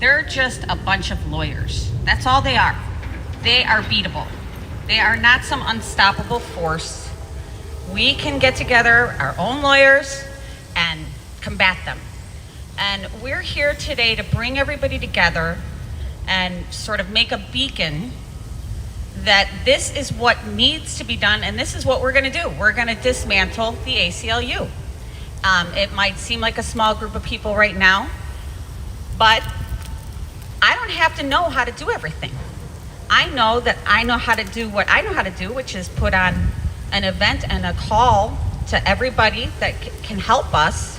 They're just a bunch of lawyers. That's all they are. They are beatable. They are not some unstoppable force. We can get together our own lawyers and combat them. And we're here today to bring everybody together and sort of make a beacon that this is what needs to be done, and this is what we're going to do. We're going to dismantle the ACLU. It might seem like a small group of people right now, but I don't have to know how to do everything. I know that I know how to do what I know how to do, which is put on an event and a call to everybody that can help us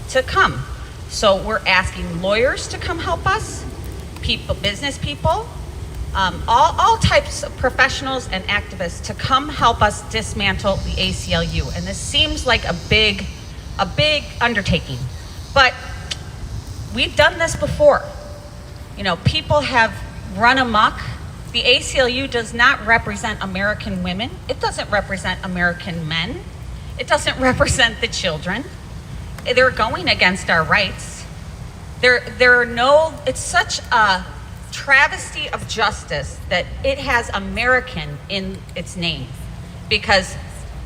to come. So we're asking lawyers to come help us, people, business people, all types of professionals and activists to come help us dismantle the ACLU. And this seems like a big undertaking, but we've done this before. You know, people have run amok. The ACLU does not represent American women. It doesn't represent American men. It doesn't represent the children. They're going against our rights. It's such a travesty of justice that it has American in its name, because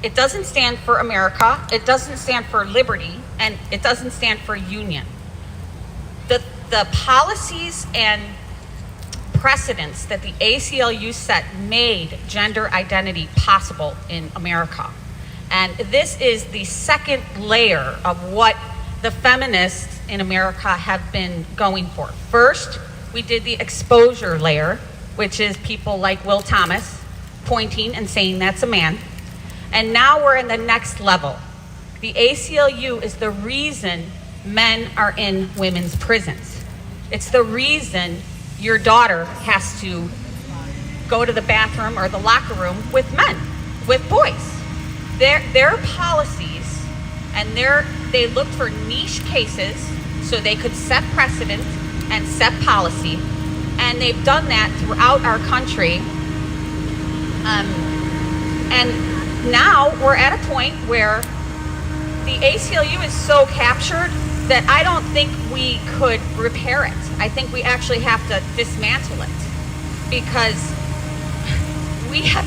it doesn't stand for America, it doesn't stand for liberty, and it doesn't stand for union. The policies and precedents that the ACLU set made gender identity possible in America. And this is the second layer of what the feminists in America have been going for. First, we did the exposure layer, which is people like Will Thomas pointing and saying that's a man. And now we're in the next level. The ACLU is the reason men are in women's prisons. It's the reason your daughter has to go to the bathroom or the locker room with men, with boys. Their policies, and they looked for niche cases so they could set precedent and set policy, and they've done that throughout our country. And now we're at a point where the ACLU is so captured that I don't think we could repair it. I think we actually have to dismantle it, because we have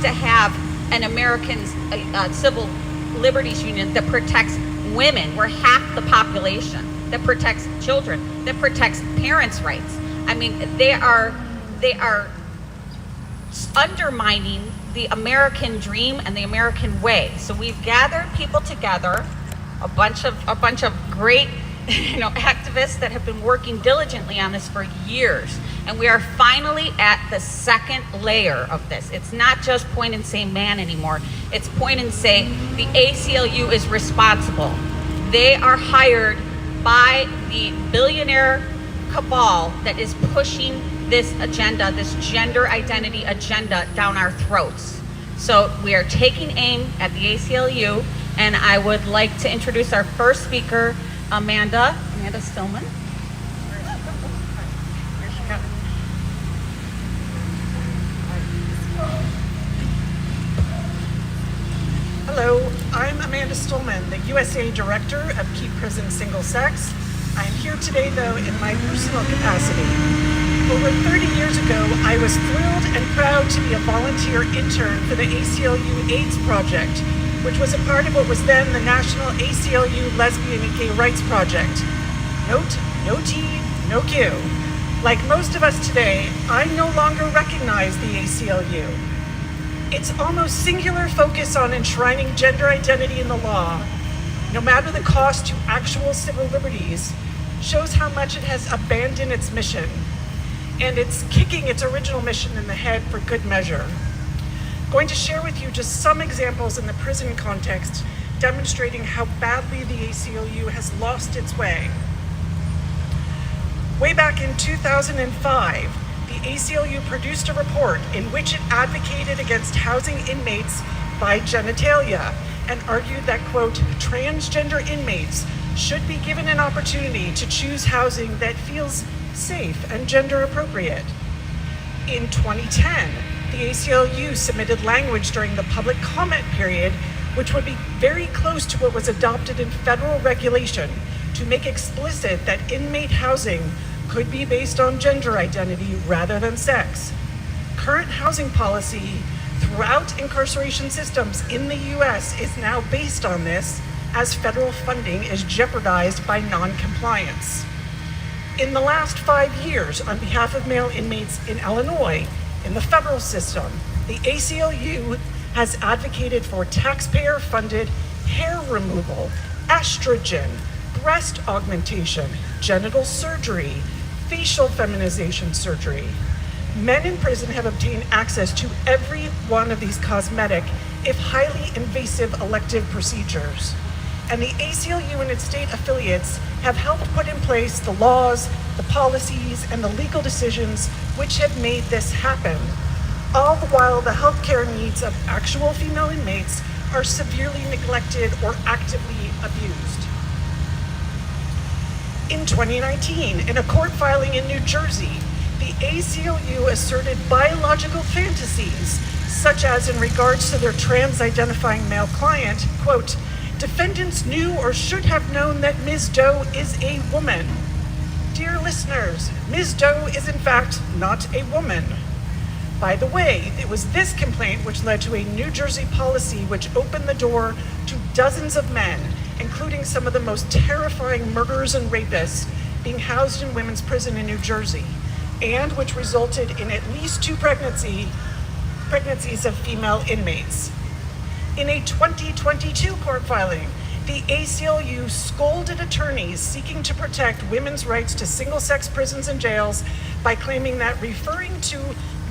to have an American civil liberties union that protects women. We're half the population, that protects children, that protects parents' rights. I mean, they are undermining the American dream and the American way. So we've gathered people together, a bunch of great, activists that have been working diligently on this for years. And we are finally at the second layer of this. It's not just point and say man anymore. It's point and say the ACLU is responsible. They are hired by the billionaire cabal that is pushing this agenda, this gender identity agenda down our throats. So we are taking aim at the ACLU, and I would like to introduce our first speaker, Amanda Stillman. Hello, I'm Amanda Stillman, the USA Director of Keep Prison Single Sex. I am here today, though, in my personal capacity. Over 30 years ago, I was thrilled and proud to be a volunteer intern for the ACLU AIDS Project, which was a part of what was then the National ACLU Lesbian and Gay Rights Project. Note, no T, no Q. Like most of us today, I no longer recognize the ACLU. Its almost singular focus on enshrining gender identity in the law, no matter the cost to actual civil liberties, shows how much it has abandoned its mission, and it's kicking its original mission in the head for good measure. I'm going to share with you just some examples in the prison context demonstrating how badly the ACLU has lost its way. Way back in 2005, the ACLU produced a report in which it advocated against housing inmates by genitalia and argued that, quote, transgender inmates should be given an opportunity to choose housing that feels safe and gender appropriate. In 2010, the ACLU submitted language during the public comment period, which would be very close to what was adopted in federal regulation, to make explicit that inmate housing could be based on gender identity rather than sex. Current housing policy throughout incarceration systems in the US is now based on this, as federal funding is jeopardized by non-compliance. In the last 5 years, on behalf of male inmates in Illinois, in the federal system, the ACLU has advocated for taxpayer-funded hair removal, estrogen, breast augmentation, genital surgery, facial feminization surgery. Men in prison have obtained access to every one of these cosmetic, if highly invasive, elective procedures. And the ACLU and its state affiliates have helped put in place the laws, the policies, and the legal decisions which have made this happen, all the while the healthcare needs of actual female inmates are severely neglected or actively abused. In 2019, in a court filing in New Jersey, the ACLU asserted biological fantasies, such as in regards to their trans-identifying male client, quote, defendants knew or should have known that Ms. Doe is a woman. Dear listeners, Ms. Doe is in fact not a woman. By the way, it was this complaint which led to a New Jersey policy which opened the door to dozens of men, including some of the most terrifying murderers and rapists, being housed in women's prison in New Jersey, and which resulted in at least 2 pregnancies of female inmates. In a 2022 court filing, the ACLU scolded attorneys seeking to protect women's rights to single-sex prisons and jails by claiming that referring to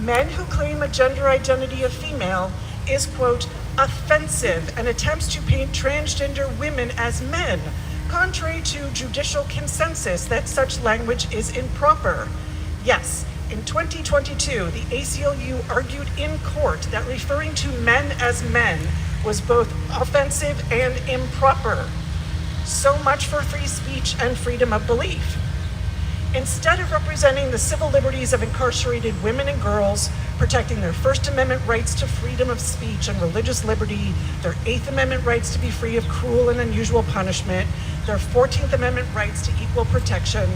men who claim a gender identity of female is, quote, offensive and attempts to paint transgender women as men, contrary to judicial consensus that such language is improper. Yes, in 2022, the ACLU argued in court that referring to men as men was both offensive and improper. So much for free speech and freedom of belief. Instead of representing the civil liberties of incarcerated women and girls, protecting their First Amendment rights to freedom of speech and religious liberty, their Eighth Amendment rights to be free of cruel and unusual punishment, their 14th Amendment rights to equal protection,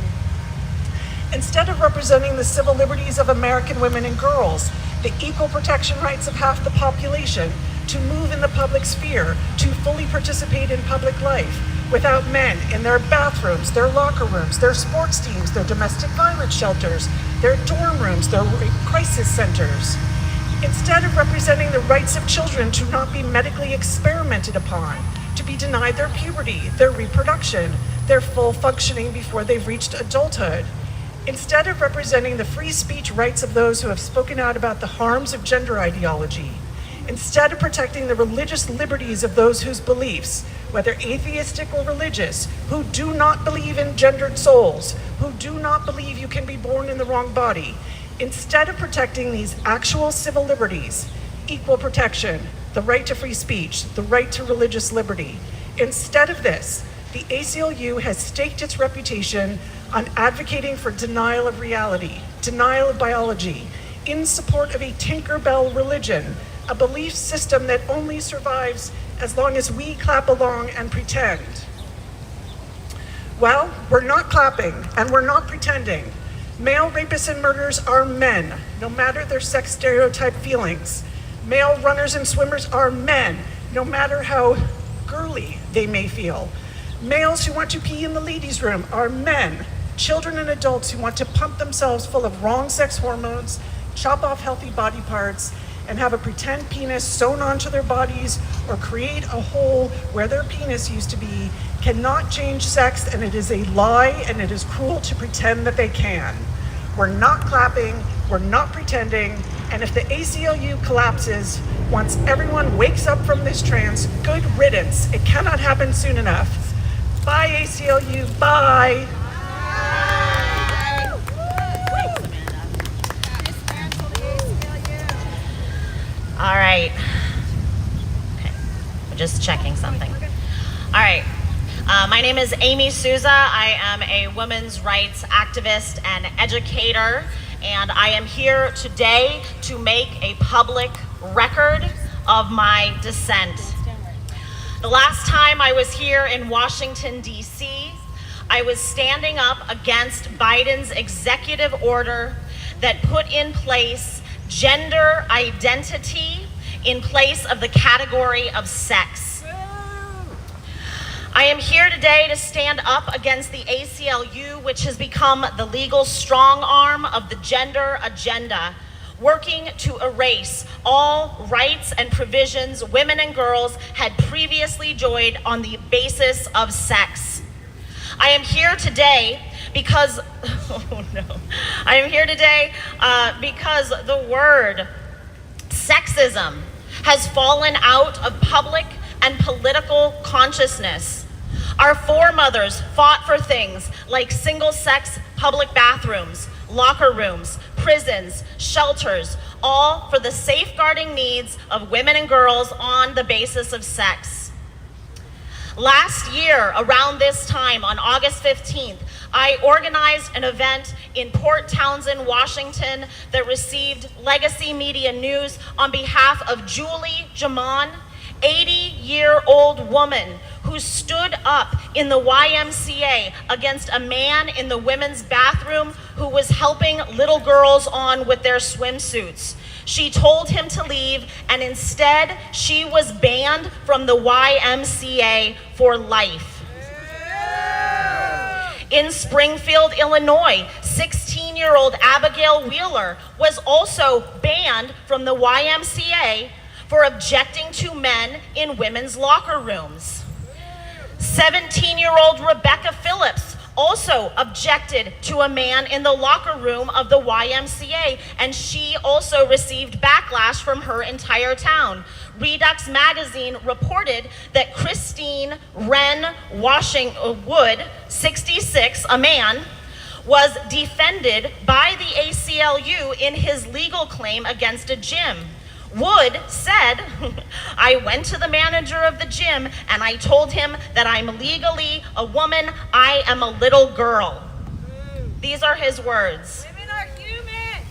instead of representing the civil liberties of American women and girls, the equal protection rights of half the population, to move in the public sphere, to fully participate in public life, without men in their bathrooms, their locker rooms, their sports teams, their domestic violence shelters, their dorm rooms, their rape crisis centers. Instead of representing the rights of children to not be medically experimented upon, to be denied their puberty, their reproduction, their full functioning before they've reached adulthood. Instead of representing the free speech rights of those who have spoken out about the harms of gender ideology, instead of protecting the religious liberties of those whose beliefs, whether atheistic or religious, who do not believe in gendered souls, who do not believe you can be born in the wrong body, instead of protecting these actual civil liberties, equal protection, the right to free speech, the right to religious liberty, instead of this, the ACLU has staked its reputation on advocating for denial of reality, denial of biology, in support of a Tinkerbell religion, a belief system that only survives as long as we clap along and pretend. Well, we're not clapping and we're not pretending. Male rapists and murderers are men, no matter their sex stereotype feelings. Male runners and swimmers are men, no matter how girly they may feel. Males who want to pee in the ladies' room are men. Children and adults who want to pump themselves full of wrong sex hormones, chop off healthy body parts, and have a pretend penis sewn onto their bodies or create a hole where their penis used to be cannot change sex, and it is a lie and it is cruel to pretend that they can. We're not clapping, we're not pretending, and if the ACLU collapses, once everyone wakes up from this trance, good riddance. It cannot happen soon enough. Bye ACLU, bye. All right. Okay, we're just checking something. All right. My name is Amy Souza. I am a women's rights activist and educator, and I am here today to make a public record of my dissent. The last time I was here in Washington, D.C., I was standing up against Biden's executive order that put in place gender identity in place of the category of sex. I am here today to stand up against the ACLU, which has become the legal strong arm of the gender agenda, working to erase all rights and provisions women and girls had previously enjoyed on the basis of sex. I am here today because, I am here today because the word sexism has fallen out of public and political consciousness. Our foremothers fought for things like single-sex public bathrooms, locker rooms, prisons, shelters, all for the safeguarding needs of women and girls on the basis of sex. Last year, around this time, on August 15th, I organized an event in Port Townsend, Washington that received Legacy Media News on behalf of Julie Jamon, 80-year-old woman who stood up in the YMCA against a man in the women's bathroom who was helping little girls on with their swimsuits. She told him to leave, and instead she was banned from the YMCA for life. In Springfield, Illinois, 16-year-old Abigail Wheeler was also banned from the YMCA for objecting to men in women's locker rooms. 17-year-old Rebecca Phillips also objected to a man in the locker room of the YMCA, and she also received backlash from her entire town. Redux magazine reported that Christine Wren Wood, 66, a man, was defended by the ACLU in his legal claim against a gym. Wood said, I went to the manager of the gym and I told him that I'm legally a woman, I am a little girl. These are his words. Women are human.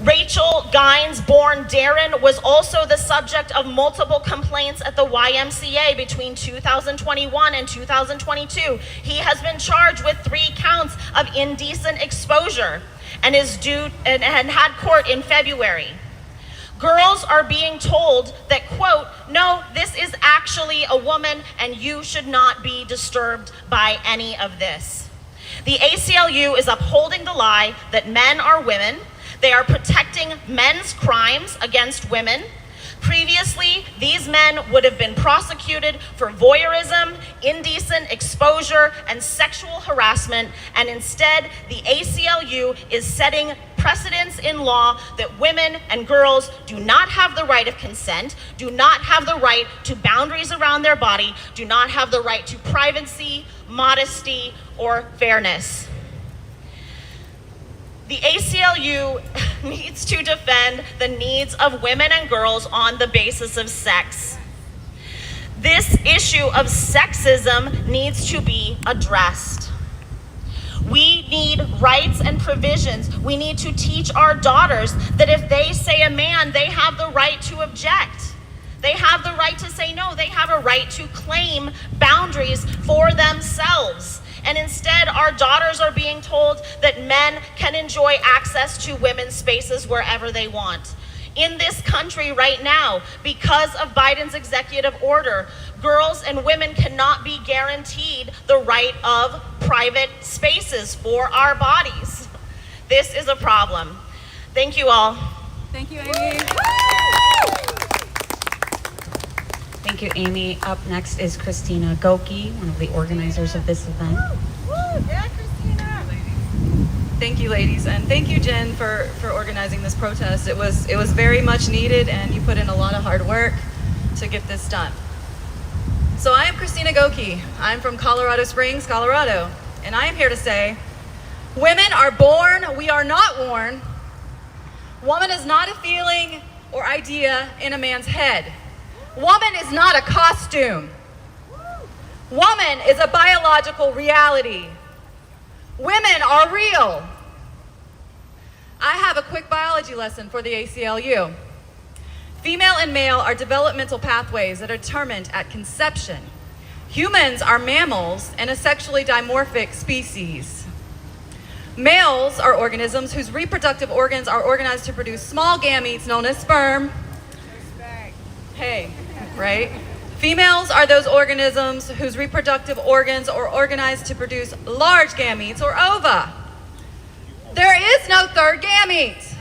Rachel Gines, born Darren, was also the subject of multiple complaints at the YMCA between 2021 and 2022. He has been charged with 3 counts of indecent exposure and is due and had court in February. Girls are being told that, quote, no, this is actually a woman and you should not be disturbed by any of this. The ACLU is upholding the lie that men are women. They are protecting men's crimes against women. Previously, these men would have been prosecuted for voyeurism, indecent exposure, and sexual harassment, and instead, the ACLU is setting precedents in law that women and girls do not have the right of consent, do not have the right to boundaries around their body, do not have the right to privacy, modesty, or fairness. The ACLU needs to defend the needs of women and girls on the basis of sex. This issue of sexism needs to be addressed. We need rights and provisions. We need to teach our daughters that if they say a man, they have the right to object. They have the right to say no. They have a right to claim boundaries for themselves. And instead, our daughters are being told that men can enjoy access to women's spaces wherever they want. In this country right now, because of Biden's executive order, girls and women cannot be guaranteed the right of private spaces for our bodies. This is a problem. Thank you all. Thank you, Amy. Thank you, Amy. Up next is Christina Goki, one of the organizers of this event. Yeah, Christina. Thank you, ladies, and thank you, Jen, for organizing this protest. It was very much needed, and you put in a lot of hard work to get this done. So I am Christina Goki. I'm from Colorado Springs, Colorado, and I am here to say, women are born, we are not worn. Woman is not a feeling or idea in a man's head. Woman is not a costume. Woman is a biological reality. Women are real. I have a quick biology lesson for the ACLU. Female and male are developmental pathways that are determined at conception. Humans are mammals and a sexually dimorphic species. Males are organisms whose reproductive organs are organized to produce small gametes known as sperm. Hey, right? Females are those organisms whose reproductive organs are organized to produce large gametes or ova. There is no third gamete.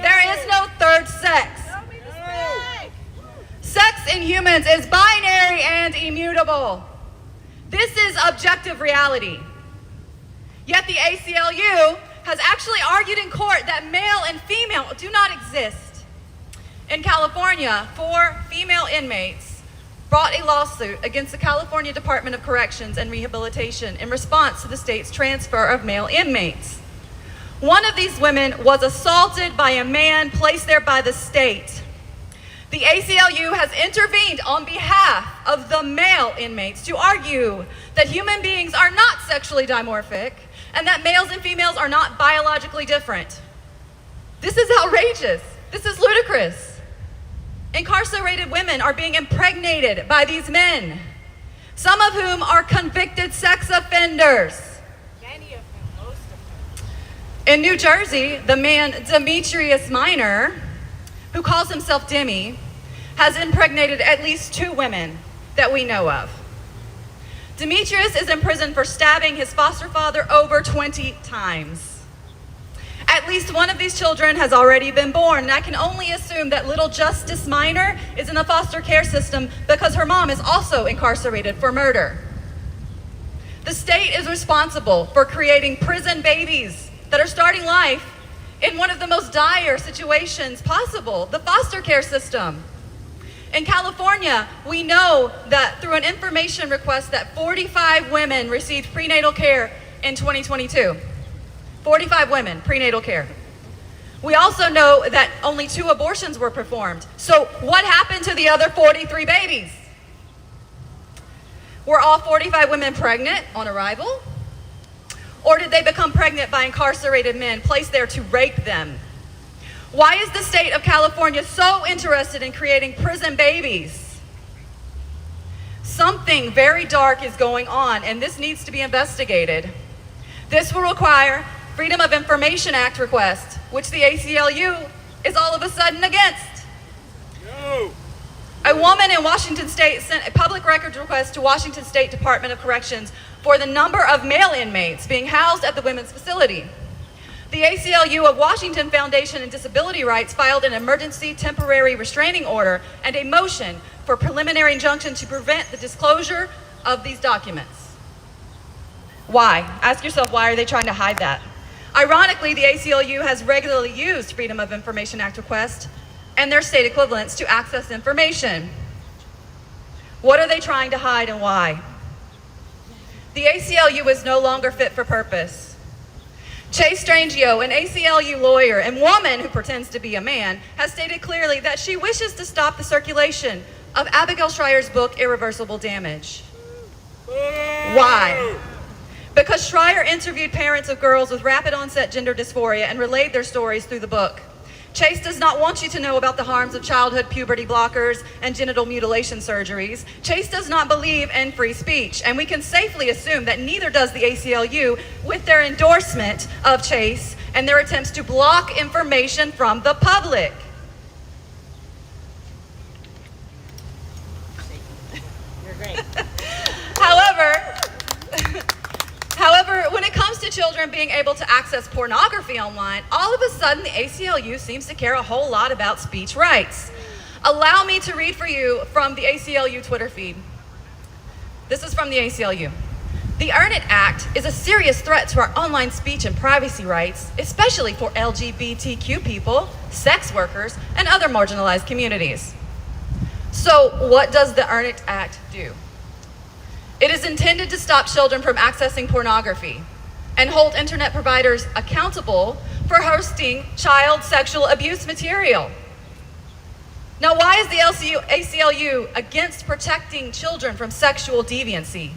There is no third sex. Sex in humans is binary and immutable. This is objective reality. Yet the ACLU has actually argued in court that male and female do not exist. In California, 4 female inmates brought a lawsuit against the California Department of Corrections and Rehabilitation in response to the state's transfer of male inmates. One of these women was assaulted by a man placed there by the state. The ACLU has intervened on behalf of the male inmates to argue that human beings are not sexually dimorphic and that males and females are not biologically different. This is outrageous. This is ludicrous. Incarcerated women are being impregnated by these men, some of whom are convicted sex offenders. Many of them, most of them. In New Jersey, the man Demetrius Minor, who calls himself Demi, has impregnated at least 2 women that we know of. Demetrius is in prison for stabbing his foster father over 20 times. At least one of these children has already been born, and I can only assume that little Justice Minor is in the foster care system because her mom is also incarcerated for murder. The state is responsible for creating prison babies that are starting life in one of the most dire situations possible, the foster care system. In California, we know that through an information request that 45 women received prenatal care in 2022. 45 women, prenatal care. We also know that only 2 abortions were performed. So what happened to the other 43 babies? Were all 45 women pregnant on arrival? Or did they become pregnant by incarcerated men placed there to rape them? Why is the state of California so interested in creating prison babies? Something very dark is going on, and this needs to be investigated. This will require Freedom of Information Act request, which the ACLU is all of a sudden against. No. A woman in Washington State sent a public records request to Washington State Department of Corrections for the number of male inmates being housed at the women's facility. The ACLU of Washington Foundation and Disability Rights filed an emergency temporary restraining order and a motion for preliminary injunction to prevent the disclosure of these documents. Why? Ask yourself, why are they trying to hide that? Ironically, the ACLU has regularly used Freedom of Information Act requests and their state equivalents to access information. What are they trying to hide and why? The ACLU is no longer fit for purpose. Chase Strangio, an ACLU lawyer and woman who pretends to be a man, has stated clearly that she wishes to stop the circulation of Abigail Schreier's book, Irreversible Damage. Why? Because Schreier interviewed parents of girls with rapid onset gender dysphoria and relayed their stories through the book. Chase does not want you to know about the harms of childhood puberty blockers and genital mutilation surgeries. Chase does not believe in free speech, and we can safely assume that neither does the ACLU with their endorsement of Chase and their attempts to block information from the public. You're great. However, when it comes to children being able to access pornography online, all of a sudden the ACLU seems to care a whole lot about speech rights. Allow me to read for you from the ACLU Twitter feed. This is from the ACLU. The Earn It Act is a serious threat to our online speech and privacy rights, especially for LGBTQ people, sex workers, and other marginalized communities. So what does the Earn It Act do? It is intended to stop children from accessing pornography and hold internet providers accountable for hosting child sexual abuse material. Now, why is the ACLU against protecting children from sexual deviancy?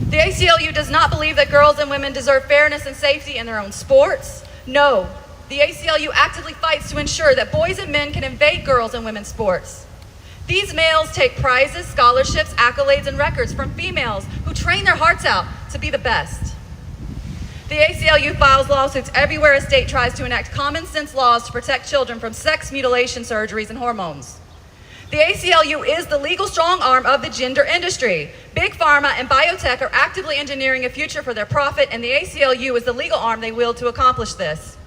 The ACLU does not believe that girls and women deserve fairness and safety in their own sports. No, the ACLU actively fights to ensure that boys and men can invade girls and women's sports. These males take prizes, scholarships, accolades, and records from females who train their hearts out to be the best. The ACLU files lawsuits everywhere a state tries to enact common sense laws to protect children from sex mutilation surgeries and hormones. The ACLU is the legal strong arm of the gender industry. Big pharma and biotech are actively engineering a future for their profit, and the ACLU is the legal arm they wield to accomplish this.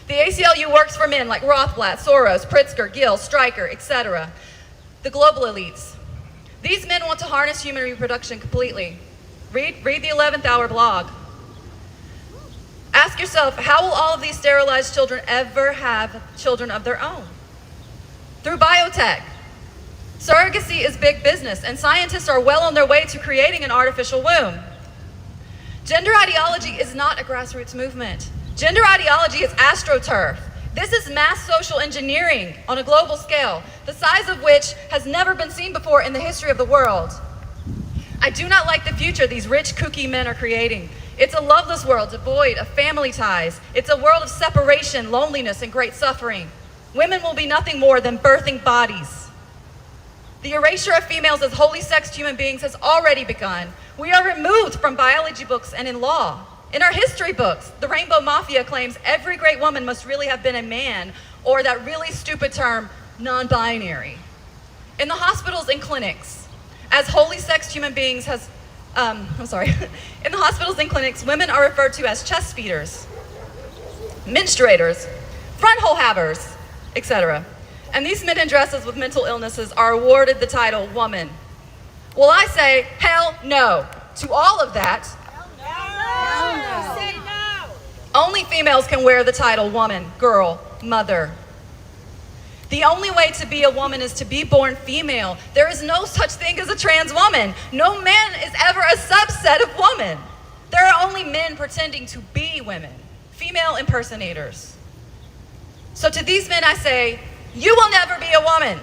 The ACLU works for men like Rothblatt, Soros, Pritzker, Gill, Stryker, etc., the global elites. These men want to harness human reproduction completely. Read the 11th Hour blog. Ask yourself, how will all of these sterilized children ever have children of their own? Through biotech. Surrogacy is big business, and scientists are well on their way to creating an artificial womb. Gender ideology is not a grassroots movement. Gender ideology is AstroTurf. This is mass social engineering on a global scale, the size of which has never been seen before in the history of the world. I do not like the future these rich, kooky men are creating. It's a loveless world devoid of family ties. It's a world of separation, loneliness, and great suffering. Women will be nothing more than birthing bodies. The erasure of females as wholly sexed human beings has already begun. We are removed from biology books and in law. In our history books, the Rainbow Mafia claims every great woman must really have been a man, or that really stupid term, non-binary. In the hospitals and clinics, as wholly sexed human beings in the hospitals and clinics, women are referred to as chest feeders, menstruators, front hole havers, etc. And these men in dresses with mental illnesses are awarded the title woman. Well, I say, hell no to all of that. No. Say no. Only females can wear the title woman, girl, mother. The only way to be a woman is to be born female. There is no such thing as a trans woman. No man is ever a subset of woman. There are only men pretending to be women, female impersonators. So to these men I say, you will never be a woman.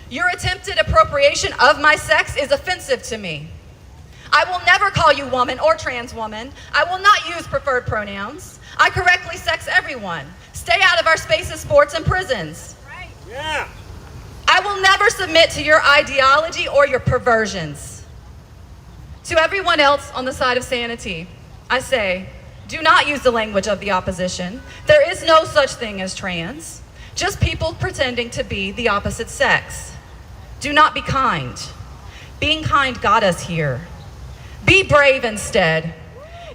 Your attempted appropriation of my sex is offensive to me. I will never call you woman or trans woman. I will not use preferred pronouns. I correctly sex everyone. Stay out of our spaces, sports, and prisons. Right. Yeah. I will never submit to your ideology or your perversions. To everyone else on the side of sanity, I say, do not use the language of the opposition. There is no such thing as trans. Just people pretending to be the opposite sex. Do not be kind. Being kind got us here. Be brave instead.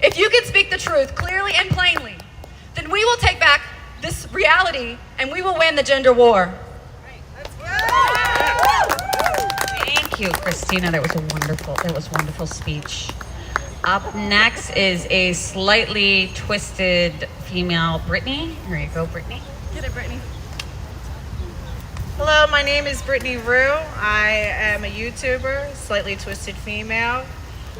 If you can speak the truth clearly and plainly, then we will take back this reality and we will win the gender war. Thank you, Christina. That was wonderful speech. Up next is a slightly twisted female, Brittany. Here you go, Brittany. Get it, Brittany. Hello, my name is Brittany Rue. I am a YouTuber, slightly twisted female.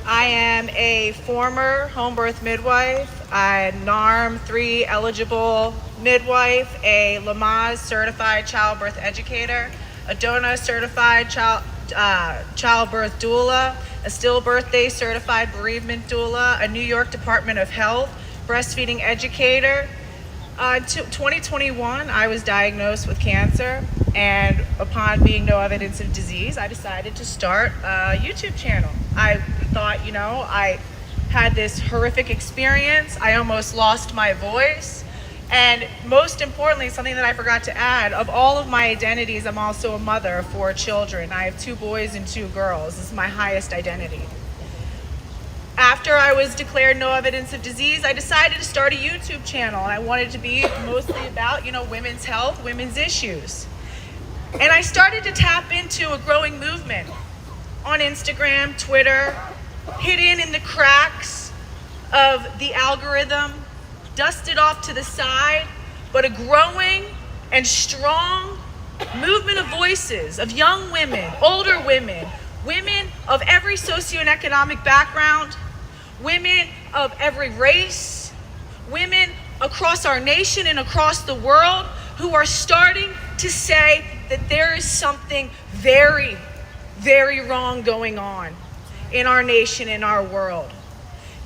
I am a former home birth midwife, a NARM 3 eligible midwife, a Lamaze certified childbirth educator, a DONA certified childbirth doula, a stillbirth day certified bereavement doula, a New York Department of Health breastfeeding educator. In 2021, I was diagnosed with cancer, and upon being no evidence of disease, I decided to start a YouTube channel. I thought, I had this horrific experience. I almost lost my voice. And most importantly, something that I forgot to add, of all of my identities, I'm also a mother of 4 children. I have 2 boys and 2 girls. This is my highest identity. After I was declared no evidence of disease, I decided to start a YouTube channel, and I wanted to be mostly about, women's health, women's issues. And I started to tap into a growing movement on Instagram, Twitter, hidden in the cracks of the algorithm, dusted off to the side, but a growing and strong movement of voices of young women, older women, women of every socioeconomic background, women of every race, women across our nation and across the world who are starting to say that there is something very, very wrong going on in our nation, in our world.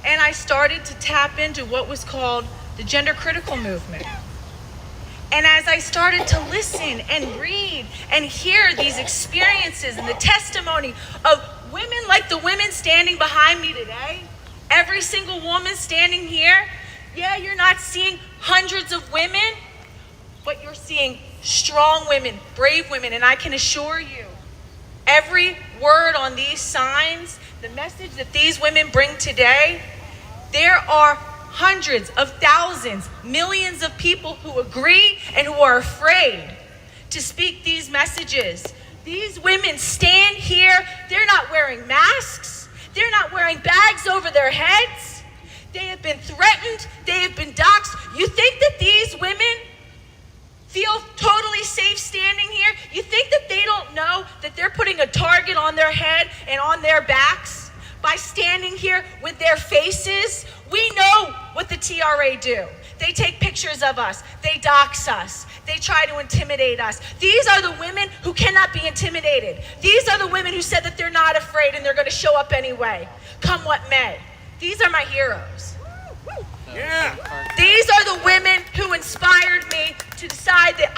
And I started to tap into what was called the gender critical movement. And as I started to listen and read and hear these experiences and the testimony of women like the women standing behind me today, every single woman standing here, yeah, you're not seeing hundreds of women, but you're seeing strong women, brave women, and I can assure you, every word on these signs, the message that these women bring today, there are hundreds of thousands, millions of people who agree and who are afraid to speak these messages. These women stand here, they're not wearing masks, they're not wearing bags over their heads, they have been threatened, they have been doxxed. You think that these women feel totally safe standing here? You think that they don't know that they're putting a target on their head and on their backs by standing here with their faces? We know what the TRA do. They take pictures of us. They dox us. They try to intimidate us. These are the women who cannot be intimidated. These are the women who said that they're not afraid and they're going to show up anyway, come what may. These are my heroes. Yeah. These are the women who inspired me to decide that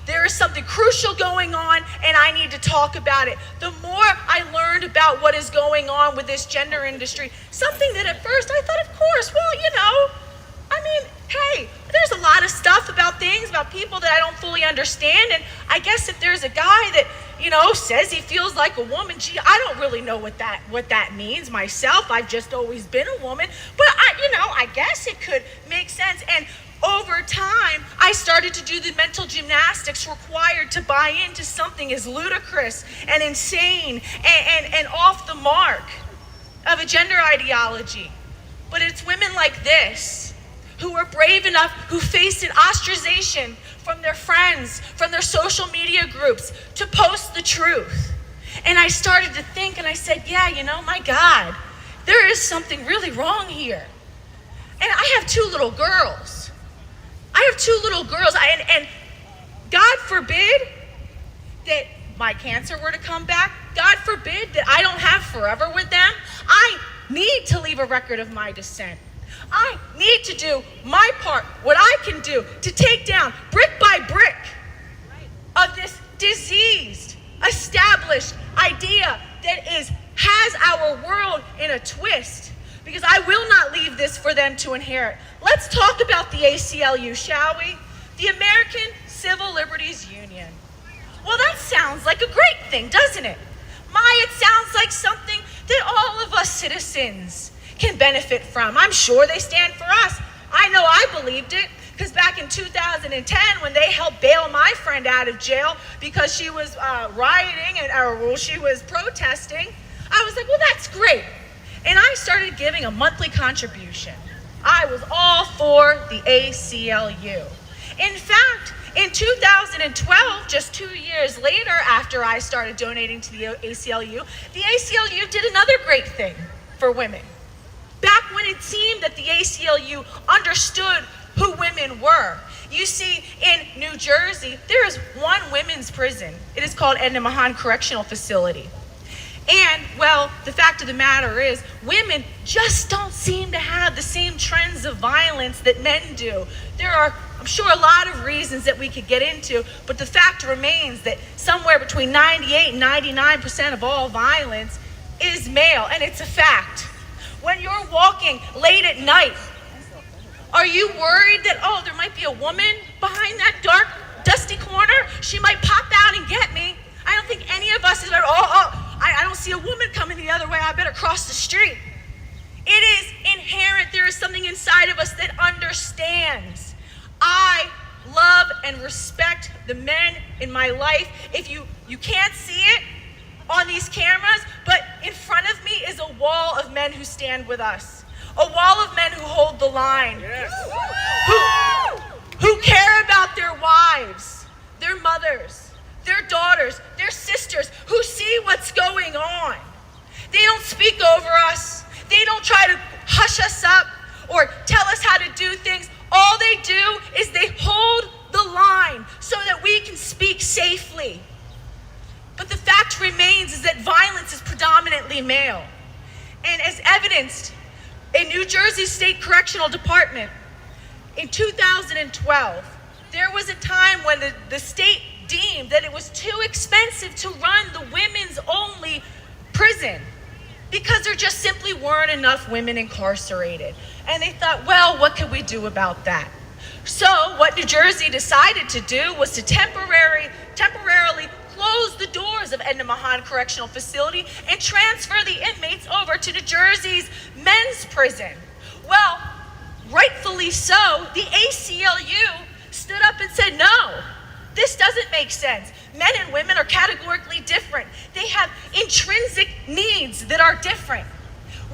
there is something crucial going on and I need to talk about it. The more I learned about what is going on with this gender industry, something that at first I thought, of course, well, hey, there's a lot of stuff about things, about people that I don't fully understand, and I guess if there's a guy that, says he feels like a woman, gee, I don't really know what that means myself. I've just always been a woman, but I guess it could make sense. And over time, I started to do the mental gymnastics required to buy into something as ludicrous and insane and off the mark of a gender ideology. But it's women like this who are brave enough, who faced an ostracization from their friends, from their social media groups, to post the truth. And I started to think, and I said, yeah, my God, there is something really wrong here. And I have two little girls. And God forbid that my cancer were to come back. God forbid that I don't have forever with them. I need to leave a record of my descent. I need to do my part, what I can do to take down brick by brick of this diseased, established idea that has our world in a twist, because I will not leave this for them to inherit. Let's talk about the ACLU, shall we? The American Civil Liberties Union. Well, that sounds like a great thing, doesn't it? It sounds like something that all of us citizens can benefit from. I'm sure they stand for us. I know I believed it, because back in 2010, when they helped bail my friend out of jail because she was rioting or she was protesting, I was like, well, that's great. And I started giving a monthly contribution. I was all for the ACLU. In fact, in 2012, just 2 years later after I started donating to the ACLU did another great thing for women. Back when it seemed that the ACLU understood who women were. You see, in New Jersey, there is one women's prison. It is called Edna Mahan Correctional Facility. And, well, the fact of the matter is, women just don't seem to have the same trends of violence that men do. There are, I'm sure, a lot of reasons that we could get into, but the fact remains that somewhere between 98 and 99% of all violence is male, and it's a fact. When you're walking late at night, are you worried that, oh, there might be a woman behind that dark, dusty corner? She might pop out and get me. I don't think any of us is like, I don't see a woman coming the other way. I better cross the street. It is inherent. There is something inside of us that understands. I love and respect the men in my life. If you can't see it on these cameras, but in front of me is a wall of men who stand with us. A wall of men who hold the line. Yes. Who care about their wives, their mothers, their daughters, their sisters, who see what's going on. They don't speak over us. They don't try to hush us up or tell us how to do things. All they do is they hold the line so that we can speak safely. But the fact remains is that violence is predominantly male. And as evidenced in New Jersey State Correctional Department, in 2012, there was a time when the state deemed that it was too expensive to run the women's only prison because there just simply weren't enough women incarcerated. And they thought, well, what could we do about that? So what New Jersey decided to do was to temporarily close the doors of Edna Mahan Correctional Facility and transfer the inmates over to New Jersey's men's prison. Well, rightfully so, the ACLU stood up and said, no, this doesn't make sense. Men and women are categorically different. They have intrinsic needs that are different.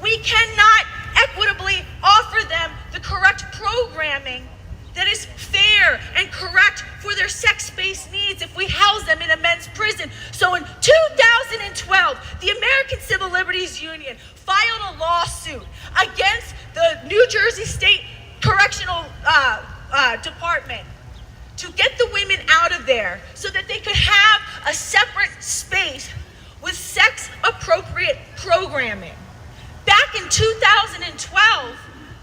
We cannot equitably offer them the correct programming that is fair and correct for their sex-based needs if we house them in a men's prison. So in 2012, the American Civil Liberties Union filed a lawsuit against the New Jersey State Correctional Department to get the women out of there so that they could have a separate space with sex-appropriate programming. Back in 2012,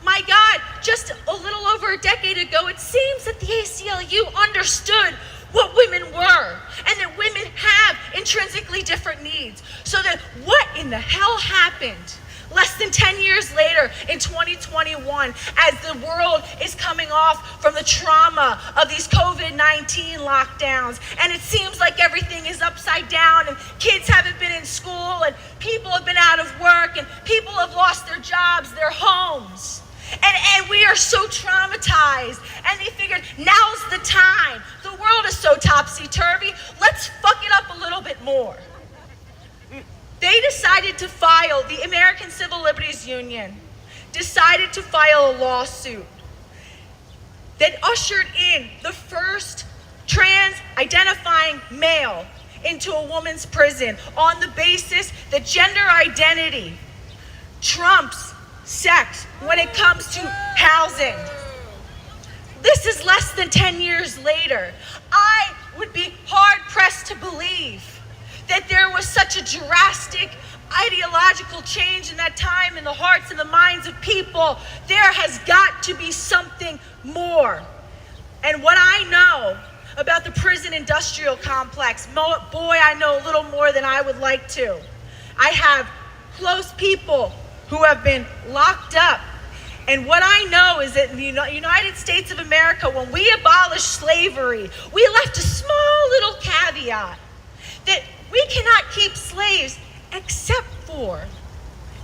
my God, just a little over a decade ago, it seems that the ACLU understood what women were and that women have intrinsically different needs. So that what in the hell happened less than 10 years later in 2021 as the world is coming off from the trauma of these COVID-19 lockdowns, and it seems like everything is upside down and kids haven't been in school and people have been out of work and people have lost their jobs, their homes. And we are so traumatized, and they figured now's the time. The world is so topsy-turvy, let's fuck it up a little bit more. They decided to file, the American Civil Liberties Union decided to file a lawsuit that ushered in the first trans-identifying male into a woman's prison on the basis that gender identity trumps sex when it comes to housing. This is less than 10 years later. I would be hard-pressed to believe that there was such a drastic ideological change in that time in the hearts and the minds of people. There has got to be something more. And what I know about the prison industrial complex, boy, I know a little more than I would like to. I have close people who have been locked up. And what I know is that in the United States of America, when we abolished slavery, we left a small little caveat that we cannot keep slaves except for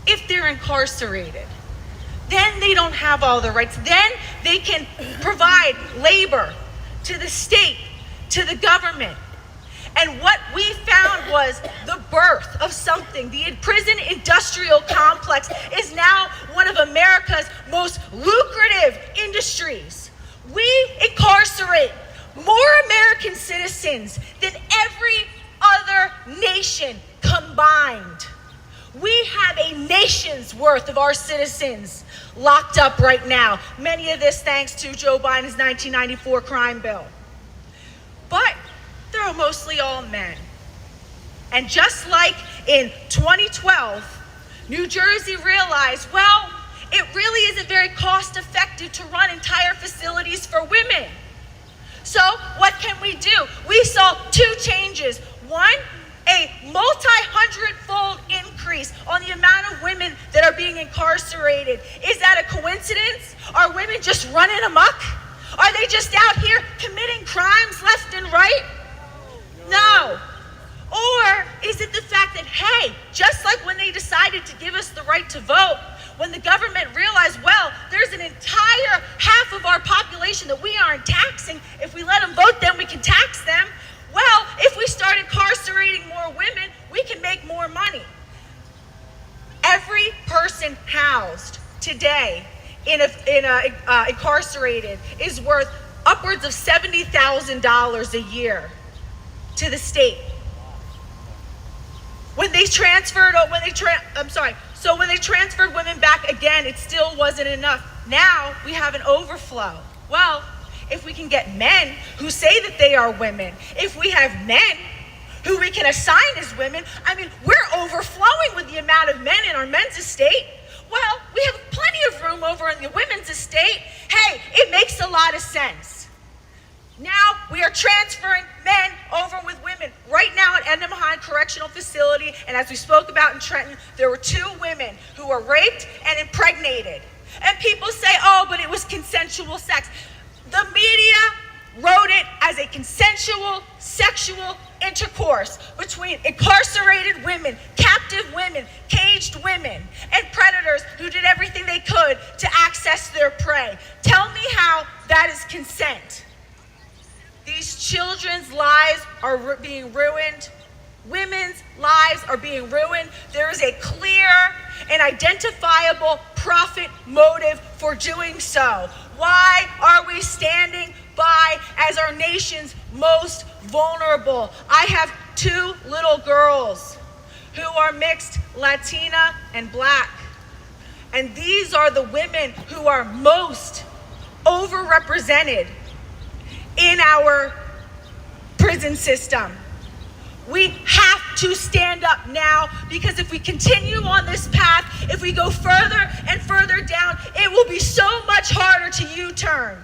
if they're incarcerated. Then they don't have all the rights. Then they can provide labor to the state, to the government. And what we found was the birth of something. The prison industrial complex is now one of America's most lucrative industries. We incarcerate more American citizens than every other nation combined. We have a nation's worth of our citizens locked up right now. Many of this thanks to Joe Biden's 1994 crime bill. But they're mostly all men. And just like in 2012, New Jersey realized, well, it really isn't very cost effective to run entire facilities for women. So what can we do? We saw two changes. One, a multi-hundred-fold increase on the amount of women that are being incarcerated. Is that a coincidence? Are women just running amok? Are they just out here committing crimes left and right? No. Or is it the fact that, hey, just like when they decided to give us the right to vote, when the government realized, well, there's an entire half of our population that we aren't taxing. If we let them vote, then we can tax them. Well, if we start incarcerating more women, we can make more money. Every person housed today incarcerated is worth upwards of $70,000 a year to the state. When they transferred women back again, it still wasn't enough. Now we have an overflow. Well, if we can get men who say that they are women, if we have men who we can assign as women, I mean, we're overflowing with the amount of men in our men's estate. Well, we have plenty of room over in the women's estate. Hey, it makes a lot of sense. Now we are transferring men over with women. Right now at Anaheim Correctional Facility, and as we spoke about in Trenton, there were 2 women who were raped and impregnated. And people say, oh, but it was consensual sex. The media wrote it as a consensual sexual intercourse between incarcerated women, captive women, caged women, and predators who did everything they could to access their prey. Tell me how that is consent. These children's lives are being ruined. Women's lives are being ruined. There is a clear and identifiable profit motive for doing so. Why are we standing by as our nation's most vulnerable? I have 2 little girls who are mixed Latina and Black. And these are the women who are most overrepresented in our prison system. We have to stand up now, because if we continue on this path, if we go further and further down, it will be so much harder to U-turn.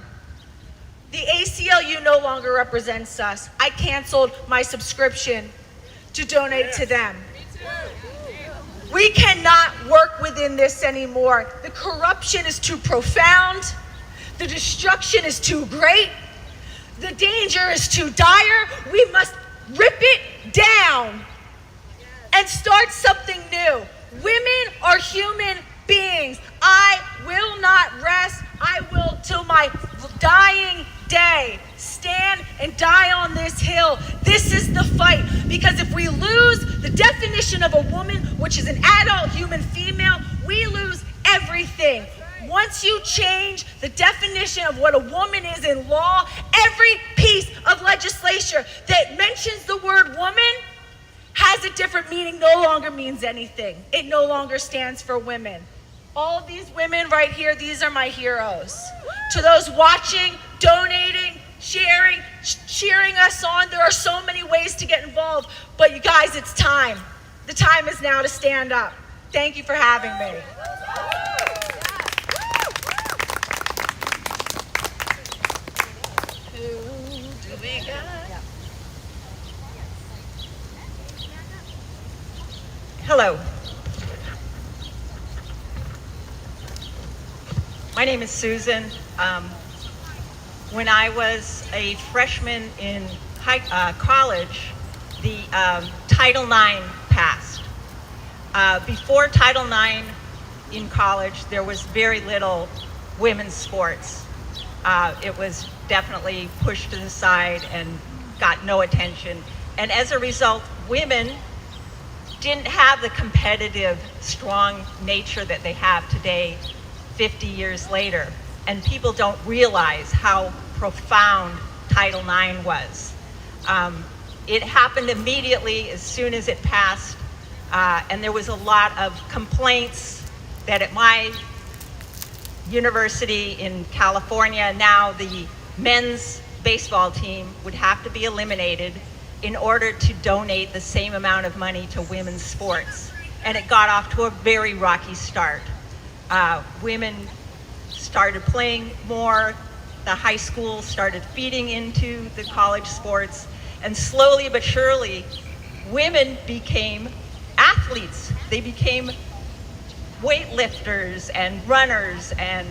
The ACLU no longer represents us. I canceled my subscription to donate to them. We cannot work within this anymore. The corruption is too profound. The destruction is too great. The danger is too dire. We must rip it down and start something new. Women are human beings. I will not rest. I will, till my dying day, stand and die on this hill. This is the fight. Because if we lose the definition of a woman, which is an adult human female, we lose everything. Once you change the definition of what a woman is in law, every piece of legislature that mentions the word woman has a different meaning, no longer means anything. It no longer stands for women. All of these women right here, these are my heroes. To those watching, donating, sharing, cheering us on, there are so many ways to get involved. But you guys, it's time. The time is now to stand up. Thank you for having me. Hello. My name is Susan. When I was a freshman in college, the Title IX passed. Before Title IX in college, there was very little women's sports. It was definitely pushed to the side and got no attention. And as a result, women didn't have the competitive, strong nature that they have today, 50 years later. And people don't realize how profound Title IX was. It happened immediately as soon as it passed, and there was a lot of complaints that at my university in California, now the men's baseball team would have to be eliminated in order to donate the same amount of money to women's sports. And it got off to a very rocky start. Women started playing more, the high school started feeding into the college sports, and slowly but surely, women became athletes. They became weightlifters and runners and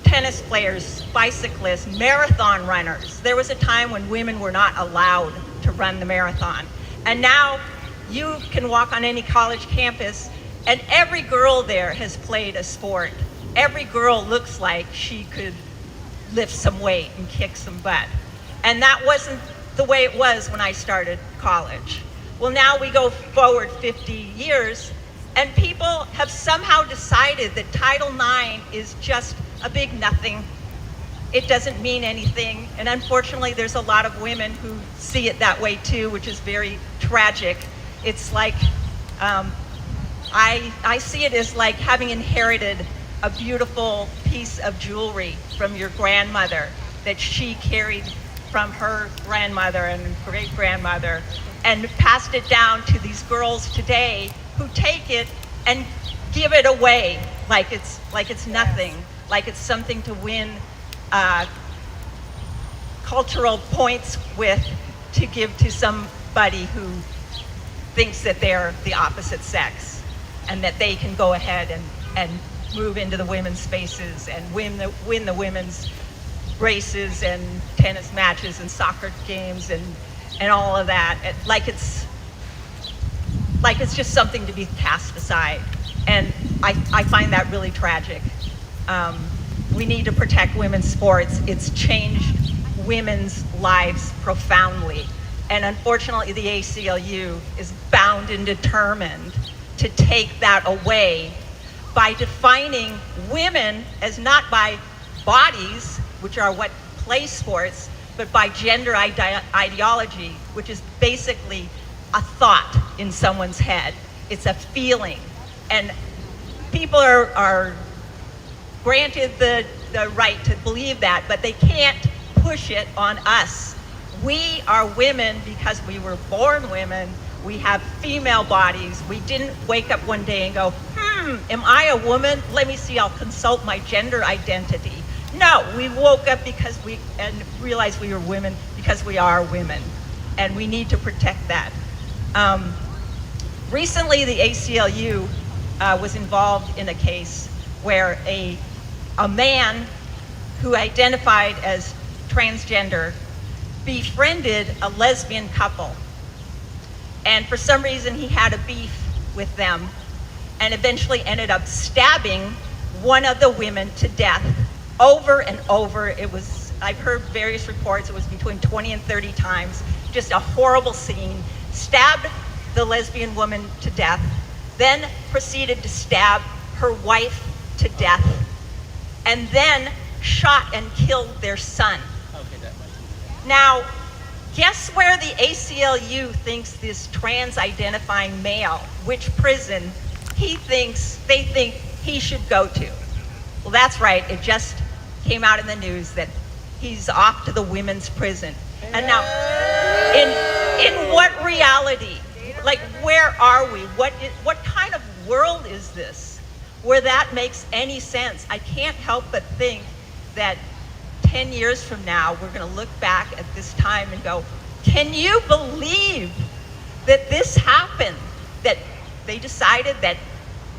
tennis players, bicyclists, marathon runners. There was a time when women were not allowed to run the marathon. And now you can walk on any college campus and every girl there has played a sport. Every girl looks like she could lift some weight and kick some butt. And that wasn't the way it was when I started college. Well, now we go forward 50 years and people have somehow decided that Title IX is just a big nothing. It doesn't mean anything. And unfortunately, there's a lot of women who see it that way too, which is very tragic. It's like, I see it as like having inherited a beautiful piece of jewelry from your grandmother that she carried from her grandmother and great-grandmother and passed it down to these girls today who take it and give it away like it's nothing, like it's something to win cultural points with to give to somebody who thinks that they're the opposite sex and that they can go ahead and move into the women's spaces and win the women's races and tennis matches and soccer games and all of that, like it's just something to be cast aside. And I find that really tragic. We need to protect women's sports. It's changed women's lives profoundly. And unfortunately, the ACLU is bound and determined to take that away by defining women as not by bodies, which are what play sports, but by gender ideology, which is basically a thought in someone's head. It's a feeling. And people are granted the right to believe that, but they can't push it on us. We are women because we were born women. We have female bodies. We didn't wake up one day and go, am I a woman? Let me see, I'll consult my gender identity. No, we woke up and realized we were women because we are women, and we need to protect that. Recently, the ACLU was involved in a case where a man who identified as transgender befriended a lesbian couple. And for some reason, he had a beef with them and eventually ended up stabbing one of the women to death over and over. I've heard various reports, it was between 20 and 30 times, just a horrible scene. Stabbed the lesbian woman to death, then proceeded to stab her wife to death, and then shot and killed their son. Now, guess where the ACLU thinks this trans-identifying male, which prison they think he should go to? Well, that's right, it just came out in the news that he's off to the women's prison. And now, in what reality? Like, where are we? What kind of world is this where that makes any sense? I can't help but think that 10 years from now, we're gonna look back at this time and go, can you believe that this happened? That they decided that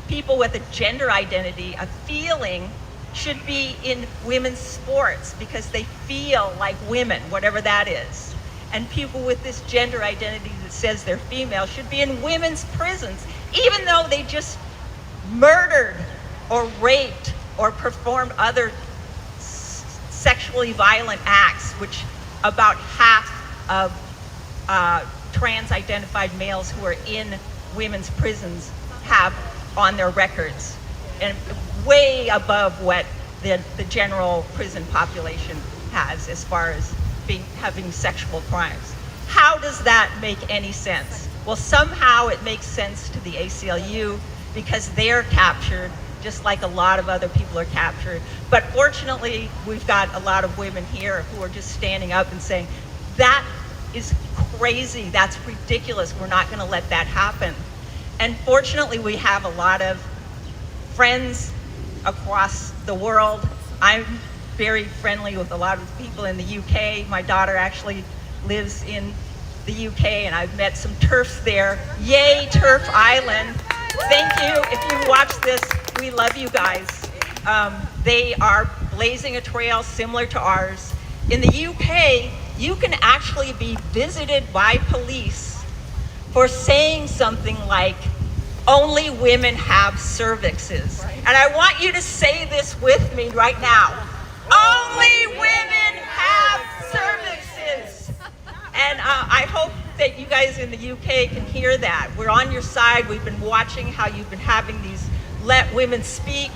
people with a gender identity, a feeling, should be in women's sports because they feel like women, whatever that is. And people with this gender identity that says they're female should be in women's prisons, even though they just murdered or raped or performed other sexually violent acts, which about half of trans-identified males who are in women's prisons have on their records, and way above what the general prison population has as far as having sexual crimes. How does that make any sense? Well, somehow it makes sense to the ACLU because they're captured just like a lot of other people are captured. But fortunately, we've got a lot of women here who are just standing up and saying, that is crazy, that's ridiculous, we're not gonna let that happen. And fortunately, we have a lot of friends across the world. I'm very friendly with a lot of people in the UK. My daughter actually lives in the UK, and I've met some TERFs there. Yay, TERF Island. Thank you. If you watch this, we love you guys. They are blazing a trail similar to ours. In the UK, you can actually be visited by police for saying something like, only women have cervixes. And I want you to say this with me right now. Only women have cervixes. And I hope that you guys in the UK can hear that. We're on your side. We've been watching how you've been having these Let Women Speak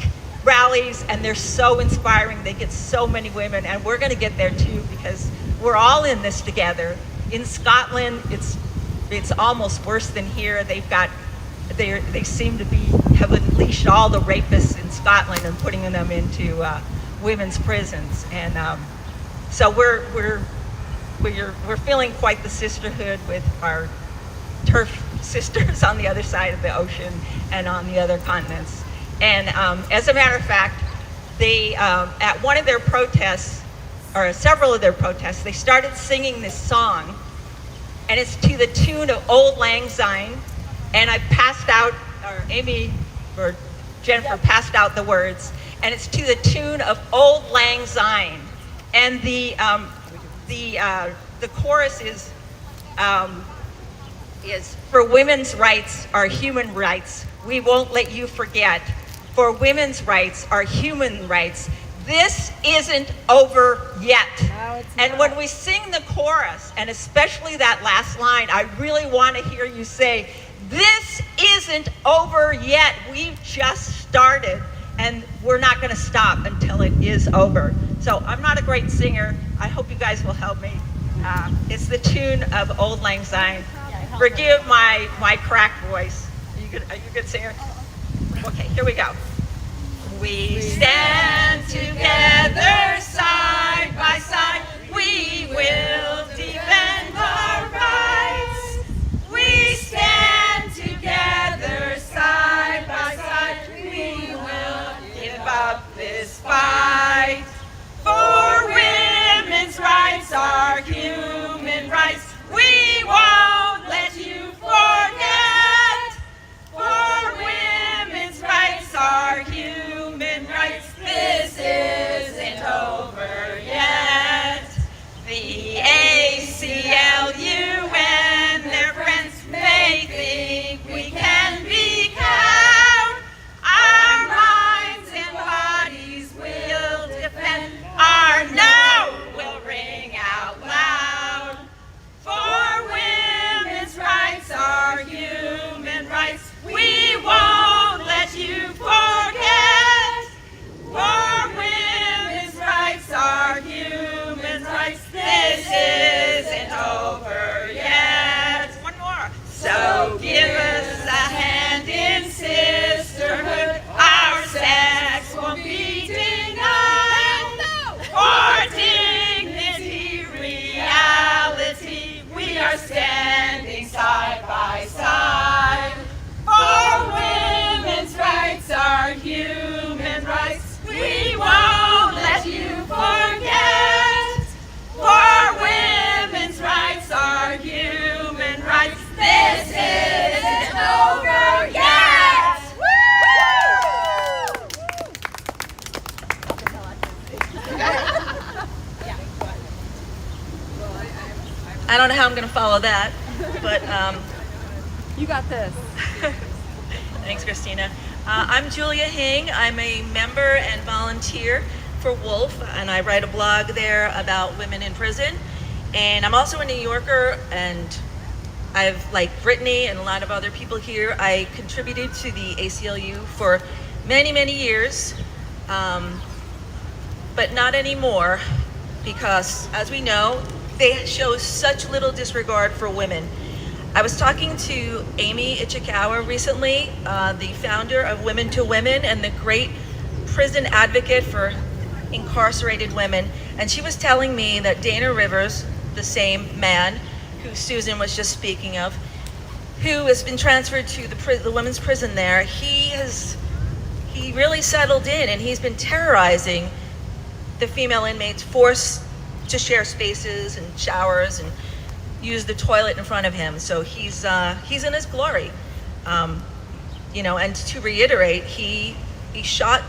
rallies, and they're so inspiring. They get so many women, and we're gonna get there too because we're all in this together. In Scotland, it's almost worse than here. They seem to have unleashed all the rapists in Scotland and putting them into women's prisons, and so we're feeling quite the sisterhood with our TERF sisters on the other side of the ocean and on the other continents. And as a matter of fact, they at one of their protests, or several of their protests, they started singing this song, and it's to the tune of Old Lang Syne, and I passed out, or Amy or Jennifer passed out the words, and it's to the tune of Old Lang Syne, and the chorus is for women's rights are human rights. We won't let you forget. For women's rights are human rights. This isn't over yet. And when we sing the chorus, and especially that last line, I really want to hear you say, this isn't over yet. We've just started, and we're not going to stop until it is over. So I'm not a great singer. I hope you guys will help me. It's the tune of Old Lang Syne. Forgive my cracked voice. Are you a good singer? Okay, here we go. We stand together side by side. We will defend our rights. We stand together side by side. We will give up this fight. For women's rights are human rights. We won't let you forget. For women's rights are human rights. This isn't over yet. The ACLU and their friends may think we can be cowed. Our minds and bodies will defend. Our no will ring out loud. For women's rights are human rights. We won't let you forget. For women's rights are human rights. This isn't over yet. One more. So give us a hand in sisterhood. Our sex won't be denied. For dignity, reality, we are standing side by side. For women's rights are human rights. We won't let you forget. For women's rights are human rights. This isn't over yet. I don't know how I'm going to follow that, but You got this. thanks, Christina. I'm Julia Hing. I'm a member and volunteer for Wolf, and I write a blog there about women in prison. And I'm also a New Yorker, and I've, like Brittany and a lot of other people here, I contributed to the ACLU for many, many years, but not anymore, because as we know, they show such little disregard for women. I was talking to Amy Ichikawa recently, the founder of Women to Women and the great prison advocate for incarcerated women, and she was telling me that Dana Rivers, the same man who Susan was just speaking of, who has been transferred to the women's prison there, he really settled in, and he's been terrorizing the female inmates, forced to share spaces and showers and use the toilet in front of him. So he's in his glory, and to reiterate, he shot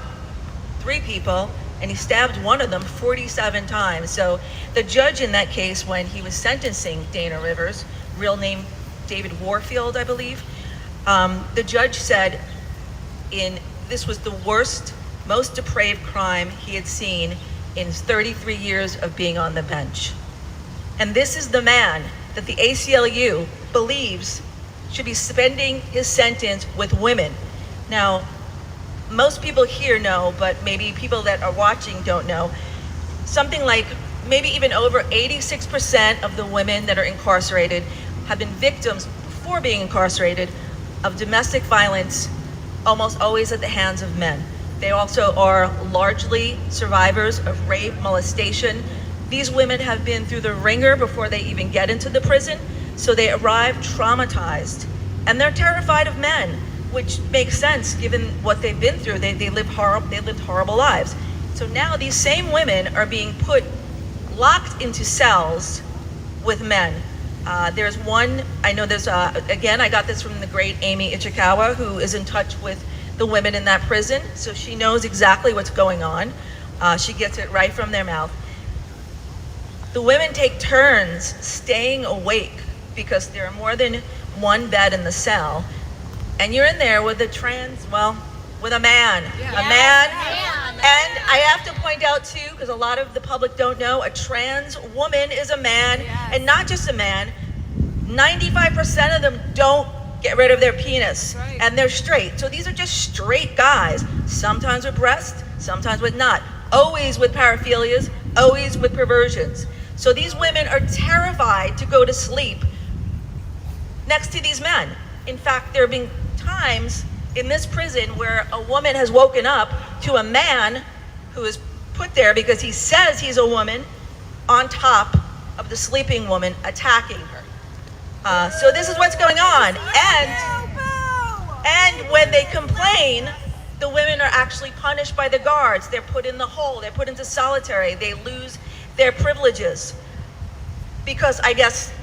3 people and he stabbed one of them 47 times. So the judge in that case, when he was sentencing Dana Rivers, real name David Warfield, I believe, the judge said this was the worst, most depraved crime he had seen in his 33 years of being on the bench. And this is the man that the ACLU believes should be spending his sentence with women. Now, most people here know, but maybe people that are watching don't know, something like maybe even over 86% of the women that are incarcerated have been victims, before being incarcerated, of domestic violence, almost always at the hands of men. They also are largely survivors of rape, molestation. These women have been through the ringer before they even get into the prison, so they arrive traumatized, and they're terrified of men, which makes sense given what they've been through. They lived horrible lives. So now these same women are being put locked into cells with men. There's one, I know there's, again, I got this from the great Amy Ichikawa, who is in touch with the women in that prison, so she knows exactly what's going on. She gets it right from their mouth. The women take turns staying awake because there are more than one bed in the cell, and you're in there with a with a man. Yeah. A man. Yeah. And I have to point out too, because a lot of the public don't know, a trans woman is a man, and not just a man. 95% of them don't get rid of their penis, and they're straight. So these are just straight guys, sometimes with breasts, sometimes with not, always with paraphilias, always with perversions. So these women are terrified to go to sleep next to these men. In fact, there have been times in this prison where a woman has woken up to a man who is put there because he says he's a woman on top of the sleeping woman, attacking her. So this is what's going on. And when they complain, the women are actually punished by the guards. They're put in the hole, they're put into solitary, they lose their privileges. Because I guess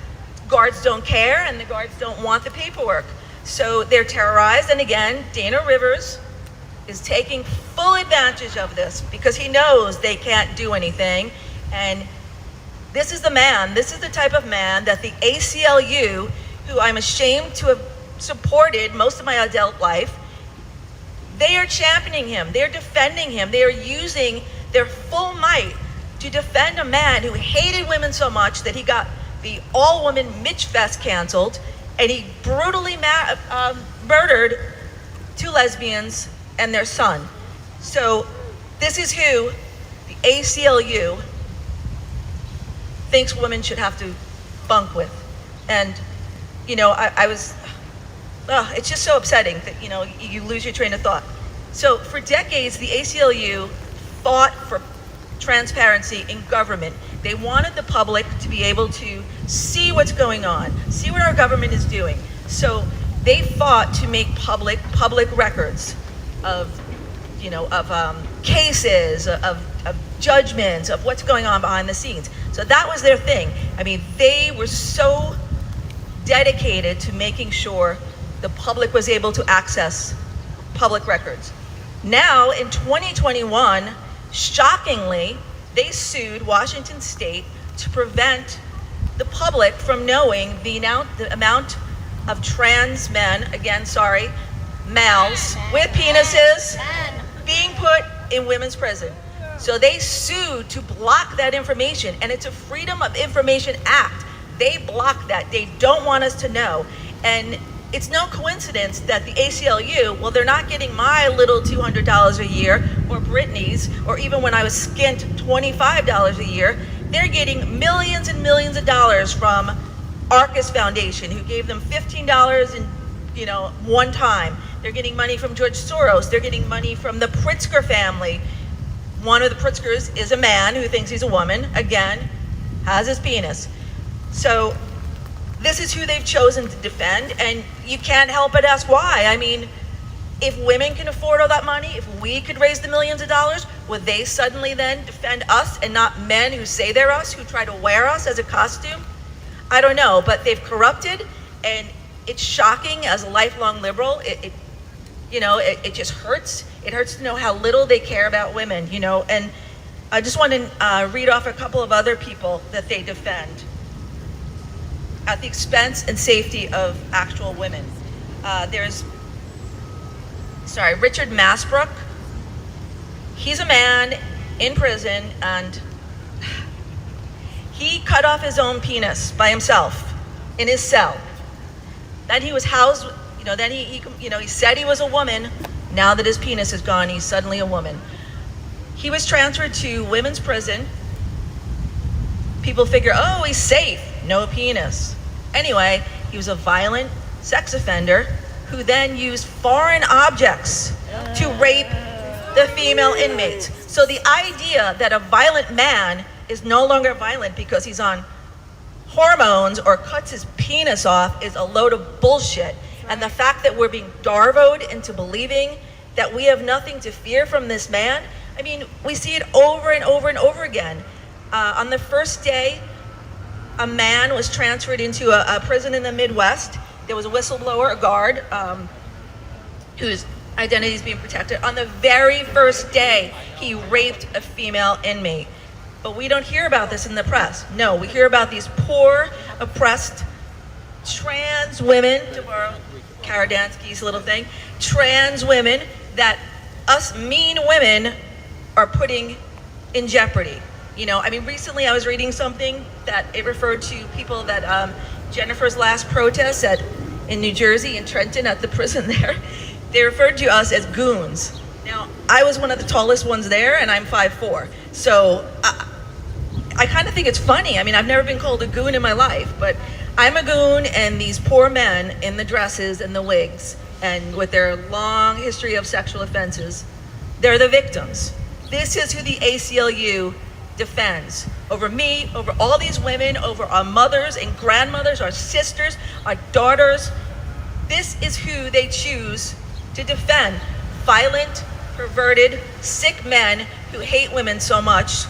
guards don't care and the guards don't want the paperwork. So they're terrorized, and again, Dana Rivers is taking full advantage of this because he knows they can't do anything. And this is the man, this is the type of man that the ACLU, who I'm ashamed to have supported most of my adult life, they are championing him, they're defending him, they are using their full might to defend a man who hated women so much that he got the all-woman Mitch Fest canceled, and he brutally murdered 2 lesbians and their son. So this is who the ACLU thinks women should have to bunk with. And, you know, it's just so upsetting that, you know, you lose your train of thought. So for decades, the ACLU fought for transparency in government. They wanted the public to be able to see what's going on, see what our government is doing. So they fought to make public records of, you know, of cases, of judgments, of what's going on behind the scenes. So that was their thing. I mean, they were so dedicated to making sure the public was able to access public records. Now, in 2021, shockingly, they sued Washington State to prevent the public from knowing the amount of trans men, again, sorry, males with penises being put in women's prison. So they sued to block that information, and it's a Freedom of Information Act. They block that. They don't want us to know. And it's no coincidence that the ACLU, well, they're not getting my little $200 a year, or Brittany's, or even when I was skint $25 a year, they're getting millions and millions of dollars from Arcus Foundation, who gave them $15 in, you know, one time. They're getting money from George Soros. They're getting money from the Pritzker family. One of the Pritzkers is a man who thinks he's a woman, again, has his penis. So this is who they've chosen to defend, and you can't help but ask why. I mean, if women can afford all that money, if we could raise the millions of dollars, would they suddenly then defend us and not men who say they're us, who try to wear us as a costume? I don't know, but they've corrupted, and it's shocking as a lifelong liberal. It just hurts. It hurts to know how little they care about women, you know, and I just want to read off a couple of other people that they defend at the expense and safety of actual women. Richard Masbrook. He's a man in prison, and he cut off his own penis by himself in his cell. Then he was housed, you know, then he said he was a woman. Now that his penis is gone, he's suddenly a woman. He was transferred to women's prison. People figure, oh, he's safe, no penis. Anyway, he was a violent sex offender who then used foreign objects to rape the female inmates. So the idea that a violent man is no longer violent because he's on hormones or cuts his penis off is a load of bullshit. And the fact that we're being darvoed into believing that we have nothing to fear from this man, I mean, we see it over and over and over again. On the first day, a man was transferred into a prison in the Midwest. There was a whistleblower, a guard, whose identity is being protected. On the very first day, he raped a female inmate. But we don't hear about this in the press. No, we hear about these poor, oppressed, trans women, to borrow Karadansky's little thing, trans women that us mean women are putting in jeopardy. You know, I mean, recently I was reading something that it referred to people that Jennifer's last protest in New Jersey, in Trenton, at the prison there, they referred to us as goons. Now, I was one of the tallest ones there, and I'm 5'4". So I kind of think it's funny. I mean, I've never been called a goon in my life, but I'm a goon, and these poor men in the dresses and the wigs, and with their long history of sexual offenses, they're the victims. This is who the ACLU defends. Over me, over all these women, over our mothers and grandmothers, our sisters, our daughters. This is who they choose to defend. Violent, perverted, sick men who hate women so much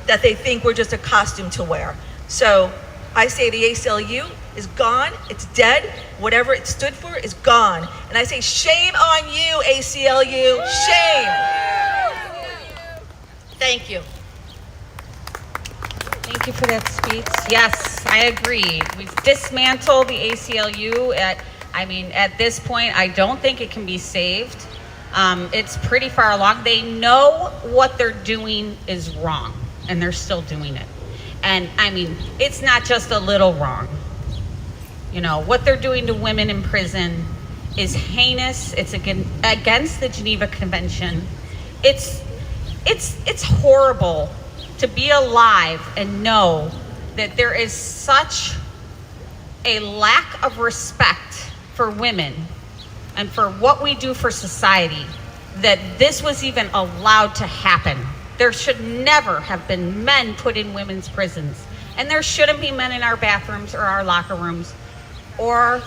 that they think we're just a costume to wear. So I say the ACLU is gone, it's dead, whatever it stood for is gone. And I say shame on you, ACLU, shame. Thank you. Thank you for that speech. Yes, I agree. We've dismantled the ACLU. At this point, I don't think it can be saved. It's pretty far along. They know what they're doing is wrong, and they're still doing it. And it's not just a little wrong. You know, what they're doing to women in prison is heinous. It's against the Geneva Convention. It's horrible to be alive and know that there is such a lack of respect for women and for what we do for society that this was even allowed to happen. There should never have been men put in women's prisons, and there shouldn't be men in our bathrooms or our locker rooms or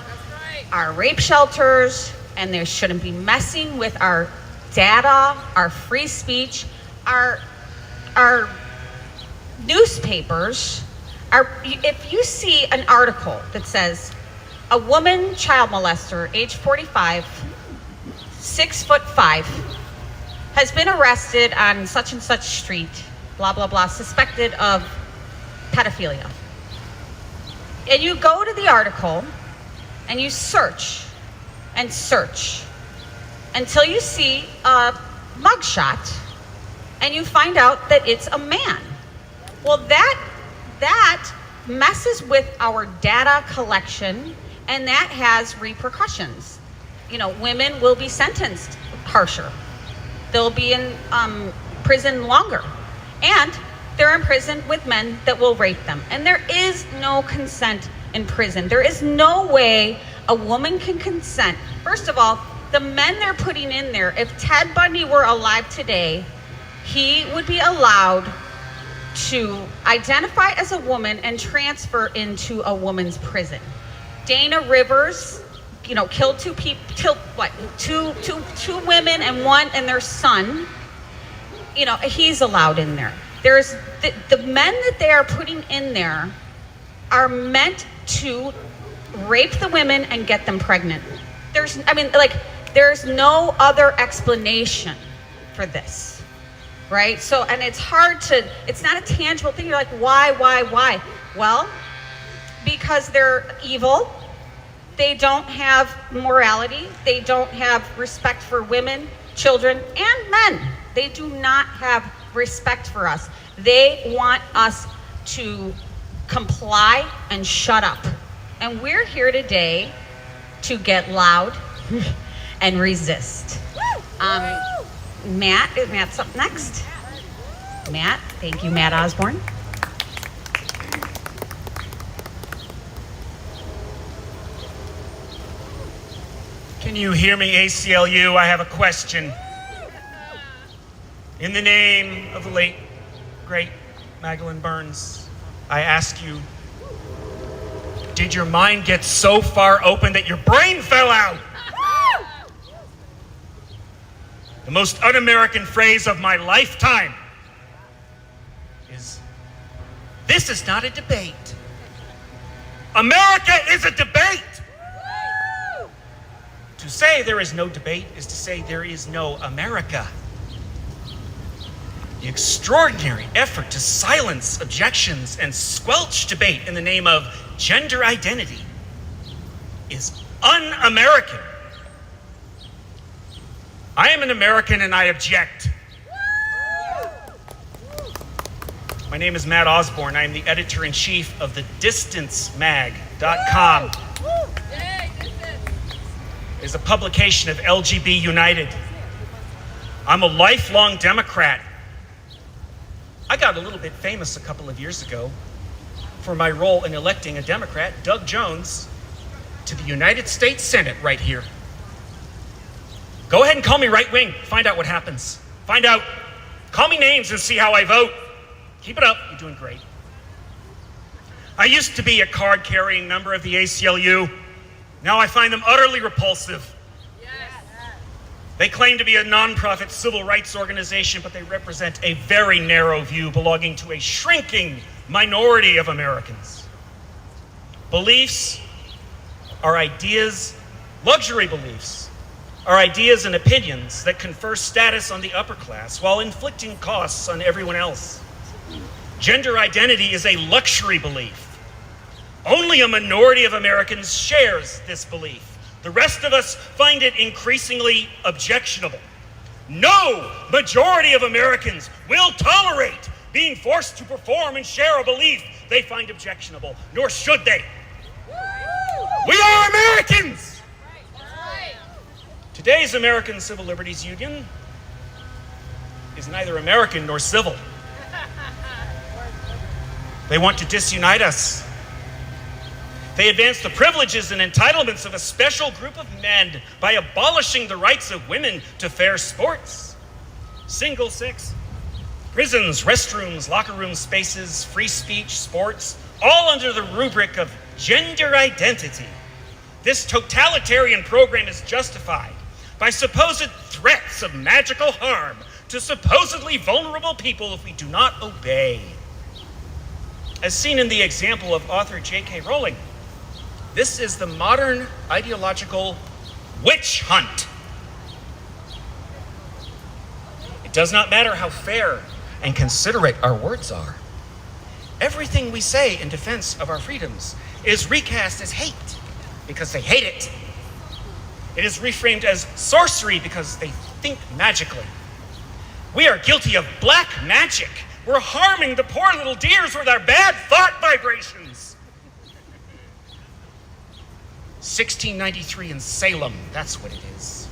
our rape shelters, and there shouldn't be messing with our data, our free speech, our newspapers. If you see an article that says a woman child molester, age 45, 6'5", has been arrested on such and such street, blah, blah, blah, suspected of pedophilia. And you go to the article and you search and search until you see a mugshot and you find out that it's a man. Well, that messes with our data collection, and that has repercussions. You know, women will be sentenced harsher. They'll be in prison longer. And they're in prison with men that will rape them. And there is no consent in prison. There is no way a woman can consent. First of all, the men they're putting in there, if Ted Bundy were alive today, he would be allowed to identify as a woman and transfer into a woman's prison. Dana Rivers, killed two women and their son. He's allowed in there. There's the men that they are putting in there are meant to rape the women and get them pregnant. There's no other explanation for this, right? So, and it's not a tangible thing. You're like, why? Well, because they're evil. They don't have morality. They don't have respect for women, children, and men. They do not have respect for us. They want us to comply and shut up. And we're here today to loud and resist. Matt's up next. Matt, thank you, Matt Osborne. Can you hear me, ACLU? I have a question. In the name of the late, great Magdalene Burns, I ask you, did your mind get so far open that your brain fell out? The most un-American phrase of my lifetime is This is not a debate. America is a debate. To say there is no debate is to say there is no America. The extraordinary effort to silence objections and squelch debate in the name of gender identity is un-American. I am an American and I object. My name is Matt Osborne. I am the editor-in-chief of the DistanceMag.com. It is a publication of LGB United. I'm a lifelong Democrat. I got a little bit famous a couple of years ago for my role in electing a Democrat, Doug Jones, to the United States Senate right here. Go ahead and call me right-wing. Find out what happens. Find out. Call me names and see how I vote. Keep it up. You're doing great. I used to be a card-carrying member of the ACLU. Now I find them utterly repulsive. Yes. They claim to be a nonprofit civil rights organization, but they represent a very narrow view belonging to a shrinking minority of Americans. Beliefs are ideas, luxury beliefs are ideas and opinions that confer status on the upper class while inflicting costs on everyone else. Gender identity is a luxury belief. Only a minority of Americans shares this belief. The rest of us find it increasingly objectionable. No majority of Americans will tolerate being forced to perform and share a belief they find objectionable, nor should they. We are Americans! Today's American Civil Liberties Union is neither American nor civil. They want to disunite us. They advance the privileges and entitlements of a special group of men by abolishing the rights of women to fair sports, single-sex, prisons, restrooms, locker room spaces, free speech, sports, all under the rubric of gender identity. This totalitarian program is justified by supposed threats of magical harm to supposedly vulnerable people if we do not obey. As seen in the example of author J.K. Rowling, this is the modern ideological witch hunt. It does not matter how fair and considerate our words are. Everything we say in defense of our freedoms is recast as hate because they hate it. It is reframed as sorcery because they think magically. We are guilty of black magic. We're harming the poor little dears with our bad thought vibrations. 1693 in Salem, that's what it is.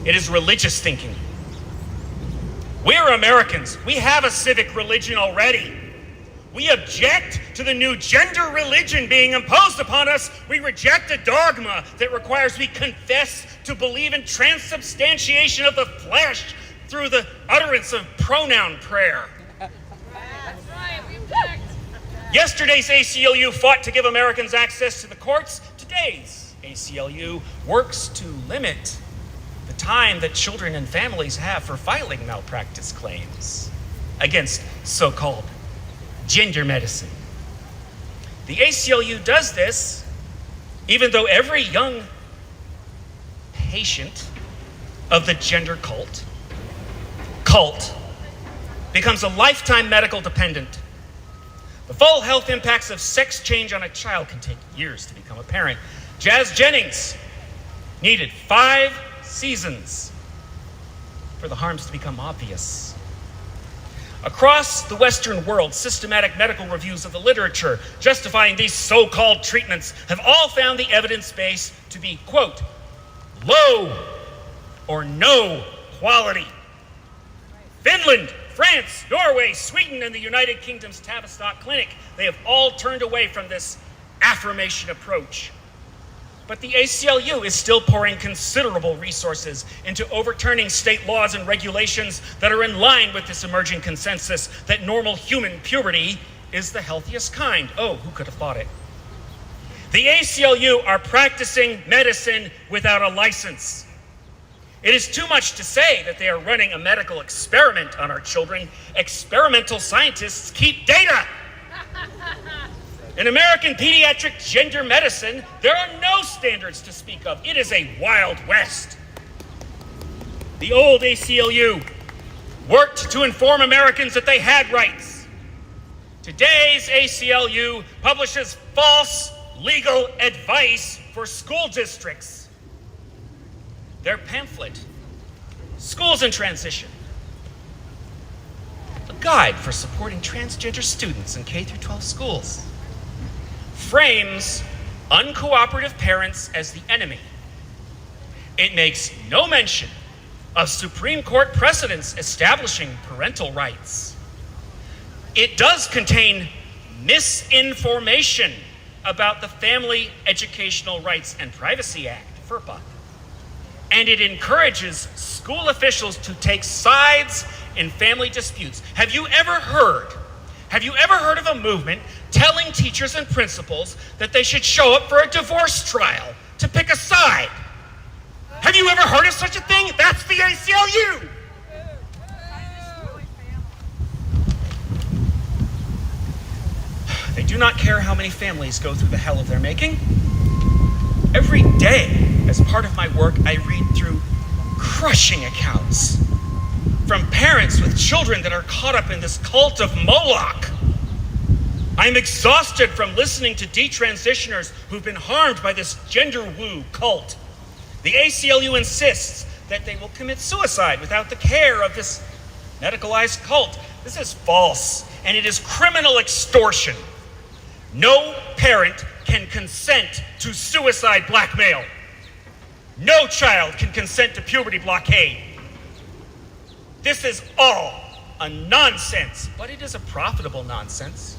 It is religious thinking. We're Americans. We have a civic religion already. We object to the new gender religion being imposed upon us. We reject a dogma that requires we confess to believe in transubstantiation of the flesh through the utterance of pronoun prayer. That's right, we object. Yesterday's ACLU fought to give Americans access to the courts. Today's ACLU works to limit the time that children and families have for filing malpractice claims against so-called gender medicine. The ACLU does this even though every young patient of the gender cult becomes a lifetime medical dependent. The full health impacts of sex change on a child can take years to become apparent. Jazz Jennings needed 5 seasons for the harms to become obvious. Across the Western world, systematic medical reviews of the literature justifying these so-called treatments have all found the evidence base to be, quote, low or no quality. Finland, France, Norway, Sweden, and the United Kingdom's Tavistock Clinic, they have all turned away from this affirmation approach. But the ACLU is still pouring considerable resources into overturning state laws and regulations that are in line with this emerging consensus that normal human puberty is the healthiest kind. Oh, who could have thought it? The ACLU are practicing medicine without a license. It is too much to say that they are running a medical experiment on our children. Experimental scientists keep data. In American pediatric gender medicine, there are no standards to speak of. It is a wild west. The old ACLU worked to inform Americans that they had rights. Today's ACLU publishes false legal advice for school districts. Their pamphlet, Schools in Transition, a guide for supporting transgender students in K-12 schools, frames uncooperative parents as the enemy. It makes no mention of Supreme Court precedents establishing parental rights. It does contain misinformation about the Family Educational Rights and Privacy Act, FERPA, and it encourages school officials to take sides in family disputes. Have you ever heard of a movement telling teachers and principals that they should show up for a divorce trial to pick a side? Have you ever heard of such a thing? That's the ACLU. They do not care how many families go through the hell of their making. Every day, as part of my work, I read through crushing accounts from parents with children that are caught up in this cult of Moloch. I'm exhausted from listening to detransitioners who've been harmed by this gender woo cult. The ACLU insists that they will commit suicide without the care of this medicalized cult. This is false, and it is criminal extortion. No parent can consent to suicide blackmail. No child can consent to puberty blockade. This is all a nonsense, but it is a profitable nonsense.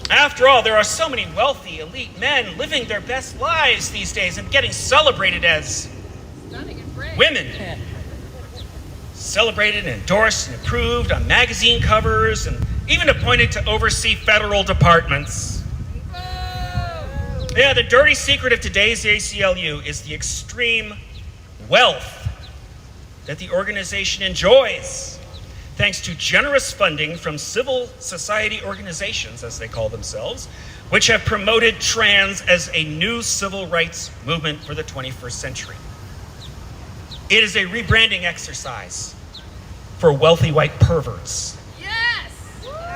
After all, there are so many wealthy, elite men living their best lives these days and getting celebrated as women. Celebrated and endorsed and approved on magazine covers and even appointed to oversee federal departments. Yeah, the dirty secret of today's ACLU is the extreme wealth that the organization enjoys, thanks to generous funding from civil society organizations, as they call themselves, which have promoted trans as a new civil rights movement for the 21st century. It is a rebranding exercise for wealthy white perverts.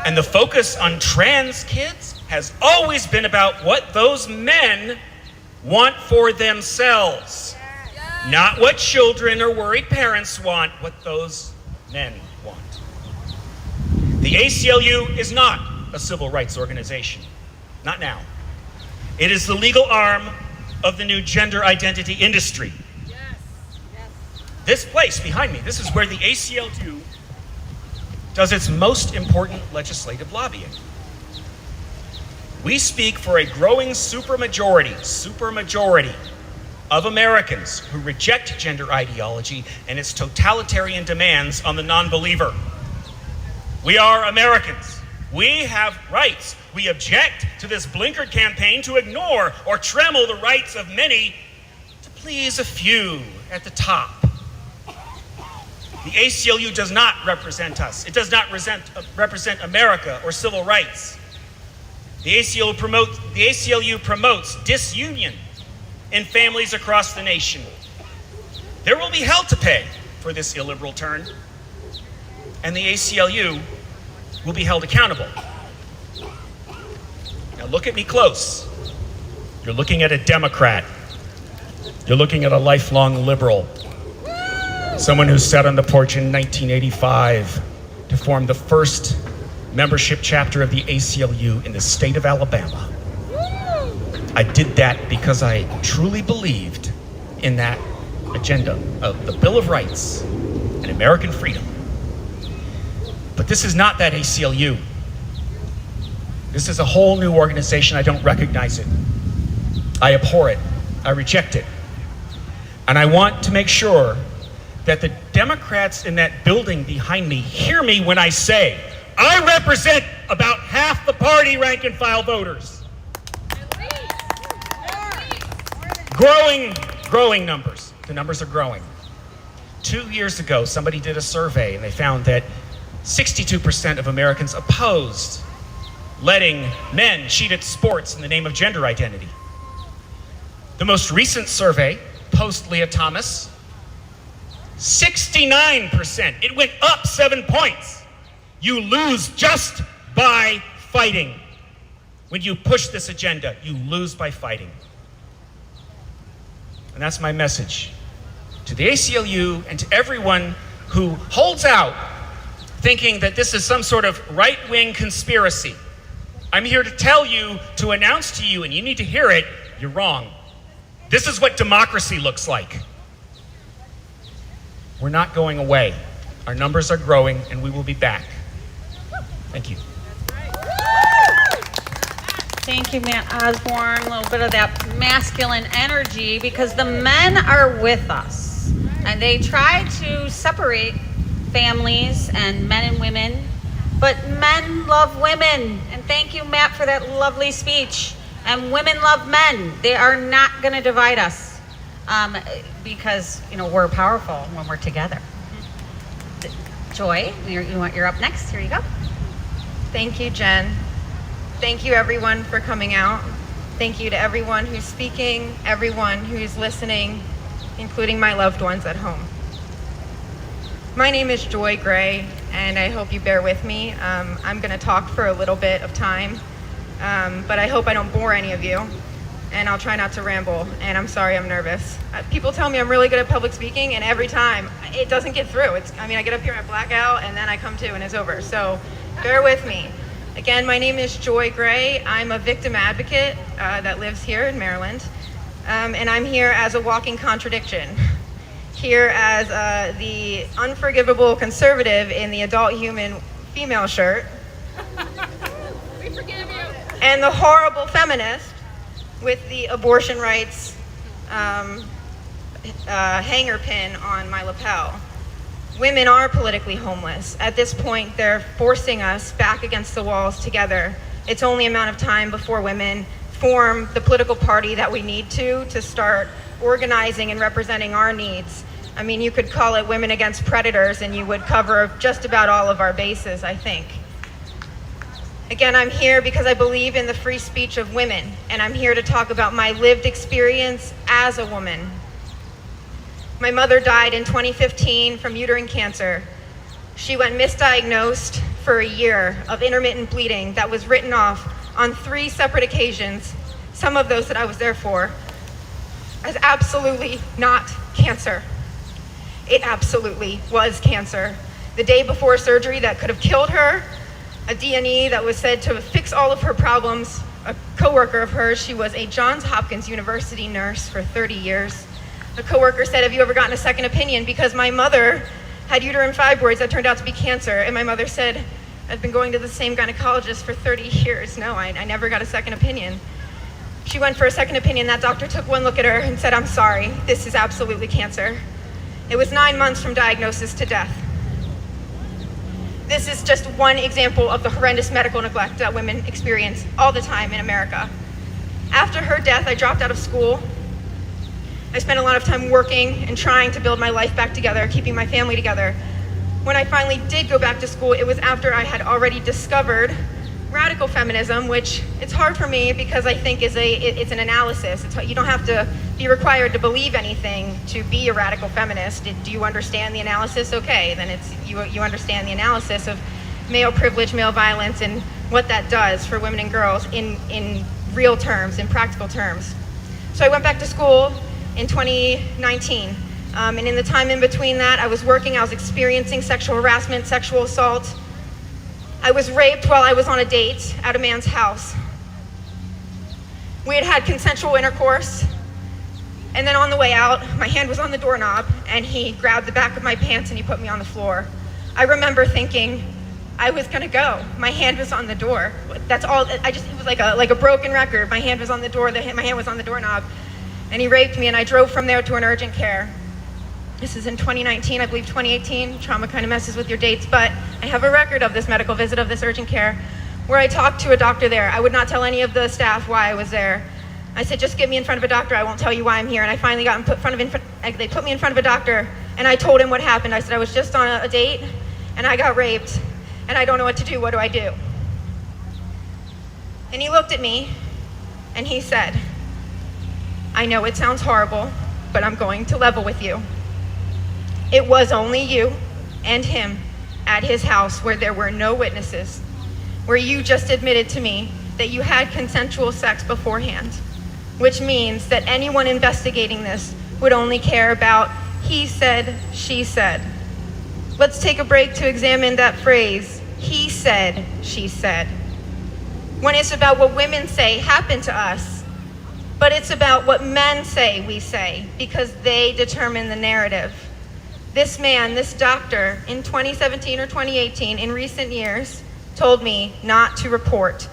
And the focus on trans kids has always been about what those men want for themselves. Not what children or worried parents want, what those men want. The ACLU is not a civil rights organization. Not now. It is the legal arm of the new gender identity industry. This place behind me, this is where the ACLU does its most important legislative lobbying. We speak for a growing supermajority of Americans who reject gender ideology and its totalitarian demands on the non-believer. We are Americans. We have rights. We object to this blinkered campaign to ignore or trammel the rights of many to please a few at the top. The ACLU does not represent us. It does not represent America or civil rights. The ACLU promotes disunion in families across the nation. There will be hell to pay for this illiberal turn, and the ACLU will be held accountable. Now look at me close. You're looking at a Democrat. You're looking at a lifelong liberal. Someone who sat on the porch in 1985 to form the first membership chapter of the ACLU in the state of Alabama. I did that because I truly believed in that agenda of the Bill of Rights and American freedom. But this is not that ACLU. This is a whole new organization. I don't recognize it. I abhor it. I reject it. And I want to make sure that the Democrats in that building behind me hear me when I say, I represent about half the party rank and file voters. Growing numbers. The numbers are growing. 2 years ago, somebody did a survey and they found that 62% of Americans opposed letting men cheat at sports in the name of gender identity. The most recent survey, post-Leah Thomas, 69%. It went up 7 points. You lose just by fighting. When you push this agenda, you lose by fighting. And that's my message to the ACLU and to everyone who holds out thinking that this is some sort of right-wing conspiracy. I'm here to tell you, to announce to you, and you need to hear it, you're wrong. This is what democracy looks like. We're not going away. Our numbers are growing, and we will be back. Thank you. Thank you, Matt Osborne. A little bit of that masculine energy, because the men are with us. And they try to separate families and men and women, but men love women. And thank you, Matt, for that lovely speech. And women love men. They are not going to divide us because, you know, we're powerful when we're together. Joy, you're up next. Here you go. Thank you, Jen. Thank you, everyone, for coming out. Thank you to everyone who's speaking, everyone who's listening, including my loved ones at home. My name is Joy Gray, and I hope you bear with me. I'm going to talk for a little bit of time, but I hope I don't bore any of you, and I'll try not to ramble, and I'm sorry I'm nervous. People tell me I'm really good at public speaking, and every time it doesn't get through. I get up here, I black out, and then I come to, and it's over. So bear with me. Again, my name is Joy Gray. I'm a victim advocate that lives here in Maryland, and I'm here as a walking contradiction. Here as the unforgivable conservative in the adult human female shirt. We forgive you. And the horrible feminist with the abortion rights hanger pin on my lapel. Women are politically homeless. At this point, they're forcing us back against the walls together. It's only a matter of time before women form the political party that we need to start organizing and representing our needs. I mean, you could call it Women Against Predators, and you would cover just about all of our bases, I think. Again, I'm here because I believe in the free speech of women, and I'm here to talk about my lived experience as a woman. My mother died in 2015 from uterine cancer. She went misdiagnosed for a year of intermittent bleeding that was written off on 3 separate occasions, some of those that I was there for, as absolutely not cancer. It absolutely was cancer. The day before surgery that could have killed her, a D&E that was said to fix all of her problems, a coworker of hers, she was a Johns Hopkins University nurse for 30 years. A coworker said, "Have you ever gotten a second opinion?" Because my mother had uterine fibroids that turned out to be cancer. And my mother said, "I've been going to the same gynecologist for 30 years. No, I never got a second opinion." She went for a second opinion. That doctor took one look at her and said, "I'm sorry, this is absolutely cancer." It was 9 months from diagnosis to death. This is just one example of the horrendous medical neglect that women experience all the time in America. After her death, I dropped out of school. I spent a lot of time working and trying to build my life back together, keeping my family together. When I finally did go back to school, it was after I had already discovered radical feminism, which it's hard for me because I think it's an analysis. You don't have to be required to believe anything to be a radical feminist. Do you understand the analysis? Okay, then you understand the analysis of male privilege, male violence, and what that does for women and girls in real terms, in practical terms. So I went back to school in 2019. And in the time in between that, I was working, I was experiencing sexual harassment, sexual assault. I was raped while I was on a date at a man's house. We had had consensual intercourse, and then on the way out, my hand was on the doorknob, and he grabbed the back of my pants and he put me on the floor. I remember thinking I was gonna go. My hand was on the door. That's all, it was like a broken record. My hand was on the door, my hand was on the doorknob. And he raped me, and I drove from there to an urgent care. This is in 2019, I believe 2018. Trauma kind of messes with your dates, but I have a record of this medical visit of this urgent care where I talked to a doctor there. I would not tell any of the staff why I was there. I said, "Just get me in front of a doctor, I won't tell you why I'm here." And I finally got they put me in front of a doctor, and I told him what happened. I said, "I was just on a date, and I got raped, and I don't know what to do. What do I do?" And he looked at me and he said, "I know it sounds horrible, but I'm going to level with you. It was only you and him at his house where there were no witnesses, where you just admitted to me that you had consensual sex beforehand, which means that anyone investigating this would only care about he said, she said. Let's take a break to examine that phrase, he said, she said. When it's about what women say happened to us, but it's about what men say we say, because they determine the narrative. This man, this doctor, in 2017 or 2018, in recent years, told me not to report.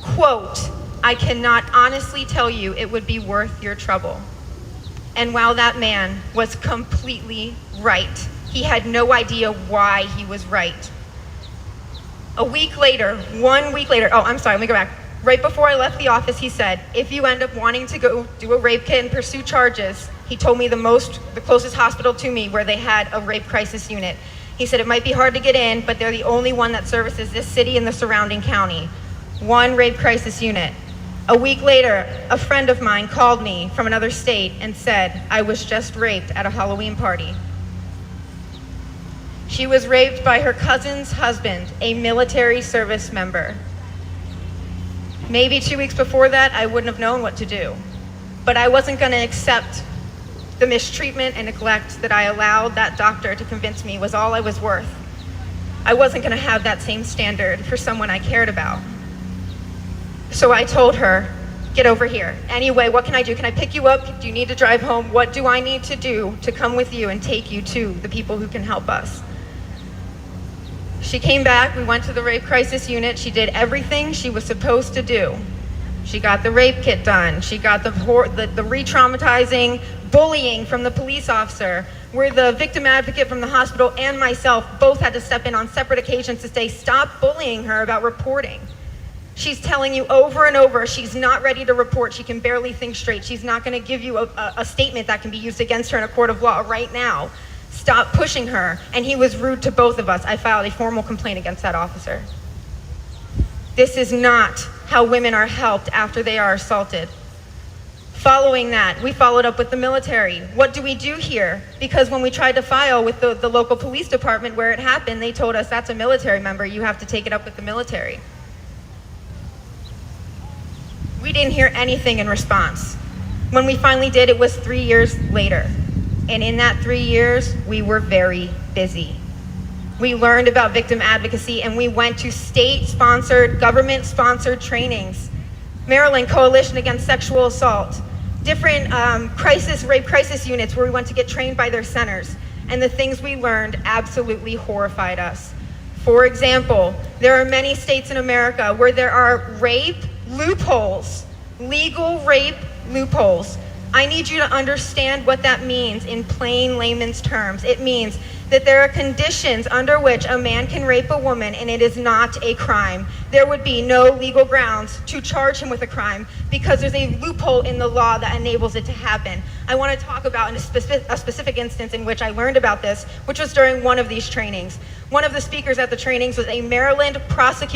Quote, "I cannot honestly tell you it would be worth your trouble." And while that man was completely right, he had no idea why he was right. A week later, 1 week later, oh, I'm sorry, let me go back. Right before I left the office, he said, if you end up wanting to go do a rape kit and pursue charges, he told me the closest hospital to me where they had a rape crisis unit. He said, it might be hard to get in, but they're the only one that services this city and the surrounding county. One rape crisis unit. A week later, a friend of mine called me from another state and said, I was just raped at a Halloween party. She was raped by her cousin's husband, a military service member. Maybe 2 weeks before that, I wouldn't have known what to do. But I wasn't going to accept the mistreatment and neglect that I allowed that doctor to convince me was all I was worth. I wasn't going to have that same standard for someone I cared about. So I told her, get over here. Anyway, what can I do? Can I pick you up? Do you need to drive home? What do I need to do to come with you and take you to the people who can help us? She came back, we went to the rape crisis unit. She did everything she was supposed to do. She got the rape kit done. She got the re-traumatizing bullying from the police officer, where the victim advocate from the hospital and myself both had to step in on separate occasions to say, stop bullying her about reporting. She's telling you over and over she's not ready to report. She can barely think straight. She's not going to give you a statement that can be used against her in a court of law right now. Stop pushing her. And he was rude to both of us. I filed a formal complaint against that officer. This is not how women are helped after they are assaulted. Following that, we followed up with the military. What do we do here? Because when we tried to file with the local police department where it happened, they told us that's a military member. You have to take it up with the military. We didn't hear anything in response. When we finally did, it was 3 years later. And in that 3 years, we were very busy. We learned about victim advocacy and we went to state-sponsored, government-sponsored trainings. Maryland Coalition Against Sexual Assault, different rape crisis units where we went to get trained by their centers. And the things we learned absolutely horrified us. For example, there are many states in America where there are rape loopholes, legal rape loopholes. I need you to understand what that means in plain layman's terms. It means that there are conditions under which a man can rape a woman and it is not a crime. There would be no legal grounds to charge him with a crime because there's a loophole in the law that enables it to happen. I want to talk about a specific instance in which I learned about this, which was during one of these trainings. One of the speakers at the trainings was a Maryland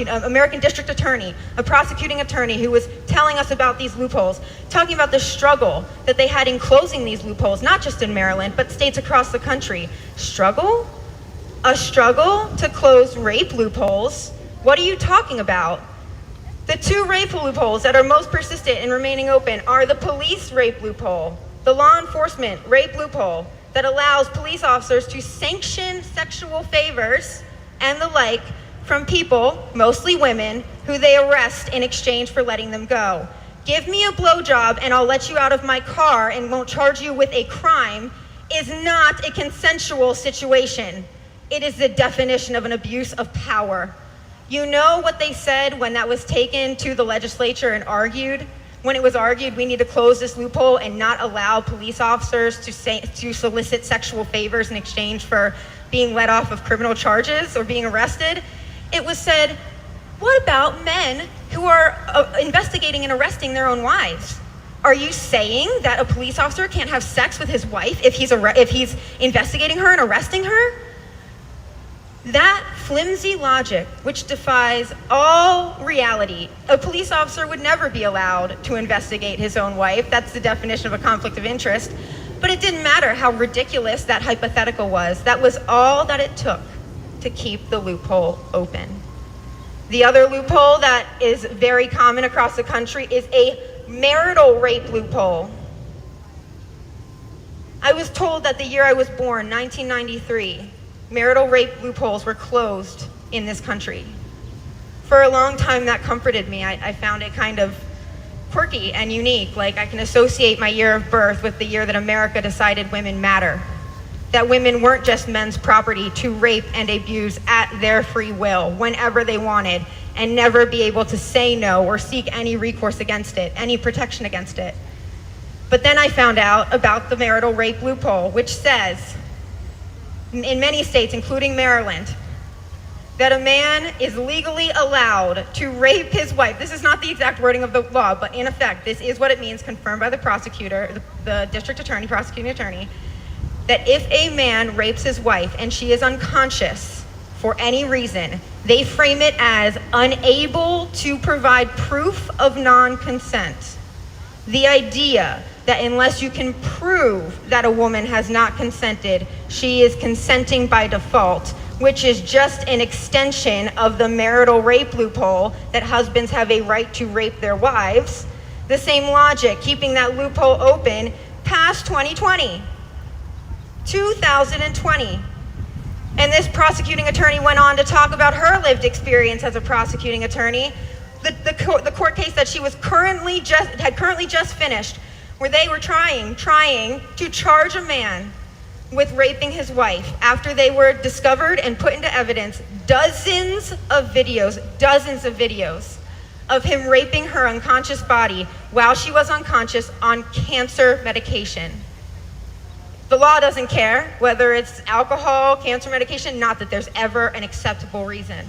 American district attorney, a prosecuting attorney who was telling us about these loopholes, talking about the struggle that they had in closing these loopholes, not just in Maryland, but states across the country. Struggle? A struggle to close rape loopholes? What are you talking about? The two rape loopholes that are most persistent in remaining open are the police rape loophole, the law enforcement rape loophole that allows police officers to sanction sexual favors and the like from people, mostly women, who they arrest in exchange for letting them go. Give me a blowjob and I'll let you out of my car and won't charge you with a crime is not a consensual situation. It is the definition of an abuse of power. You know what they said when that was taken to the legislature and argued? When it was argued we need to close this loophole and not allow police officers to solicit sexual favors in exchange for being let off of criminal charges or being arrested, it was said, what about men who are investigating and arresting their own wives? Are you saying that a police officer can't have sex with his wife if he's investigating her and arresting her? That flimsy logic, which defies all reality, a police officer would never be allowed to investigate his own wife. That's the definition of a conflict of interest. But it didn't matter how ridiculous that hypothetical was. That was all that it took to keep the loophole open. The other loophole that is very common across the country is a marital rape loophole. I was told that the year I was born, 1993, marital rape loopholes were closed in this country. For a long time, that comforted me. I found it kind of quirky and unique. Like, I can associate my year of birth with the year that America decided women matter. That women weren't just men's property to rape and abuse at their free will, whenever they wanted, and never be able to say no or seek any recourse against it, any protection against it. But then I found out about the marital rape loophole, which says, in many states, including Maryland, that a man is legally allowed to rape his wife. This is not the exact wording of the law, but in effect, this is what it means, confirmed by the prosecutor, the district attorney, prosecuting attorney, that if a man rapes his wife and she is unconscious for any reason, they frame it as unable to provide proof of non-consent. The idea that unless you can prove that a woman has not consented, she is consenting by default, which is just an extension of the marital rape loophole that husbands have a right to rape their wives. The same logic, keeping that loophole open past 2020. 2020. And this prosecuting attorney went on to talk about her lived experience as a prosecuting attorney. The court case that she was currently just finished, where they were trying to charge a man with raping his wife after they were discovered and put into evidence dozens of videos of him raping her unconscious body while she was unconscious on cancer medication. The law doesn't care whether it's alcohol, cancer medication, not that there's ever an acceptable reason.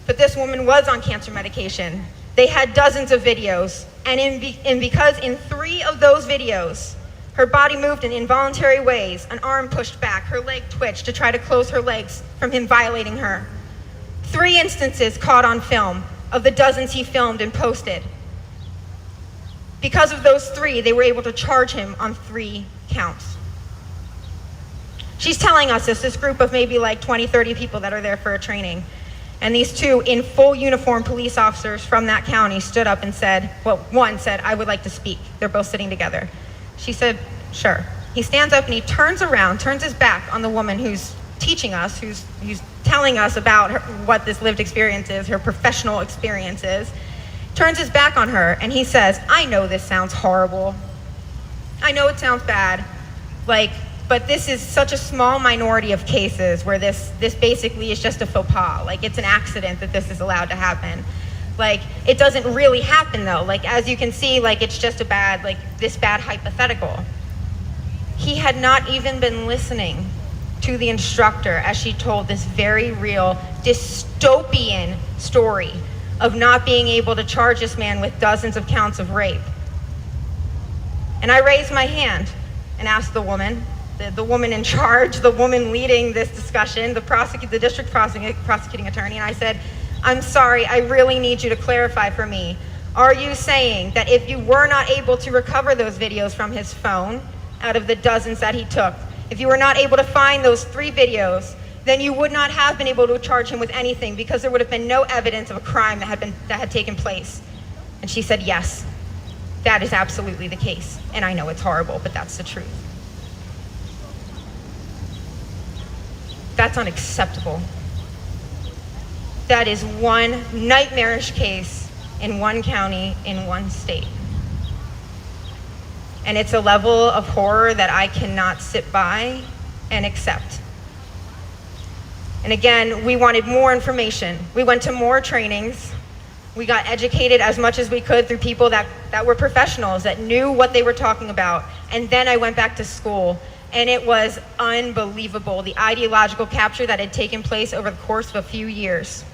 But this woman was on cancer medication. They had dozens of videos, and because in 3 of those videos, her body moved in involuntary ways, an arm pushed back, her leg twitched to try to close her legs from him violating her. 3 instances caught on film of the dozens he filmed and posted. Because of those 3, they were able to charge him on 3 counts. She's telling us this group of maybe like 20, 30 people that are there for a training. And these 2 in full uniform police officers from that county stood up and said, well, one said, "I would like to speak." They're both sitting together. She said, "Sure." He stands up and he turns around, turns his back on the woman who's teaching us, who's telling us about what this lived experience is, her professional experience is, turns his back on her, and he says, "I know this sounds horrible. I know it sounds bad, but this is such a small minority of cases where this basically is just a faux pas. Like, it's an accident that this is allowed to happen. Like, it doesn't really happen though. Like, as you can see, like, it's just this bad hypothetical." He had not even been listening to the instructor as she told this very real dystopian story of not being able to charge this man with dozens of counts of rape. And I raised my hand and asked the woman in charge, the woman leading this discussion, the district prosecuting attorney, and I said, "I'm sorry, I really need you to clarify for me. Are you saying that if you were not able to recover those videos from his phone, out of the dozens that he took, if you were not able to find those 3 videos, then you would not have been able to charge him with anything because there would have been no evidence of a crime that had taken place?" And she said, "Yes, that is absolutely the case. And I know it's horrible, but that's the truth." That's unacceptable. That is one nightmarish case in one county, in one state. And it's a level of horror that I cannot sit by and accept. And again, we wanted more information. We went to more trainings. We got educated as much as we could through people that were professionals, that knew what they were talking about. And then I went back to school, and it was unbelievable, the ideological capture that had taken place over the course of a few years.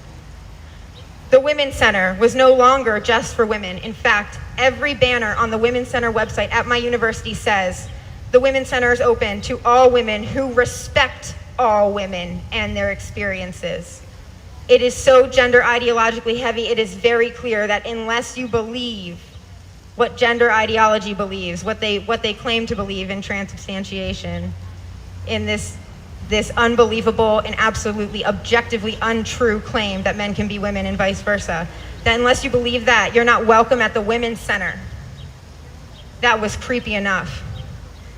The Women's Center was no longer just for women. In fact, every banner on the Women's Center website at my university says, "The Women's Center is open to all women who respect all women and their experiences. It is so gender ideologically heavy, it is very clear that unless you believe what gender ideology believes, what they claim to believe in transubstantiation, in this unbelievable and absolutely objectively untrue claim that men can be women and vice versa, that unless you believe that, you're not welcome at the Women's Center. That was creepy enough.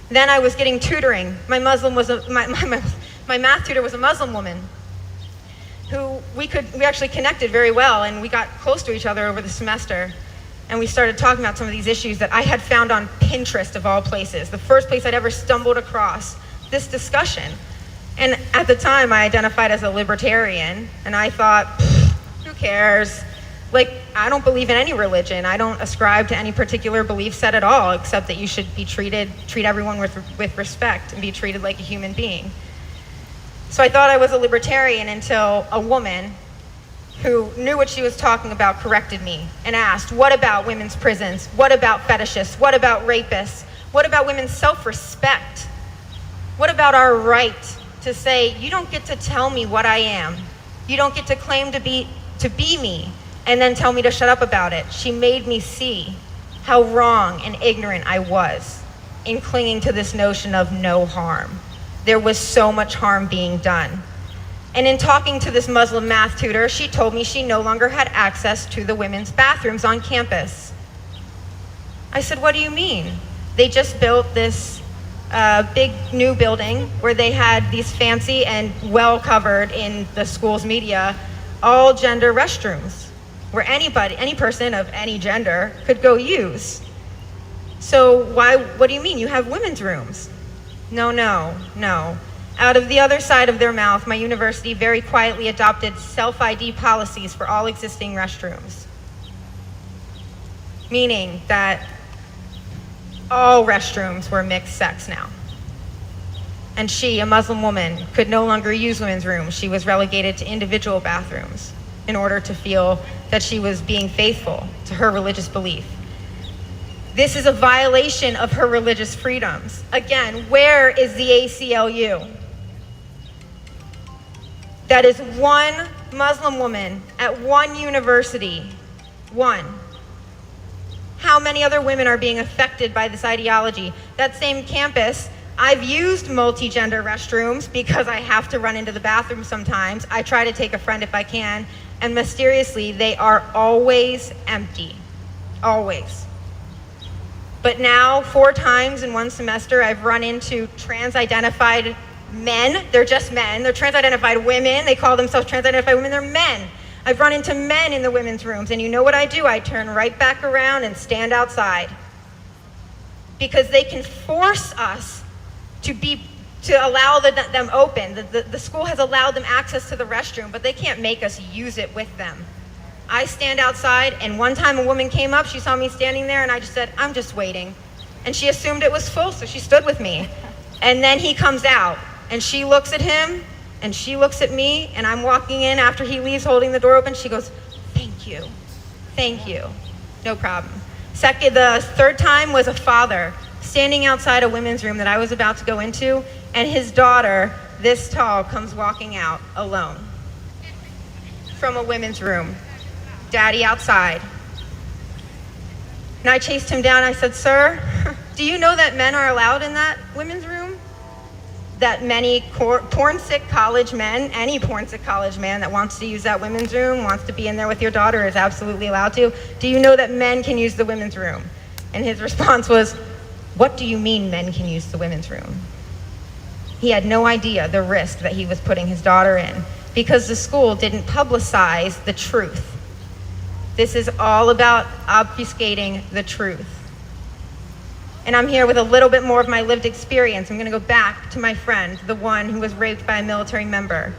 Then I was getting tutoring. My math tutor was a Muslim woman who we actually connected very well, and we got close to each other over the semester. And we started talking about some of these issues that I had found on Pinterest of all places, the first place I'd ever stumbled across this discussion. And at the time I identified as a libertarian, and I thought, who cares? Like, I don't believe in any religion. I don't ascribe to any particular belief set at all, except that you should be treat everyone with respect and be treated like a human being. So I thought I was a libertarian until a woman who knew what she was talking about corrected me and asked, what about women's prisons? What about fetishists? What about rapists? What about women's self-respect? What about our right to say, you don't get to tell me what I am. You don't get to claim to be me and then tell me to shut up about it. She made me see how wrong and ignorant I was in clinging to this notion of no harm. There was so much harm being done. And in talking to this Muslim math tutor, she told me she no longer had access to the women's bathrooms on campus. I said, what do you mean? They just built this big new building where they had these fancy and well covered in the school's media, all gender restrooms where any person of any gender could go use. So what do you mean? You have women's rooms? No. Out of the other side of their mouth, my university very quietly adopted self-ID policies for all existing restrooms. Meaning that all restrooms were mixed sex now. And she, a Muslim woman, could no longer use women's rooms. She was relegated to individual bathrooms in order to feel that she was being faithful to her religious belief. This is a violation of her religious freedoms. Again, where is the ACLU? That is one Muslim woman at one university. One. How many other women are being affected by this ideology? That same campus, I've used multi-gender restrooms because I have to run into the bathroom sometimes. I try to take a friend if I can, and mysteriously, they are always empty. Always. But now, 4 times in one semester, I've run into trans-identified men. They're just men. They're trans-identified women. They call themselves trans-identified women. They're men. I've run into men in the women's rooms, and you know what I do? I turn right back around and stand outside. Because they can force us to allow them open. The school has allowed them access to the restroom, but they can't make us use it with them. I stand outside, and one time a woman came up, she saw me standing there, and I just said, I'm just waiting. And she assumed it was full, so she stood with me. And then he comes out, and she looks at him, and she looks at me, and I'm walking in after he leaves holding the door open. She goes, thank you. No problem. The third time was a father standing outside a women's room that I was about to go into, and his daughter, this tall, comes walking out alone from a women's room. Daddy outside. And I chased him down. I said, sir, do you know that men are allowed in that women's room? That many porn-sick college men, any porn-sick college man that wants to use that women's room, wants to be in there with your daughter, is absolutely allowed to. Do you know that men can use the women's room? And his response was, what do you mean men can use the women's room? He had no idea the risk that he was putting his daughter in because the school didn't publicize the truth. This is all about obfuscating the truth. And I'm here with a little bit more of my lived experience. I'm going to go back to my friend, the one who was raped by a military member.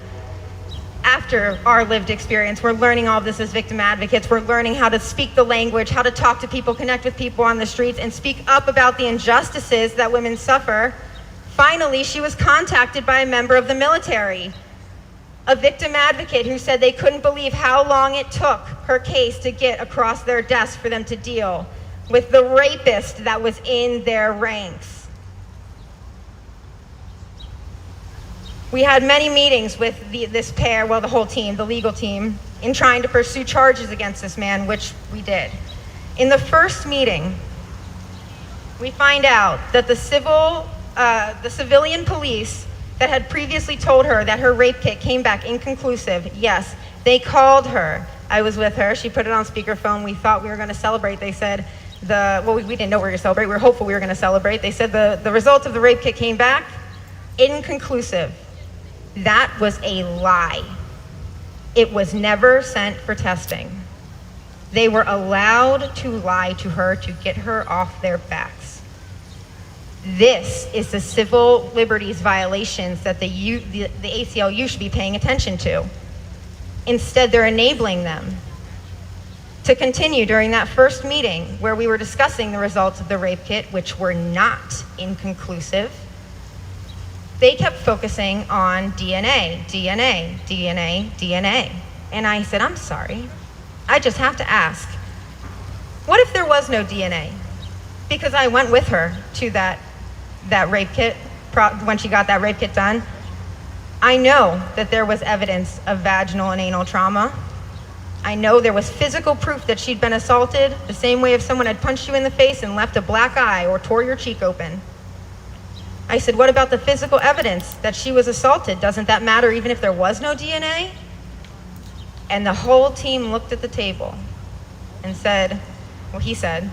After our lived experience, we're learning all of this as victim advocates. We're learning how to speak the language, how to talk to people, connect with people on the streets, and speak up about the injustices that women suffer. Finally, she was contacted by a member of the military, a victim advocate who said they couldn't believe how long it took her case to get across their desk for them to deal with the rapist that was in their ranks. We had many meetings with this pair, well, the whole team, the legal team, in trying to pursue charges against this man, which we did. In the first meeting, we find out that the civilian police that had previously told her that her rape kit came back inconclusive, yes, they called her. I was with her. She put it on speakerphone. We thought we were going to celebrate. They said, we didn't know we were going to celebrate. We were hopeful we were going to celebrate. They said the results of the rape kit came back inconclusive. That was a lie. It was never sent for testing. They were allowed to lie to her to get her off their backs. This is the civil liberties violations that the ACLU should be paying attention to. Instead, they're enabling them to continue during that first meeting where we were discussing the results of the rape kit, which were not inconclusive. They kept focusing on DNA, DNA, DNA, DNA. And I said, I'm sorry, I just have to ask, what if there was no DNA? Because I went with her to that rape kit, when she got that rape kit done. I know that there was evidence of vaginal and anal trauma. I know there was physical proof that she'd been assaulted, the same way if someone had punched you in the face and left a black eye or tore your cheek open. I said, what about the physical evidence that she was assaulted? Doesn't that matter even if there was no DNA? And the whole team looked at the table and said, well, he said,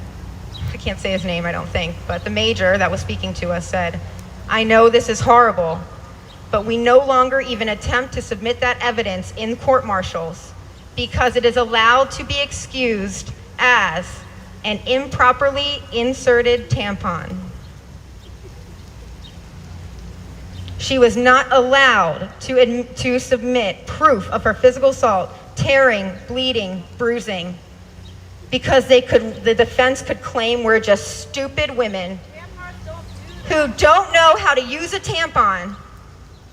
I can't say his name, I don't think, but the major that was speaking to us said, I know this is horrible, but we no longer even attempt to submit that evidence in court-martials because it is allowed to be excused as an improperly inserted tampon. She was not allowed to submit proof of her physical assault, tearing, bleeding, bruising, because the defense could claim we're just stupid women who don't know how to use a tampon.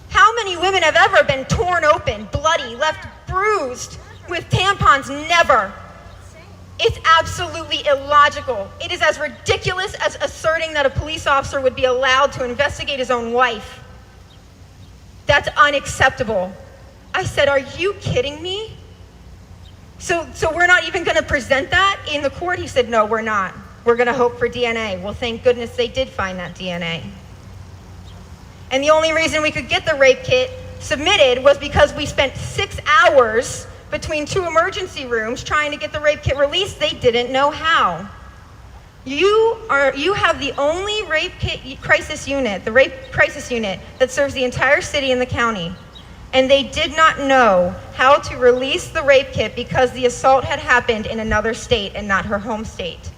How many women have ever been torn open, bloody, left bruised with tampons? Never. It's absolutely illogical. It is as ridiculous as asserting that a police officer would be allowed to investigate his own wife. That's unacceptable. I said, are you kidding me? So we're not even going to present that in the court? He said, no, we're not. We're going to hope for DNA. Well, thank goodness they did find that DNA. And the only reason we could get the rape kit submitted was because we spent 6 hours between 2 emergency rooms trying to get the rape kit released. They didn't know how. You have the only rape crisis unit, the rape crisis unit that serves the entire city and the county. And they did not know how to release the rape kit because the assault had happened in another state and not her home state.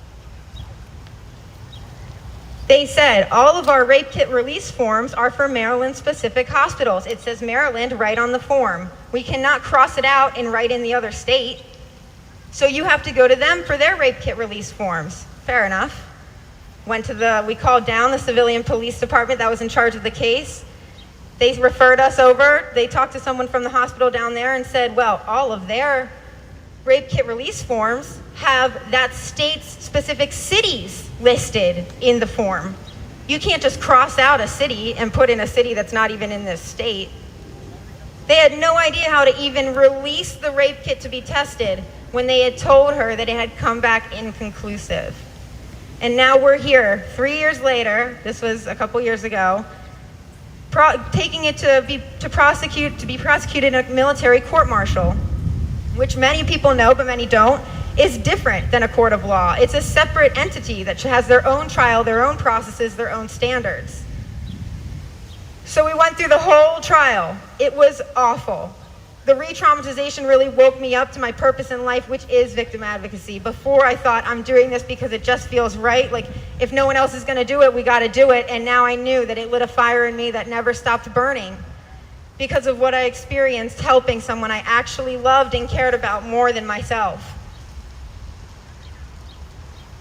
They said all of our rape kit release forms are for Maryland-specific hospitals. It says Maryland right on the form. We cannot cross it out and write in the other state. So you have to go to them for their rape kit release forms. Fair enough. We called down the civilian police department that was in charge of the case. They referred us over. They talked to someone from the hospital down there and said, well, all of their rape kit release forms have that state's specific cities listed in the form. You can't just cross out a city and put in a city that's not even in this state. They had no idea how to even release the rape kit to be tested when they had told her that it had come back inconclusive. And now we're here 3 years later, this was a couple years ago, taking it to be prosecuted in a military court-martial, which many people know but many don't, is different than a court of law. It's a separate entity that has their own trial, their own processes, their own standards. So we went through the whole trial. It was awful. The re-traumatization really woke me up to my purpose in life, which is victim advocacy. Before I thought, I'm doing this because it just feels right. Like, if no one else is gonna do it, we gotta do it. And now I knew that it lit a fire in me that never stopped burning because of what I experienced helping someone I actually loved and cared about more than myself.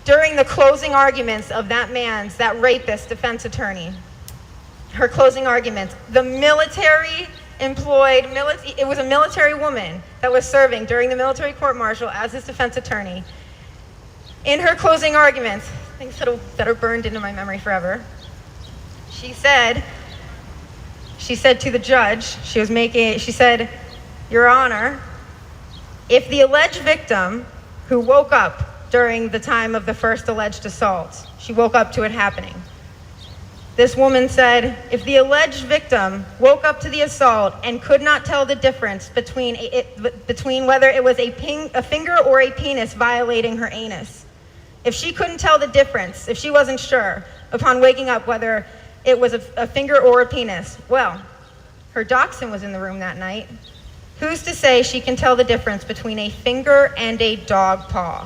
During the closing arguments of that rapist defense attorney, her closing arguments, the it was a military woman that was serving during the military court-martial as his defense attorney. In her closing arguments, things that are burned into my memory forever, she said, she said to the judge, she said, "Your Honor, if the alleged victim who woke up during the time of the first alleged assault, she woke up to it happening. This woman said, if the alleged victim woke up to the assault and could not tell the difference between whether it was a finger or a penis violating her anus, if she couldn't tell the difference, if she wasn't sure upon waking up whether it was a finger or a penis, well, her dachshund was in the room that night. Who's to say she can tell the difference between a finger and a dog paw?"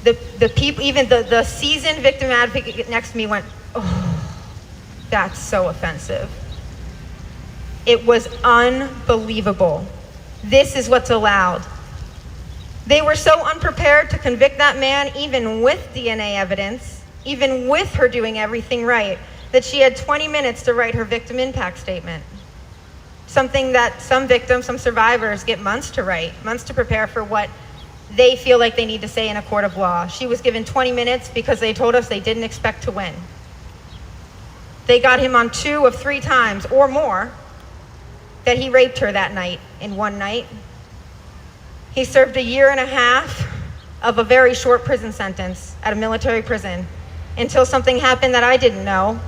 The people, even the seasoned victim advocate next to me went, "Oh, that's so offensive." It was unbelievable. This is what's allowed. They were so unprepared to convict that man, even with DNA evidence, even with her doing everything right, that she had 20 minutes to write her victim impact statement. Something that some victims, some survivors get months to write, months to prepare for what they feel like they need to say in a court of law. She was given 20 minutes because they told us they didn't expect to win. They got him on 2 of 3 times or more that he raped her that night in one night. He served 1.5 years of a very short prison sentence at a military prison until something happened that I didn't know.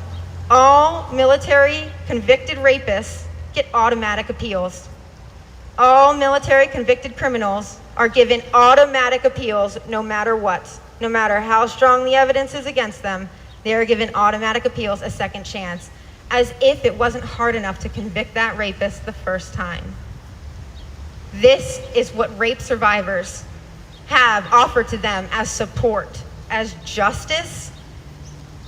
All military convicted rapists get automatic appeals. All military convicted criminals are given automatic appeals no matter what. No matter how strong the evidence is against them, they are given automatic appeals, a second chance, as if it wasn't hard enough to convict that rapist the first time. This is what rape survivors have offered to them as support, as justice.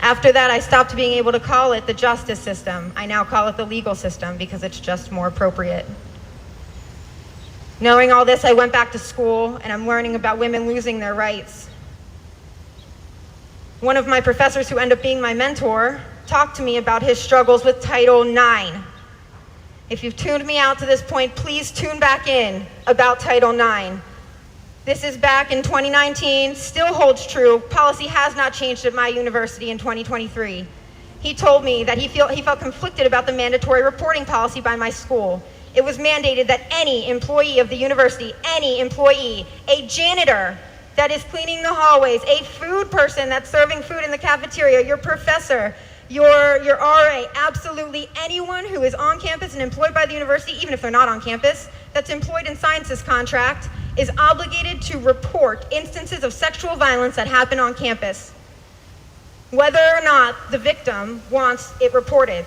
After that, I stopped being able to call it the justice system. I now call it the legal system because it's just more appropriate. Knowing all this, I went back to school and I'm learning about women losing their rights. One of my professors who ended up being my mentor talked to me about his struggles with Title IX. If you've tuned me out to this point, please tune back in about Title IX. This is back in 2019, still holds true. Policy has not changed at my university in 2023. He told me that he felt conflicted about the mandatory reporting policy by my school. It was mandated that any employee of the university, any employee, a janitor that is cleaning the hallways, a food person that's serving food in the cafeteria, your professor, your RA, absolutely anyone who is on campus and employed by the university, even if they're not on campus, that's employed in sciences contract, is obligated to report instances of sexual violence that happen on campus, whether or not the victim wants it reported.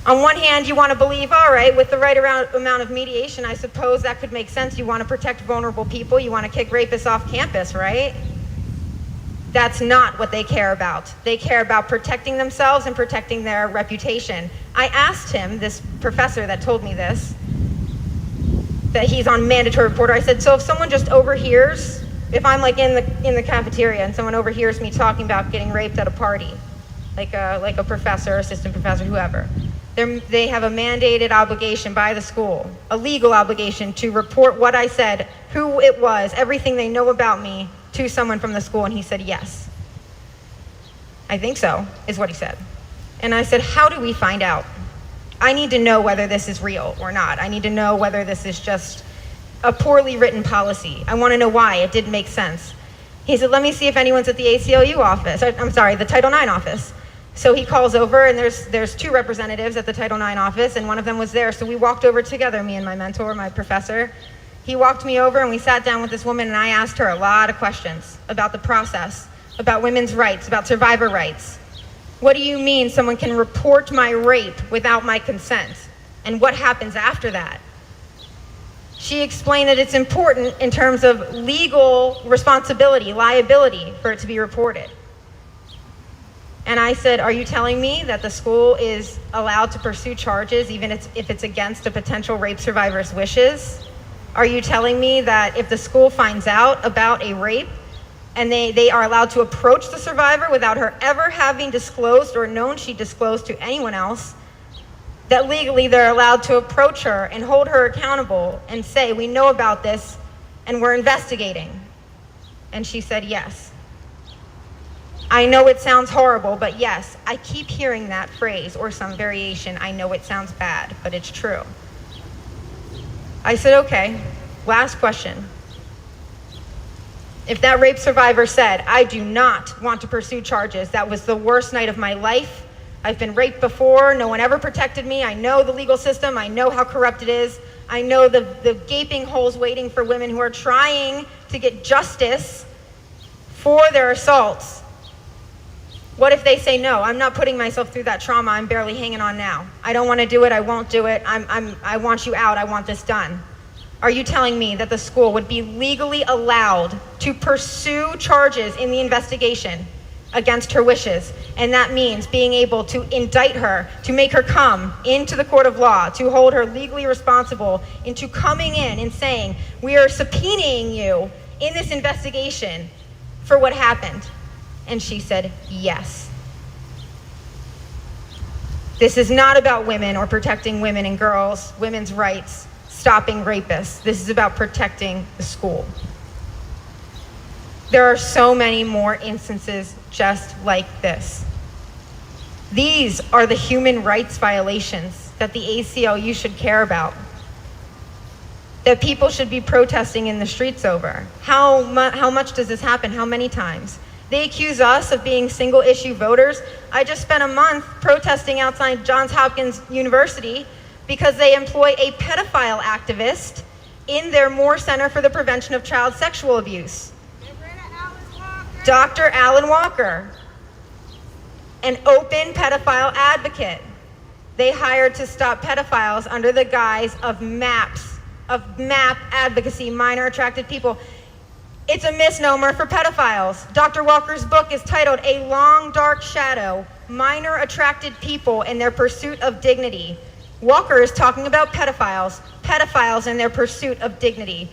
On one hand, you want to believe, all right, with the right amount of mediation, I suppose that could make sense. You want to protect vulnerable people. You want to kick rapists off campus, right? That's not what they care about. They care about protecting themselves and protecting their reputation. I asked him, this professor that told me this, that he's on mandatory reporter. I said, so if someone just overhears, if I'm like in the cafeteria and someone overhears me talking about getting raped at a party, like a professor, assistant professor, whoever, they have a mandated obligation by the school, a legal obligation to report what I said, who it was, everything they know about me to someone from the school. And he said, yes. I think so, is what he said. And I said, how do we find out? I need to know whether this is real or not. I need to know whether this is just a poorly written policy. I want to know why. It didn't make sense. He said, let me see if anyone's at the ACLU office. I'm sorry, the Title IX office. So he calls over, and there's 2 representatives at the Title IX office, and one of them was there. So we walked over together, me and my mentor, my professor. He walked me over, and we sat down with this woman, and I asked her a lot of questions about the process, about women's rights, about survivor rights. What do you mean someone can report my rape without my consent? And what happens after that? She explained that it's important in terms of legal responsibility, liability, for it to be reported. And I said, are you telling me that the school is allowed to pursue charges even if it's against a potential rape survivor's wishes? Are you telling me that if the school finds out about a rape and they are allowed to approach the survivor without her ever having disclosed or known she disclosed to anyone else, that legally they're allowed to approach her and hold her accountable and say, we know about this and we're investigating? And she said yes. I know it sounds horrible, but yes, I keep hearing that phrase or some variation. I know it sounds bad, but it's true. I said, okay, last question. If that rape survivor said, I do not want to pursue charges, that was the worst night of my life, I've been raped before, no one ever protected me, I know the legal system, I know how corrupt it is, I know the gaping holes waiting for women who are trying to get justice for their assaults. What if they say, no, I'm not putting myself through that trauma, I'm barely hanging on now. I don't want to do it, I won't do it, I want you out, I want this done. Are you telling me that the school would be legally allowed to pursue charges in the investigation against her wishes? And that means being able to indict her, to make her come into the court of law, to hold her legally responsible into coming in and saying, we are subpoenaing you in this investigation for what happened. And she said, yes. This is not about women or protecting women and girls, women's rights, stopping rapists. This is about protecting the school. There are so many more instances just like this. These are the human rights violations that the ACLU should care about, that people should be protesting in the streets over. How much does this happen? How many times? They accuse us of being single issue voters. I just spent a month protesting outside Johns Hopkins University because they employ a pedophile activist in their Moore Center for the Prevention of Child Sexual Abuse. Dr. Alan Walker, an open pedophile advocate. They hired to stop pedophiles under the guise of MAPS, of MAP advocacy, minor attracted people. It's a misnomer for pedophiles. Dr. Walker's book is titled A Long Dark Shadow, Minor Attracted People and Their Pursuit of Dignity. Walker is talking about pedophiles and their pursuit of dignity.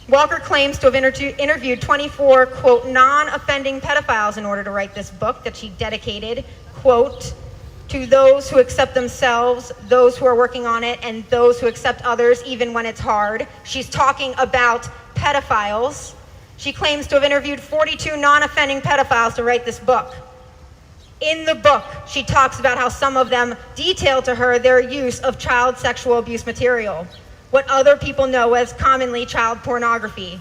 Walker claims to have interviewed 24, quote, non-offending pedophiles in order to write this book that she dedicated, quote, to those who accept themselves, those who are working on it, and those who accept others even when it's hard. She's talking about pedophiles. She claims to have interviewed 42 non-offending pedophiles to write this book. In the book, she talks about how some of them detail to her their use of child sexual abuse material, what other people know as commonly child pornography.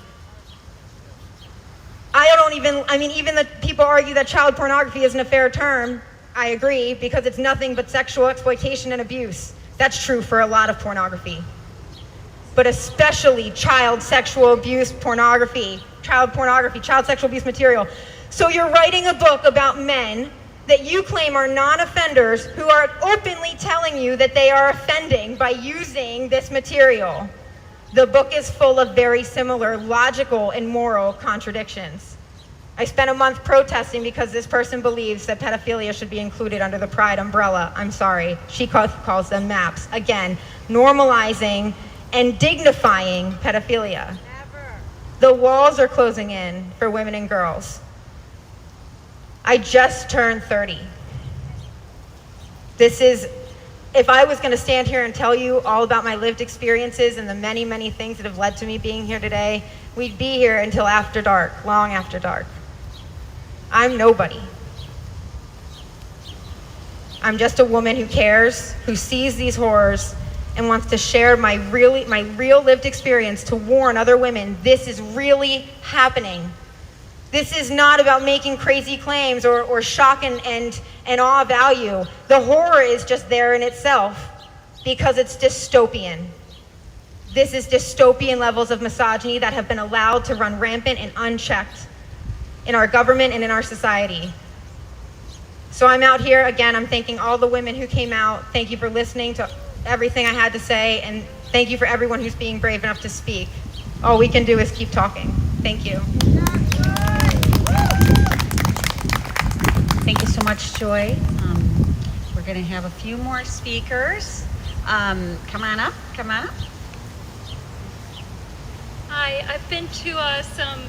Even the people argue that child pornography isn't a fair term. I agree, because it's nothing but sexual exploitation and abuse. That's true for a lot of pornography. But especially child sexual abuse pornography, child sexual abuse material. So you're writing a book about men that you claim are non-offenders who are openly telling you that they are offending by using this material. The book is full of very similar logical and moral contradictions. I spent a month protesting because this person believes that pedophilia should be included under the Pride umbrella. I'm sorry, she calls them MAPs. Again, normalizing and dignifying pedophilia. Never. The walls are closing in for women and girls. I just turned 30. If I was going to stand here and tell you all about my lived experiences and the many, many things that have led to me being here today, we'd be here until after dark, long after dark. I'm nobody. I'm just a woman who cares, who sees these horrors, and wants to share my real lived experience to warn other women this is really happening. This is not about making crazy claims or shock and awe value. The horror is just there in itself because it's dystopian. This is dystopian levels of misogyny that have been allowed to run rampant and unchecked in our government and in our society. So I'm out here, again, I'm thanking all the women who came out. Thank you for listening to everything I had to say, and thank you for everyone who's being brave enough to speak. All we can do is keep talking. Thank you. Thank you so much, Joy. We're going to have a few more speakers. Come on up. Hi, I've been to some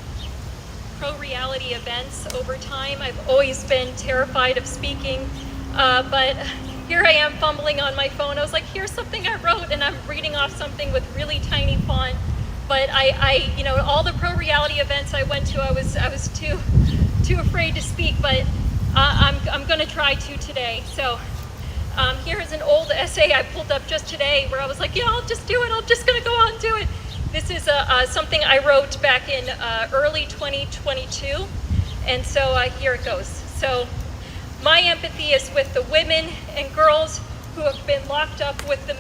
pro-reality events over time. I've always been terrified of speaking, but here I am fumbling on my phone. I was like, here's something I wrote, and I'm reading off something with really tiny font. But I all the pro-reality events I went to, I was too too afraid to speak, but I'm going to try to today. So here's an old essay I pulled up just today where I was like, yeah, I'll just do it. I'm just going to go out and do it. This is something I wrote back in early 2022. And so here it goes. So my empathy is with the women and girls who have been locked up with the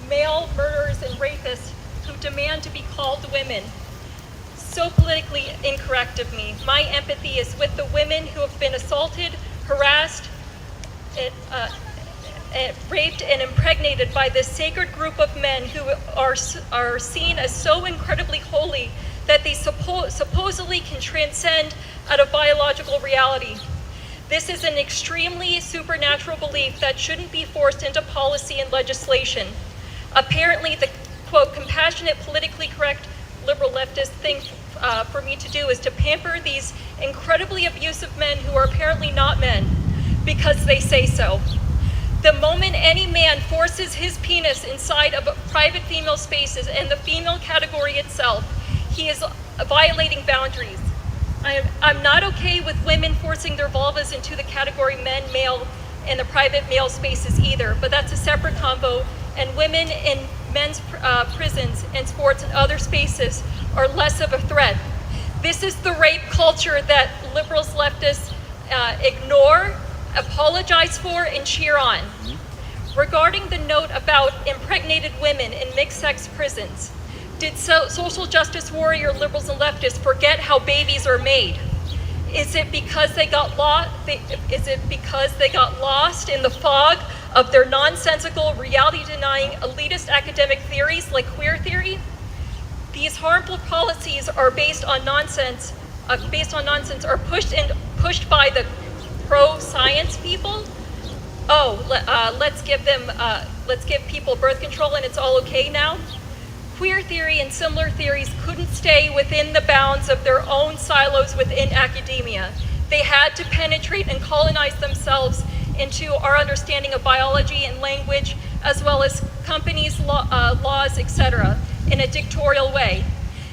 male murderers and rapists who demand to be called women. So politically incorrect of me. My empathy is with the women who have been assaulted, harassed, raped, and impregnated by this sacred group of men who are seen as so incredibly holy that they supposedly can transcend out of biological reality. This is an extremely supernatural belief that shouldn't be forced into policy and legislation. Apparently, the, quote, compassionate, politically correct liberal leftist thing for me to do is to pamper these incredibly abusive men who are apparently not men because they say so. The moment any man forces his penis inside of private female spaces and the female category itself, he is violating boundaries. I'm not okay with women forcing their vulvas into the category men, male, and the private male spaces either, but that's a separate combo, and women in men's prisons and sports and other spaces are less of a threat. This is the rape culture that liberals, leftists ignore, apologize for, and cheer on. Regarding the note about impregnated women in mixed-sex prisons, did social justice warrior liberals and leftists forget how babies are made? Is it because they got lost? Is it because they got lost in the fog of their nonsensical, reality-denying, elitist academic theories like queer theory? These harmful policies are based on nonsense. Are pushed by the pro-science people. Oh, let's give people birth control and it's all okay now. Queer theory and similar theories couldn't stay within the bounds of their own silos within academia. They had to penetrate and colonize themselves into our understanding of biology and language, as well as companies, laws, etc., in a dictatorial way.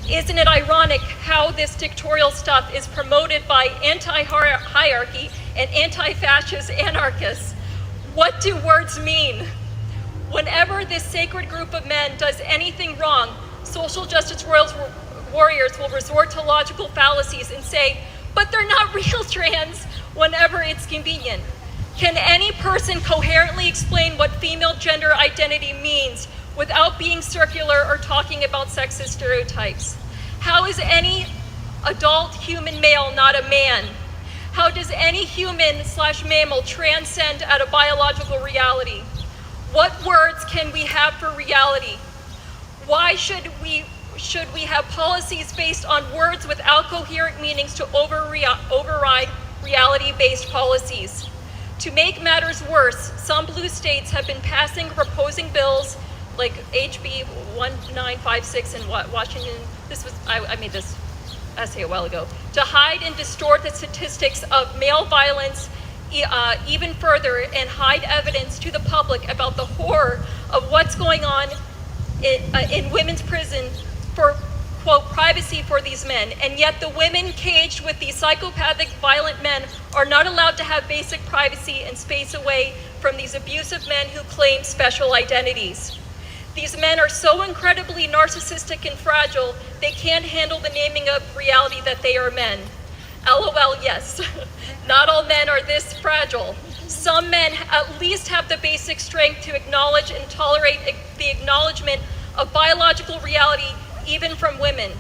Isn't it ironic how this dictatorial stuff is promoted by anti-hierarchy and anti-fascist anarchists? What do words mean? Whenever this sacred group of men does anything wrong, social justice warriors will resort to logical fallacies and say, but they're not real trans, whenever it's convenient. Can any person coherently explain what female gender identity means without being circular or talking about sexist stereotypes? How is any adult human male not a man? How does any human/mammal transcend out of biological reality? What words can we have for reality? Why should we have policies based on words without coherent meanings to override reality-based policies? To make matters worse, some blue states have been passing or proposing bills like HB 1956 in Washington. I made this essay a while ago, to hide and distort the statistics of male violence even further and hide evidence to the public about the horror of what's going on in women's prison for, quote, privacy for these men. And yet the women caged with these psychopathic, violent men are not allowed to have basic privacy and space away from these abusive men who claim special identities. These men are so incredibly narcissistic and fragile, they can't handle the naming of reality that they are men. LOL, yes. Not all men are this fragile. Some men at least have the basic strength to acknowledge and tolerate the acknowledgement of biological reality, even from women.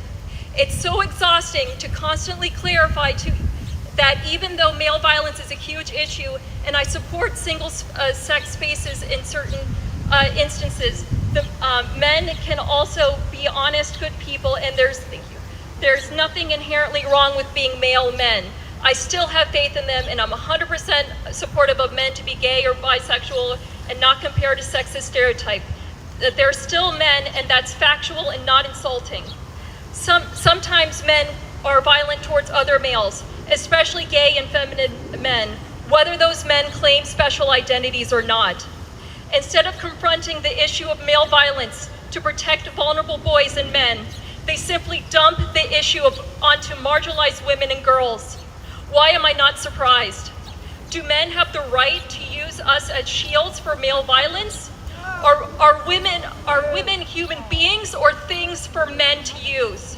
It's so exhausting to constantly clarify that even though male violence is a huge issue, and I support single-sex spaces in certain instances, the men can also be honest, good people, and there's nothing inherently wrong with being male men. I still have faith in them, and I'm 100% supportive of men to be gay or bisexual and not compared to sexist stereotype. That they're still men, and that's factual and not insulting. Sometimes men are violent towards other males, especially gay and feminine men, whether those men claim special identities or not. Instead of confronting the issue of male violence to protect vulnerable boys and men, they simply dump the issue onto marginalized women and girls. Why am I not surprised? Do men have the right to use us as shields for male violence? Are women human beings or things for men to use?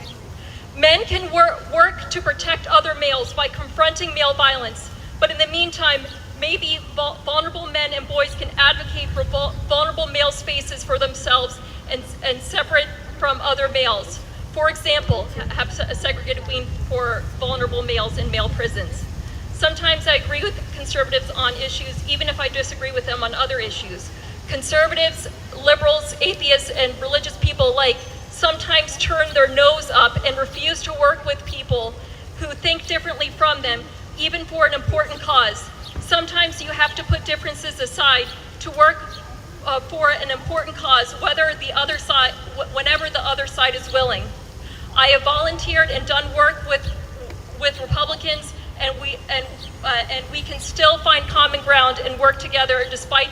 Men can work to protect other males by confronting male violence, but in the meantime, maybe vulnerable men and boys can advocate for vulnerable male spaces for themselves and separate from other males. For example, have a segregated wing for vulnerable males in male prisons. Sometimes I agree with conservatives on issues, even if I disagree with them on other issues. Conservatives, liberals, atheists, and religious people alike sometimes turn their nose up and refuse to work with people who think differently from them, even for an important cause. Sometimes you have to put differences aside to work for an important cause, whenever the other side is willing. I have volunteered and done work with Republicans, and we can still find common ground and work together despite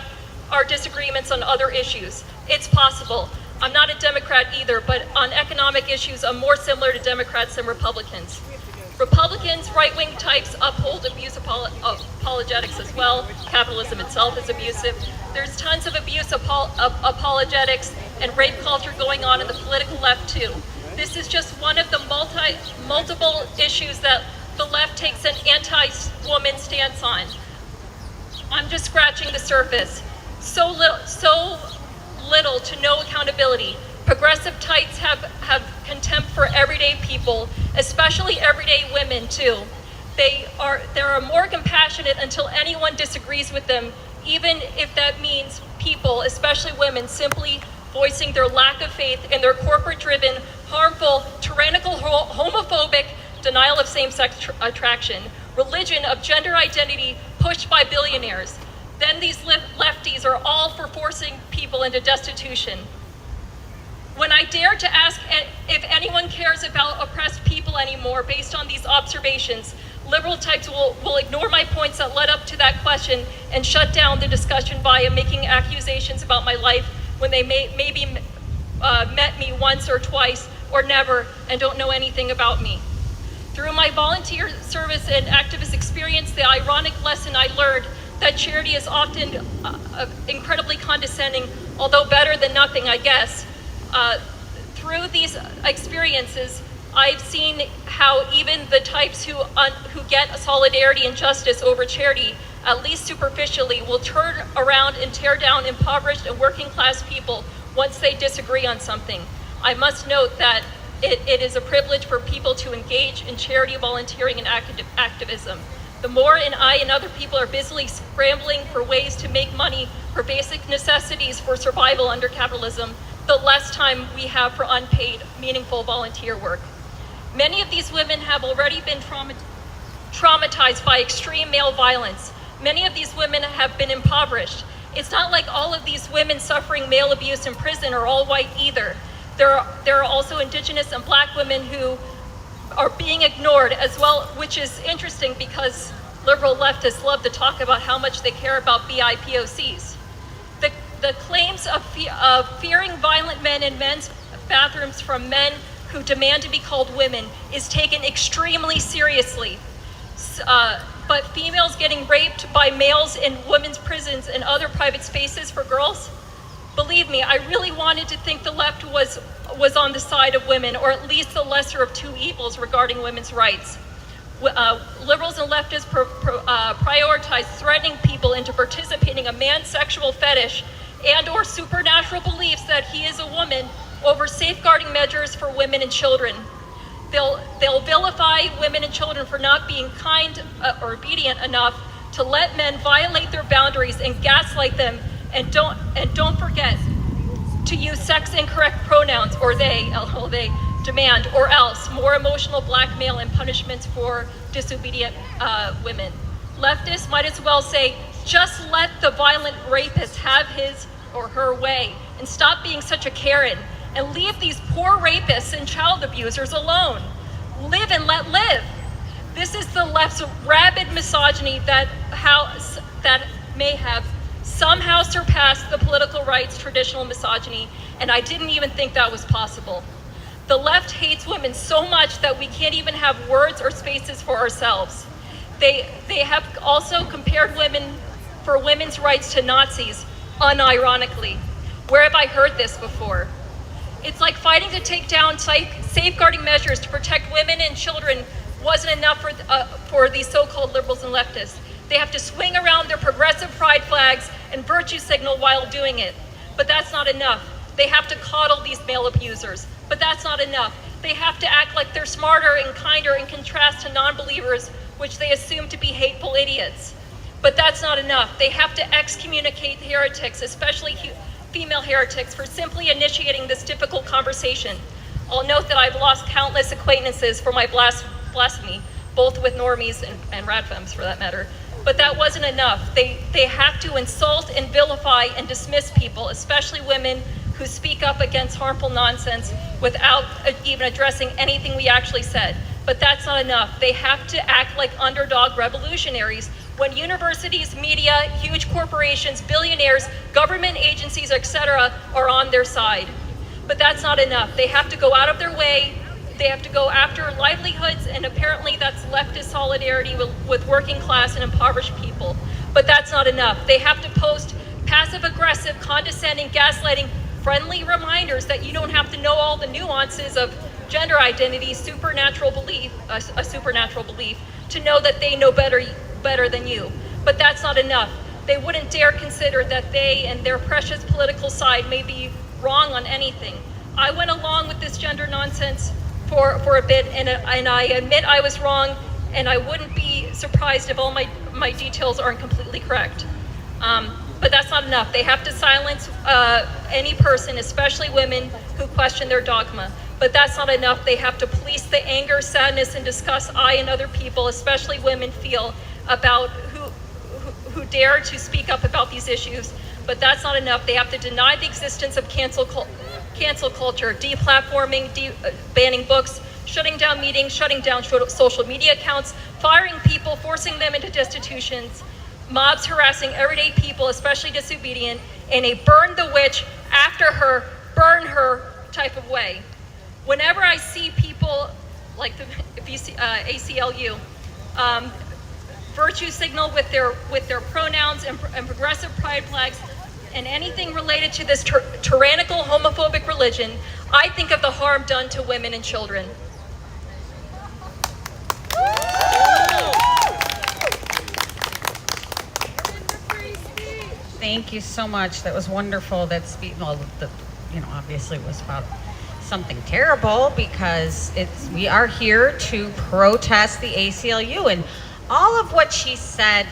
our disagreements on other issues. It's possible. I'm not a Democrat either, but on economic issues, I'm more similar to Democrats than Republicans. Republicans, right-wing types, uphold abuse apologetics as well. Capitalism itself is abusive. There's tons of abuse apologetics and rape culture going on in the political left too. This is just one of the multiple issues that the left takes an anti-woman stance on. I'm just scratching the surface. So little to no accountability. Progressive types have contempt for everyday people, especially everyday women too. They are more compassionate until anyone disagrees with them, even if that means people, especially women, simply voicing their lack of faith in their corporate-driven, harmful, tyrannical, homophobic denial of same-sex attraction, religion of gender identity pushed by billionaires. Then these lefties are all for forcing people into destitution. When I dare to ask if anyone cares about oppressed people anymore based on these observations, liberal types will ignore my points that led up to that question and shut down the discussion via making accusations about my life when they maybe met me once or twice or never and don't know anything about me. Through my volunteer service and activist experience, the ironic lesson I learned that charity is often incredibly condescending, although better than nothing, I guess. Through these experiences, I've seen how even the types who get solidarity and justice over charity, at least superficially, will turn around and tear down impoverished and working class people once they disagree on something. I must note that it is a privilege for people to engage in charity, volunteering, and activism. The more I and other people are busily scrambling for ways to make money for basic necessities for survival under capitalism, the less time we have for unpaid, meaningful volunteer work. Many of these women have already been traumatized by extreme male violence. Many of these women have been impoverished. It's not like all of these women suffering male abuse in prison are all white either. There are also Indigenous and Black women who are being ignored as well, which is interesting because liberal leftists love to talk about how much they care about BIPOCs. The claims of fearing violent men in men's bathrooms from men who demand to be called women is taken extremely seriously. But females getting raped by males in women's prisons and other private spaces for girls, believe me, I really wanted to think the left was on the side of women, or at least the lesser of two evils regarding women's rights. Liberals and leftists prioritize threatening people into participating in a man's sexual fetish and or supernatural beliefs that he is a woman over safeguarding measures for women and children. They'll vilify women and children for not being kind or obedient enough to let men violate their boundaries and gaslight them, and don't forget to use sex incorrect pronouns, or they demand, or else more emotional blackmail and punishments for disobedient women. Leftists might as well say, just let the violent rapist have his or her way and stop being such a Karen and leave these poor rapists and child abusers alone. Live and let live. This is the left's rabid misogyny that may have somehow surpassed the political right's traditional misogyny, and I didn't even think that was possible. The left hates women so much that we can't even have words or spaces for ourselves. They have also compared women for women's rights to Nazis, unironically. Where have I heard this before? It's like fighting to take down safeguarding measures to protect women and children wasn't enough for these so-called liberals and leftists. They have to swing around their progressive pride flags and virtue signal while doing it. But that's not enough. They have to coddle these male abusers. But that's not enough. They have to act like they're smarter and kinder in contrast to non-believers, which they assume to be hateful idiots. But that's not enough. They have to excommunicate heretics, especially female heretics, for simply initiating this difficult conversation. I'll note that I've lost countless acquaintances for my blasphemy, both with normies and radfems for that matter. But that wasn't enough. They have to insult and vilify and dismiss people, especially women who speak up against harmful nonsense without even addressing anything we actually said. But that's not enough. They have to act like underdog revolutionaries when universities, media, huge corporations, billionaires, government agencies, etc. are on their side. But that's not enough. They have to go out of their way. They have to go after livelihoods, and apparently that's leftist solidarity with working class and impoverished people. But that's not enough. They have to post passive-aggressive, condescending, gaslighting, friendly reminders that you don't have to know all the nuances of gender identity, a supernatural belief, to know that they know better than you. But that's not enough. They wouldn't dare consider that they and their precious political side may be wrong on anything. I went along with this gender nonsense for a bit, and I admit I was wrong, and I wouldn't be surprised if all my details aren't completely correct. But that's not enough. They have to silence any person, especially women, who question their dogma. But that's not enough. They have to police the anger, sadness, and disgust I and other people, especially women, feel about who dare to speak up about these issues. But that's not enough. They have to deny the existence of cancel culture, deplatforming, banning books, shutting down meetings, shutting down social media accounts, firing people, forcing them into destitutions, mobs harassing everyday people, especially disobedient, in a burn the witch, after her, burn her type of way. Whenever I see people like the ACLU virtue signal with their pronouns and progressive pride flags and anything related to this tyrannical homophobic religion, I think of the harm done to women and children. Thank you so much. That was wonderful. Obviously it was about something terrible because we are here to protest the ACLU, and all of what she said.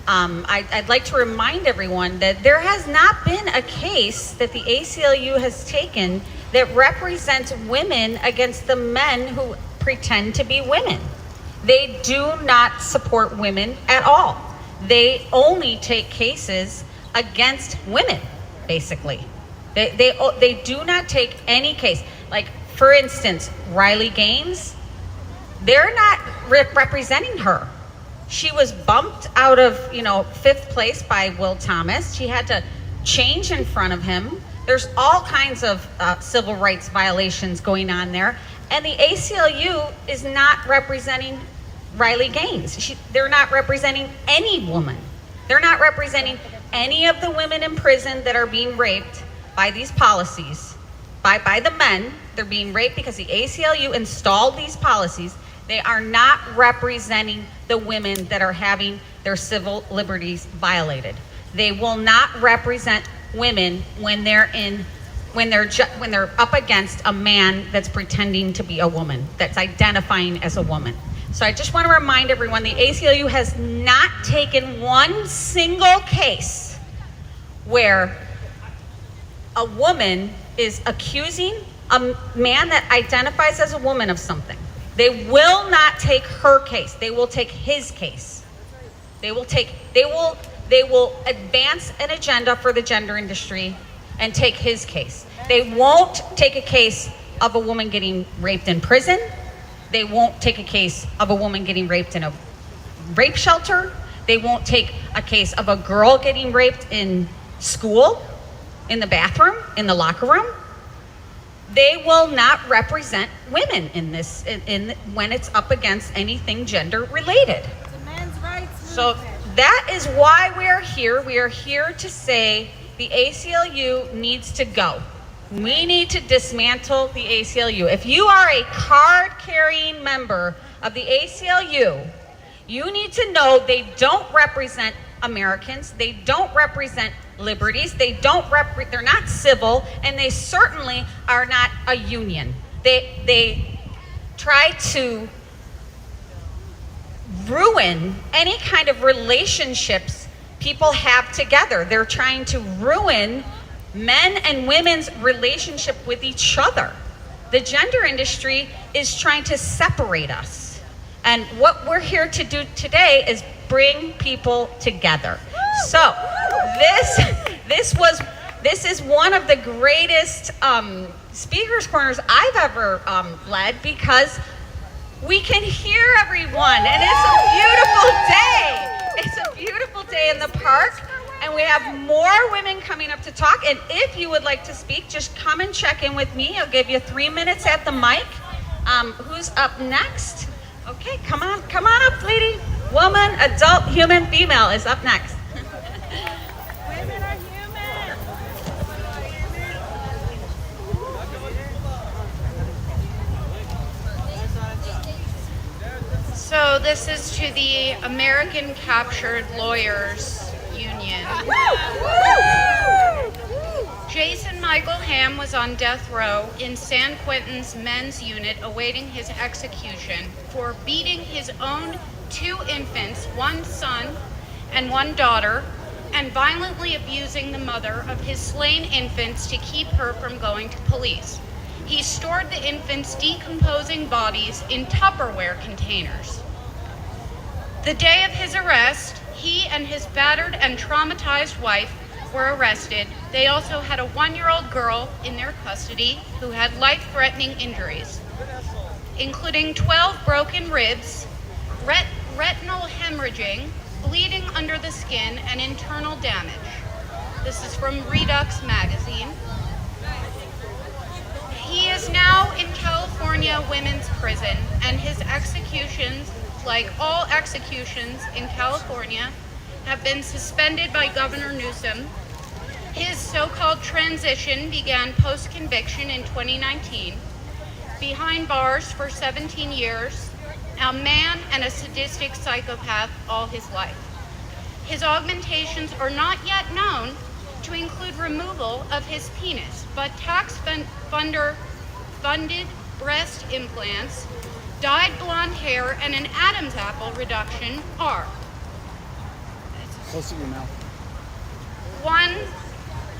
I'd like to remind everyone that there has not been a case that the ACLU has taken that represents women against the men who pretend to be women. They do not support women at all. They only take cases against women, basically. They do not take any case. Like, for instance, Riley Gaines, they're not representing her. She was bumped out of, 5th place by Will Thomas. She had to change in front of him. There's all kinds of civil rights violations going on there. And the ACLU is not representing Riley Gaines. They're not representing any woman. They're not representing any of the women in prison that are being raped by these policies, by the men. They're being raped because the ACLU installed these policies. They are not representing the women that are having their civil liberties violated. They will not represent women when they're up against a man that's pretending to be a woman, that's identifying as a woman. So I just want to remind everyone, the ACLU has not taken one single case where a woman is accusing a man that identifies as a woman of something. They will not take her case. They will take his case. They will advance an agenda for the gender industry and take his case. They won't take a case of a woman getting raped in prison. They won't take a case of a woman getting raped in a rape shelter. They won't take a case of a girl getting raped in school, in the bathroom, in the locker room. They will not represent women in this, when it's up against anything gender related. Demands So that is why we are here. We are here to say the ACLU needs to go. We need to dismantle the ACLU. If you are a card-carrying member of the ACLU, you need to know they don't represent Americans. They don't represent liberties. They're not civil, and they certainly are not a union. They try to ruin any kind of relationships people have together. They're trying to ruin men and women's relationship with each other. The gender industry is trying to separate us. And what we're here to do today is bring people together. So this is one of the greatest speakers corners I've ever led, because we can hear everyone, and it's a beautiful day. It's a beautiful day in the park, and we have more women coming up to talk. And if you would like to speak, just come and check in with me. I'll give you 3 minutes at the mic. Who's up next? Okay, come on up, lady. Woman, adult, human, female is up next. Women are human. So this is to the American Captured Lawyers Union. Jason Michael Hamm was on death row in San Quentin's men's unit awaiting his execution for beating his own 2 infants, 1 son and 1 daughter, and violently abusing the mother of his slain infants to keep her from going to police. He stored the infants' decomposing bodies in Tupperware containers. The day of his arrest, he and his battered and traumatized wife were arrested. They also had a 1-year-old girl in their custody who had life-threatening injuries, including 12 broken ribs, retinal hemorrhaging, bleeding under the skin, and internal damage. This is from Redux magazine. He is now in California Women's Prison, and his executions, like all executions in California, have been suspended by Governor Newsom. His so-called transition began post-conviction in 2019. Behind bars for 17 years, a man and a sadistic psychopath all his life. His augmentations are not yet known to include removal of his penis, but tax-funded breast implants, dyed blonde hair, and an Adam's apple reduction are. Close to your mouth. One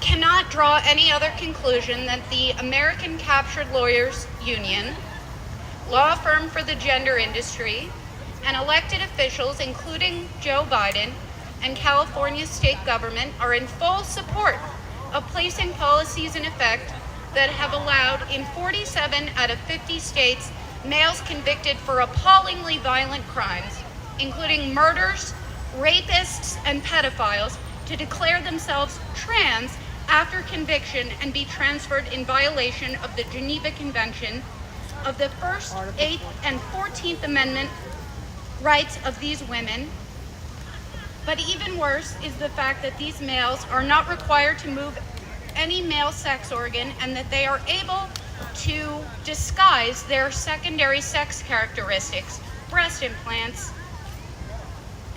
cannot draw any other conclusion than the American Captured Lawyers Union, law firm for the gender industry, and elected officials, including Joe Biden and California's state government, are in full support of placing policies in effect that have allowed, in 47 out of 50 states, males convicted for appallingly violent crimes, including murders, rapists, and pedophiles, to declare themselves trans after conviction and be transferred in violation of the Geneva Convention, of the First, 8th, and 14th Amendment rights of these women. But even worse is the fact that these males are not required to move any male sex organ, and that they are able to disguise their secondary sex characteristics, breast implants,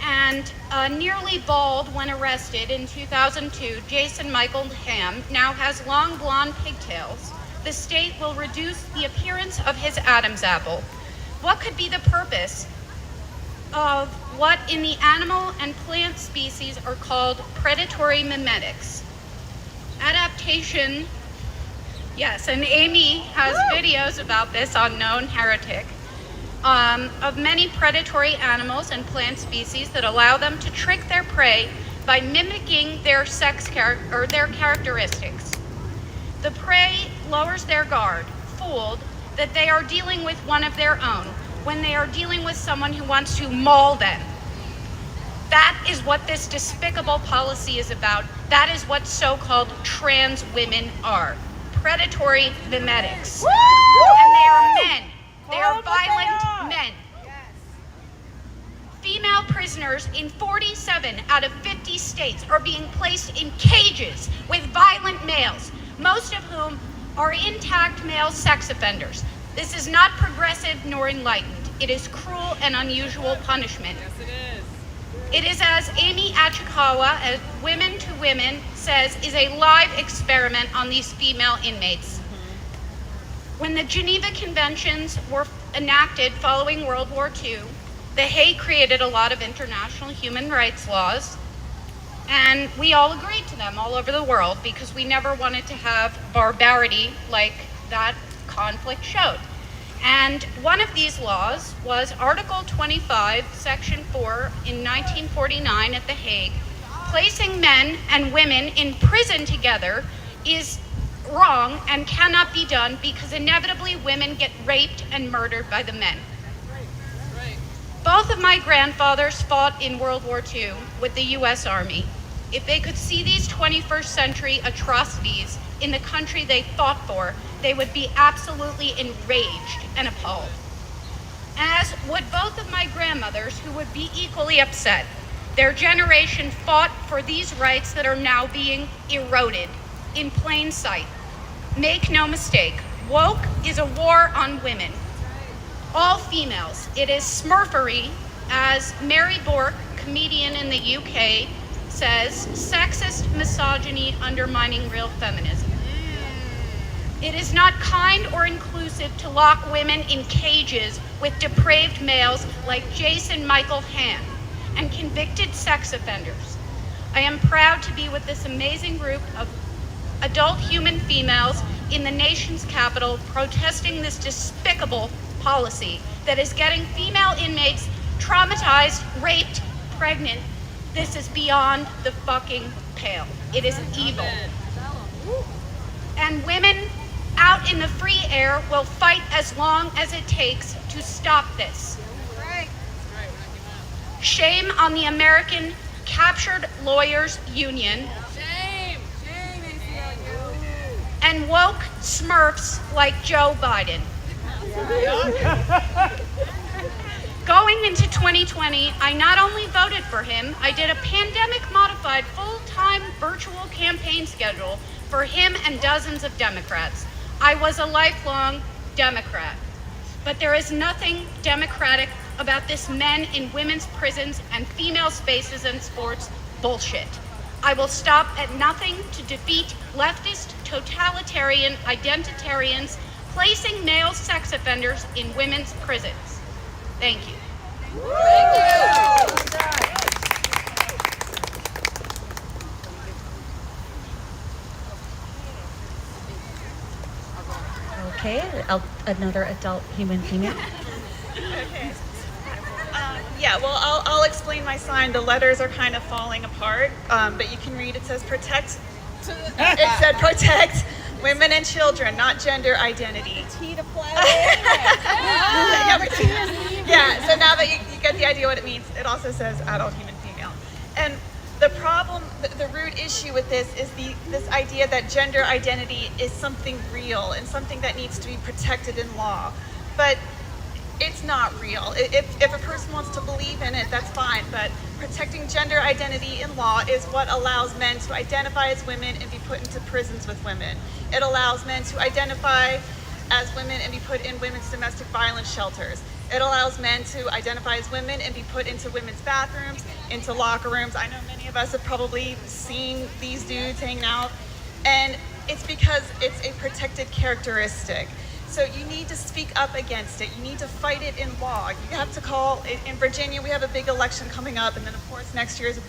and nearly bald when arrested in 2002, Jason Michael Hamm now has long blonde pigtails. The state will reduce the appearance of his Adam's apple. What could be the purpose of what in the animal and plant species are called predatory mimetics? Adaptation, yes, and Amy has videos about this on Known Heretic, of many predatory animals and plant species that allow them to trick their prey by mimicking their their characteristics. The prey lowers their guard, fooled that they are dealing with one of their own, when they are dealing with someone who wants to maul them. That is what this despicable policy is about. That is what so-called trans women are. Predatory mimetics. And they are men. They are violent men. female prisoners in 47 out of 50 states are being placed in cages with violent males, most of whom are intact male sex offenders. This is not progressive nor enlightened. It is cruel and unusual punishment. Yes, it is. It is, as Amy Achikawa, as Women to Women, says, is a live experiment on these female inmates. When the Geneva Conventions were enacted following World War II, The Hague created a lot of international human rights laws, and we all agreed to them all over the world because we never wanted to have barbarity like that conflict showed. And one of these laws was Article 25, Section 4 in 1949 at The Hague. Placing men and women in prison together is wrong and cannot be done because inevitably women get raped and murdered by the men. Both of my grandfathers fought in World War II with the U.S. Army. If they could see these 21st century atrocities in the country they fought for, they would be absolutely enraged and appalled. As would both of my grandmothers, who would be equally upset. Their generation fought for these rights that are now being eroded in plain sight. Make no mistake, woke is a war on women. All females. It is smurfery, as Mary Bork, comedian in the UK, says, sexist misogyny undermining real feminism. It is not kind or inclusive to lock women in cages with depraved males like Jason Michael Hand and convicted sex offenders. I am proud to be with this amazing group of adult human females in the nation's capital protesting this despicable policy that is getting female inmates traumatized, raped, pregnant. This is beyond the fucking pale. It is evil. And women out in the free air will fight as long as it takes to stop this. Shame on the American Captured Lawyers Union. Shame, ACLU. And woke smurfs like Joe Biden. Going into 2020, I not only voted for him, I did a pandemic-modified full-time virtual campaign schedule for him and dozens of Democrats. I was a lifelong Democrat. But there is nothing democratic about this men in women's prisons and female spaces and sports bullshit. I will stop at nothing to defeat leftist, totalitarian identitarians placing male sex offenders in women's prisons. Thank you. Okay, another adult human female. Okay. Yeah, well, I'll explain my sign. The letters are kind of falling apart, but you can read. It says protect. It said protect women and children, not gender identity. T to play. Yeah, so now that you get the idea what it means, it also says adult human female. And the problem, the root issue with this is this idea that gender identity is something real and something that needs to be protected in law. But it's not real. If a person wants to believe in it, that's fine. But protecting gender identity in law is what allows men to identify as women and be put into prisons with women. It allows men to identify as women and be put in women's domestic violence shelters. It allows men to identify as women and be put into women's bathrooms, into locker rooms. I know many of us have probably seen these dudes hanging out. And it's because it's a protected characteristic. So you need to speak up against it. You need to fight it in law. You have to call, in Virginia, we have a big election coming up, and then of course next year is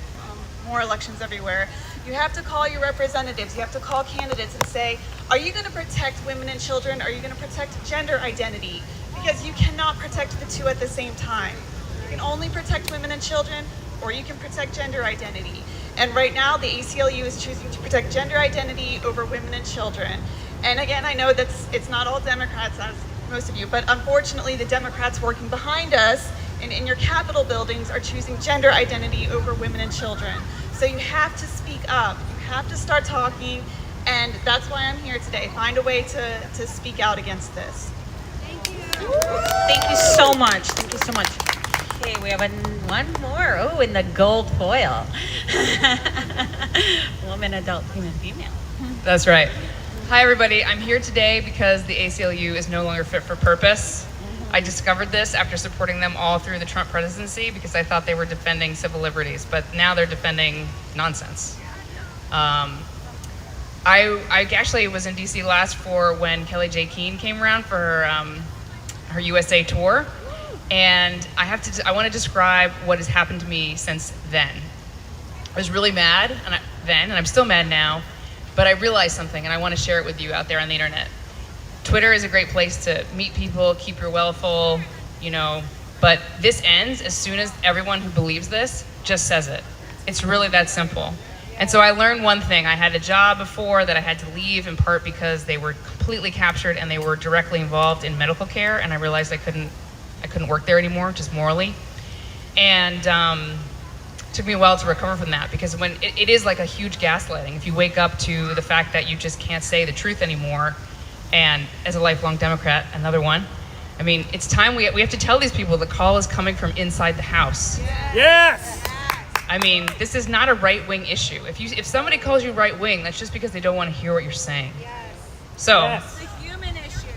more elections everywhere. You have to call your representatives. You have to call candidates and say, are you going to protect women and children? Are you going to protect gender identity? Because you cannot protect the two at the same time. You can only protect women and children, or you can protect gender identity. And right now, the ACLU is choosing to protect gender identity over women and children. And again, I know that it's not all Democrats, as most of you, but unfortunately the Democrats working behind us and in your Capitol buildings are choosing gender identity over women and children. So you have to speak up, you have to start talking, and that's why I'm here today. Find a way to speak out against this. Thank you so much. Thank you so much. Okay, we have one more. Oh, in the gold foil. Woman, adult, human, female. That's right. Hi, everybody. I'm here today because the ACLU is no longer fit for purpose. I discovered this after supporting them all through the Trump presidency because I thought they were defending civil liberties, but now they're defending nonsense. I actually was in DC last for when Kelly J. Keene came around for her USA tour, and I want to describe what has happened to me since then. I was really mad and I'm still mad now, but I realized something, and I want to share it with you out there on the internet. Twitter is a great place to meet people, keep your well full, but this ends as soon as everyone who believes this just says it. It's really that simple. And so I learned one thing. I had a job before that I had to leave in part because they were completely captured and they were directly involved in medical care, and I realized I couldn't work there anymore, just morally. And it took me a while to recover from that, because when it is like a huge gaslighting. If you wake up to the fact that you just can't say the truth anymore, and as a lifelong Democrat, another one, I mean, it's time we have to tell these people the call is coming from inside the House. Yes! I mean, this is not a right-wing issue. If somebody calls you right-wing, that's just because they don't want to hear what you're saying. So, It's a human issue.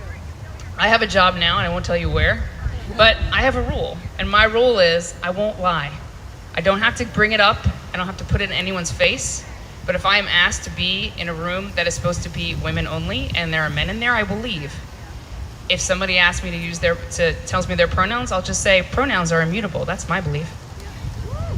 I have a job now, and I won't tell you where, but I have a rule, and my rule is I won't lie. I don't have to bring it up. I don't have to put it in anyone's face. But if I am asked to be in a room that is supposed to be women only, and there are men in there, I will leave. If somebody asks me tells me their pronouns, I'll just say pronouns are immutable. That's my belief.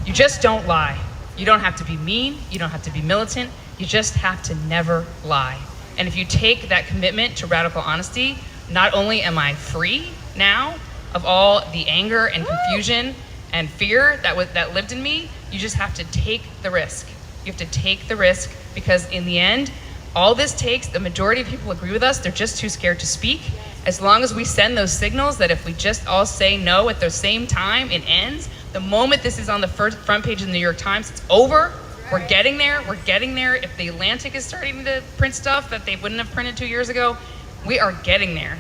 You just don't lie. You don't have to be mean. You don't have to be militant. You just have to never lie. And if you take that commitment to radical honesty, not only am I free now of all the anger and confusion and fear that lived in me, you just have to take the risk. You have to take the risk, because in the end, all this takes, the majority of people agree with us, they're just too scared to speak. As long as we send those signals that if we just all say no at the same time, it ends. The moment this is on the front page of the New York Times, it's over. We're getting there. We're getting there. If the Atlantic is starting to print stuff that they wouldn't have printed 2 years ago, we are getting there.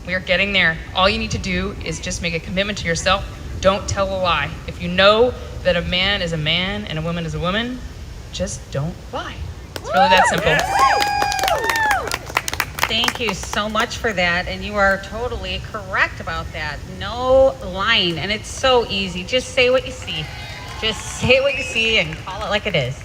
We are getting there. All you need to do is just make a commitment to yourself. Don't tell a lie. If you know that a man is a man and a woman is a woman, just don't lie. It's really that simple. Thank you so much for that, and you are totally correct about that. No lying, and it's so easy. Just say what you see. Just say what you see and call it like it is.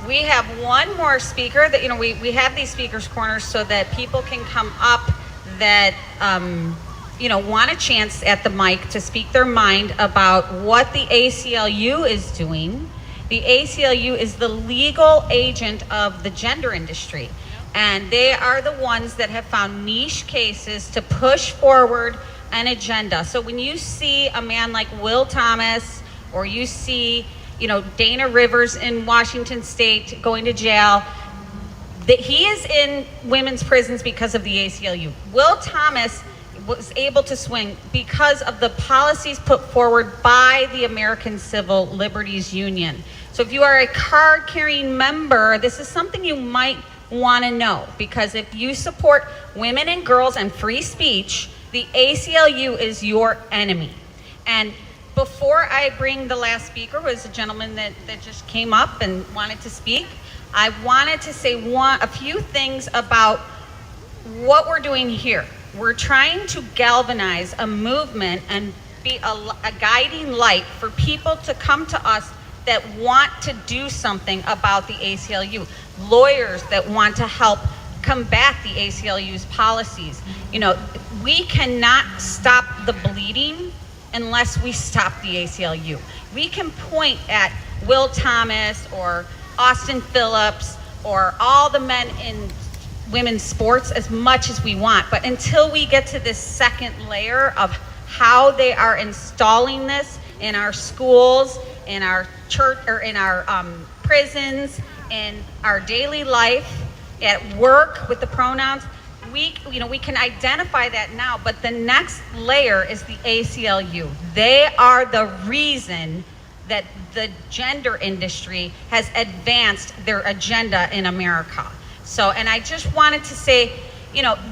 We have one more speaker that, we have these speakers corners so that people can come up that, want a chance at the mic to speak their mind about what the ACLU is doing. The ACLU is the legal agent of the gender industry, and they are the ones that have found niche cases to push forward an agenda. So when you see a man like Will Thomas, or you see, Dana Rivers in Washington State going to jail, that he is in women's prisons because of the ACLU. Will Thomas was able to swing because of the policies put forward by the American Civil Liberties Union. So if you are a card-carrying member, this is something you might want to know, because if you support women and girls and free speech, the ACLU is your enemy. And before I bring the last speaker, was a gentleman that just came up and wanted to speak, I wanted to say a few things about what we're doing here. We're trying to galvanize a movement and be a guiding light for people to come to us that want to do something about the ACLU, lawyers that want to help combat the ACLU's policies. We cannot stop the bleeding unless we stop the ACLU. We can point at Will Thomas or Austin Phillips or all the men in women's sports as much as we want, but until we get to this second layer of how they are installing this in our schools, in our church, or in our prisons, in our daily life, at work with the pronouns, we can identify that now, but the next layer is the ACLU. They are the reason that the gender industry has advanced their agenda in America. So, and I just wanted to say,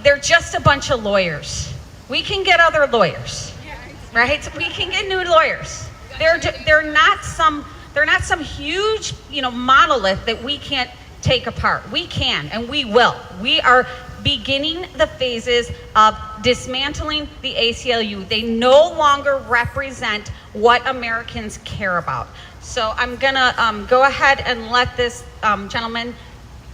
they're just a bunch of lawyers. We can get other lawyers. right? We can get new lawyers. They're not some huge, monolith that we can't take apart. We can, and we will. We are beginning the phases of dismantling the ACLU. They no longer represent what Americans care about. So I'm gonna go ahead and let this gentleman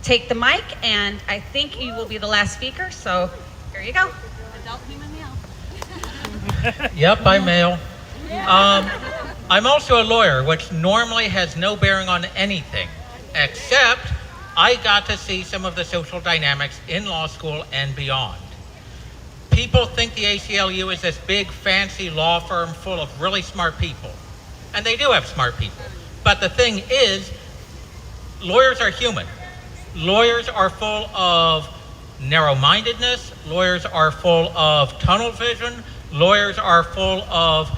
take the mic, and I think he will be the last speaker. So here you go. Adult human male. Yep, I'm male. I'm also a lawyer, which normally has no bearing on anything, except I got to see some of the social dynamics in law school and beyond. People think the ACLU is this big, fancy law firm full of really smart people. And they do have smart people. But the thing is, lawyers are human. Lawyers are full of narrow-mindedness. Lawyers are full of tunnel vision. Lawyers are full of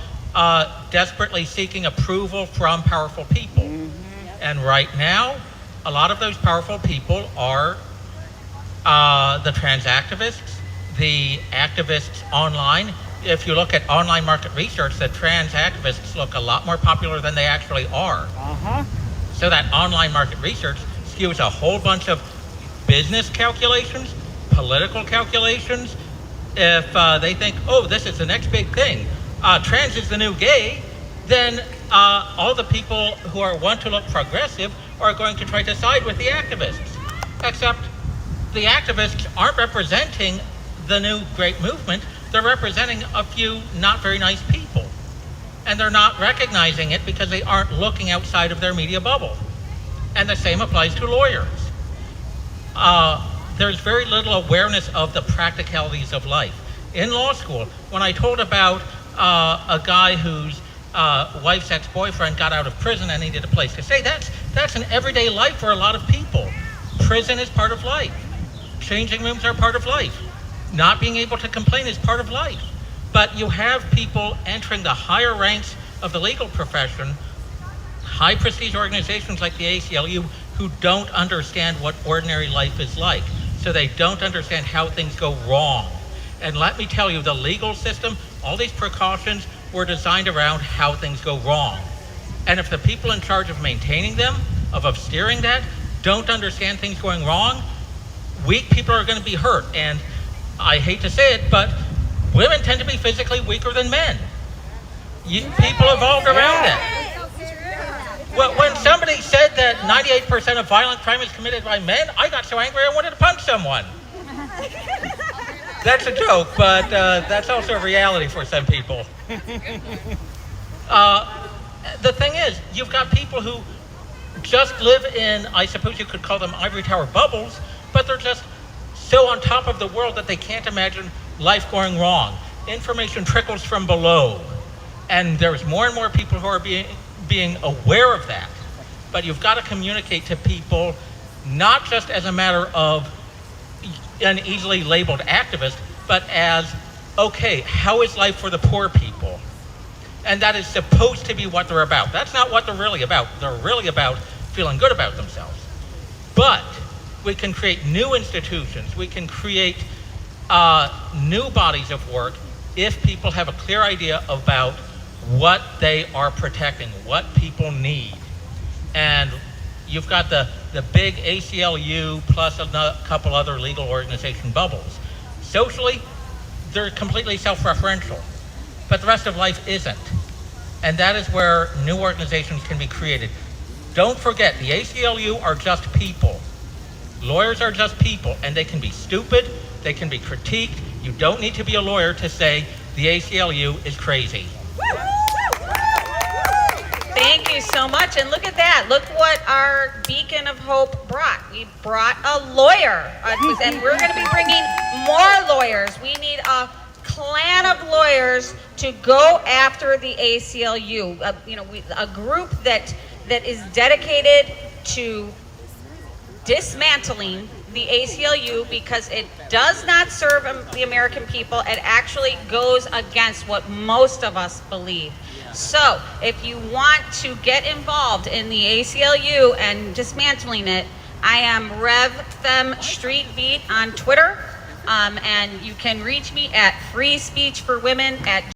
desperately seeking approval from powerful people. And right now, a lot of those powerful people are the trans activists, the activists online. If you look at online market research, the trans activists look a lot more popular than they actually are. So that online market research skews a whole bunch of business calculations, political calculations. If they think, oh, this is the next big thing, trans is the new gay, then all the people who want to look progressive are going to try to side with the activists. Except the activists aren't representing the new great movement. They're representing a few not very nice people. And they're not recognizing it because they aren't looking outside of their media bubble. And the same applies to lawyers. There's very little awareness of the practicalities of life. In law school, when I told about a guy whose wife's ex-boyfriend got out of prison and needed a place to stay, that's an everyday life for a lot of people. Prison is part of life. Changing rooms are part of life. Not being able to complain is part of life. But you have people entering the higher ranks of the legal profession, high prestige organizations like the ACLU, who don't understand what ordinary life is like. So they don't understand how things go wrong. And let me tell you, the legal system, all these precautions were designed around how things go wrong. And if the people in charge of maintaining them, of steering that, don't understand things going wrong, weak people are going to be hurt. And I hate to say it, but women tend to be physically weaker than men. People evolved around that. Well, when somebody said that 98% of violent crime is committed by men, I got so angry I wanted to punch someone. That's a joke, but that's also a reality for some people. The thing is, you've got people who just live in, I suppose you could call them ivory tower bubbles, but they're just so on top of the world that they can't imagine life going wrong. Information trickles from below, and there's more and more people who are being aware of that. But you've got to communicate to people not just as a matter of an easily labeled activist, but as, okay, how is life for the poor people? And that is supposed to be what they're about. That's not what they're really about. They're really about feeling good about themselves. But we can create new institutions. We can create new bodies of work if people have a clear idea about what they are protecting, what people need. And you've got the big ACLU plus a couple other legal organization bubbles. Socially, they're completely self-referential, but the rest of life isn't. And that is where new organizations can be created. Don't forget, the ACLU are just people. Lawyers are just people, and they can be stupid, they can be critiqued. You don't need to be a lawyer to say the ACLU is crazy. Thank you so much. And look at that. Look what our beacon of hope brought. We brought a lawyer. And we're going to be bringing more lawyers. We need a clan of lawyers to go after the ACLU. A group that is dedicated to dismantling the ACLU because it does not serve the American people. It actually goes against what most of us believe. So if you want to get involved in the ACLU and dismantling it, I am Rev Fem Street Beat on Twitter, and you can reach me at Free Speech for Women at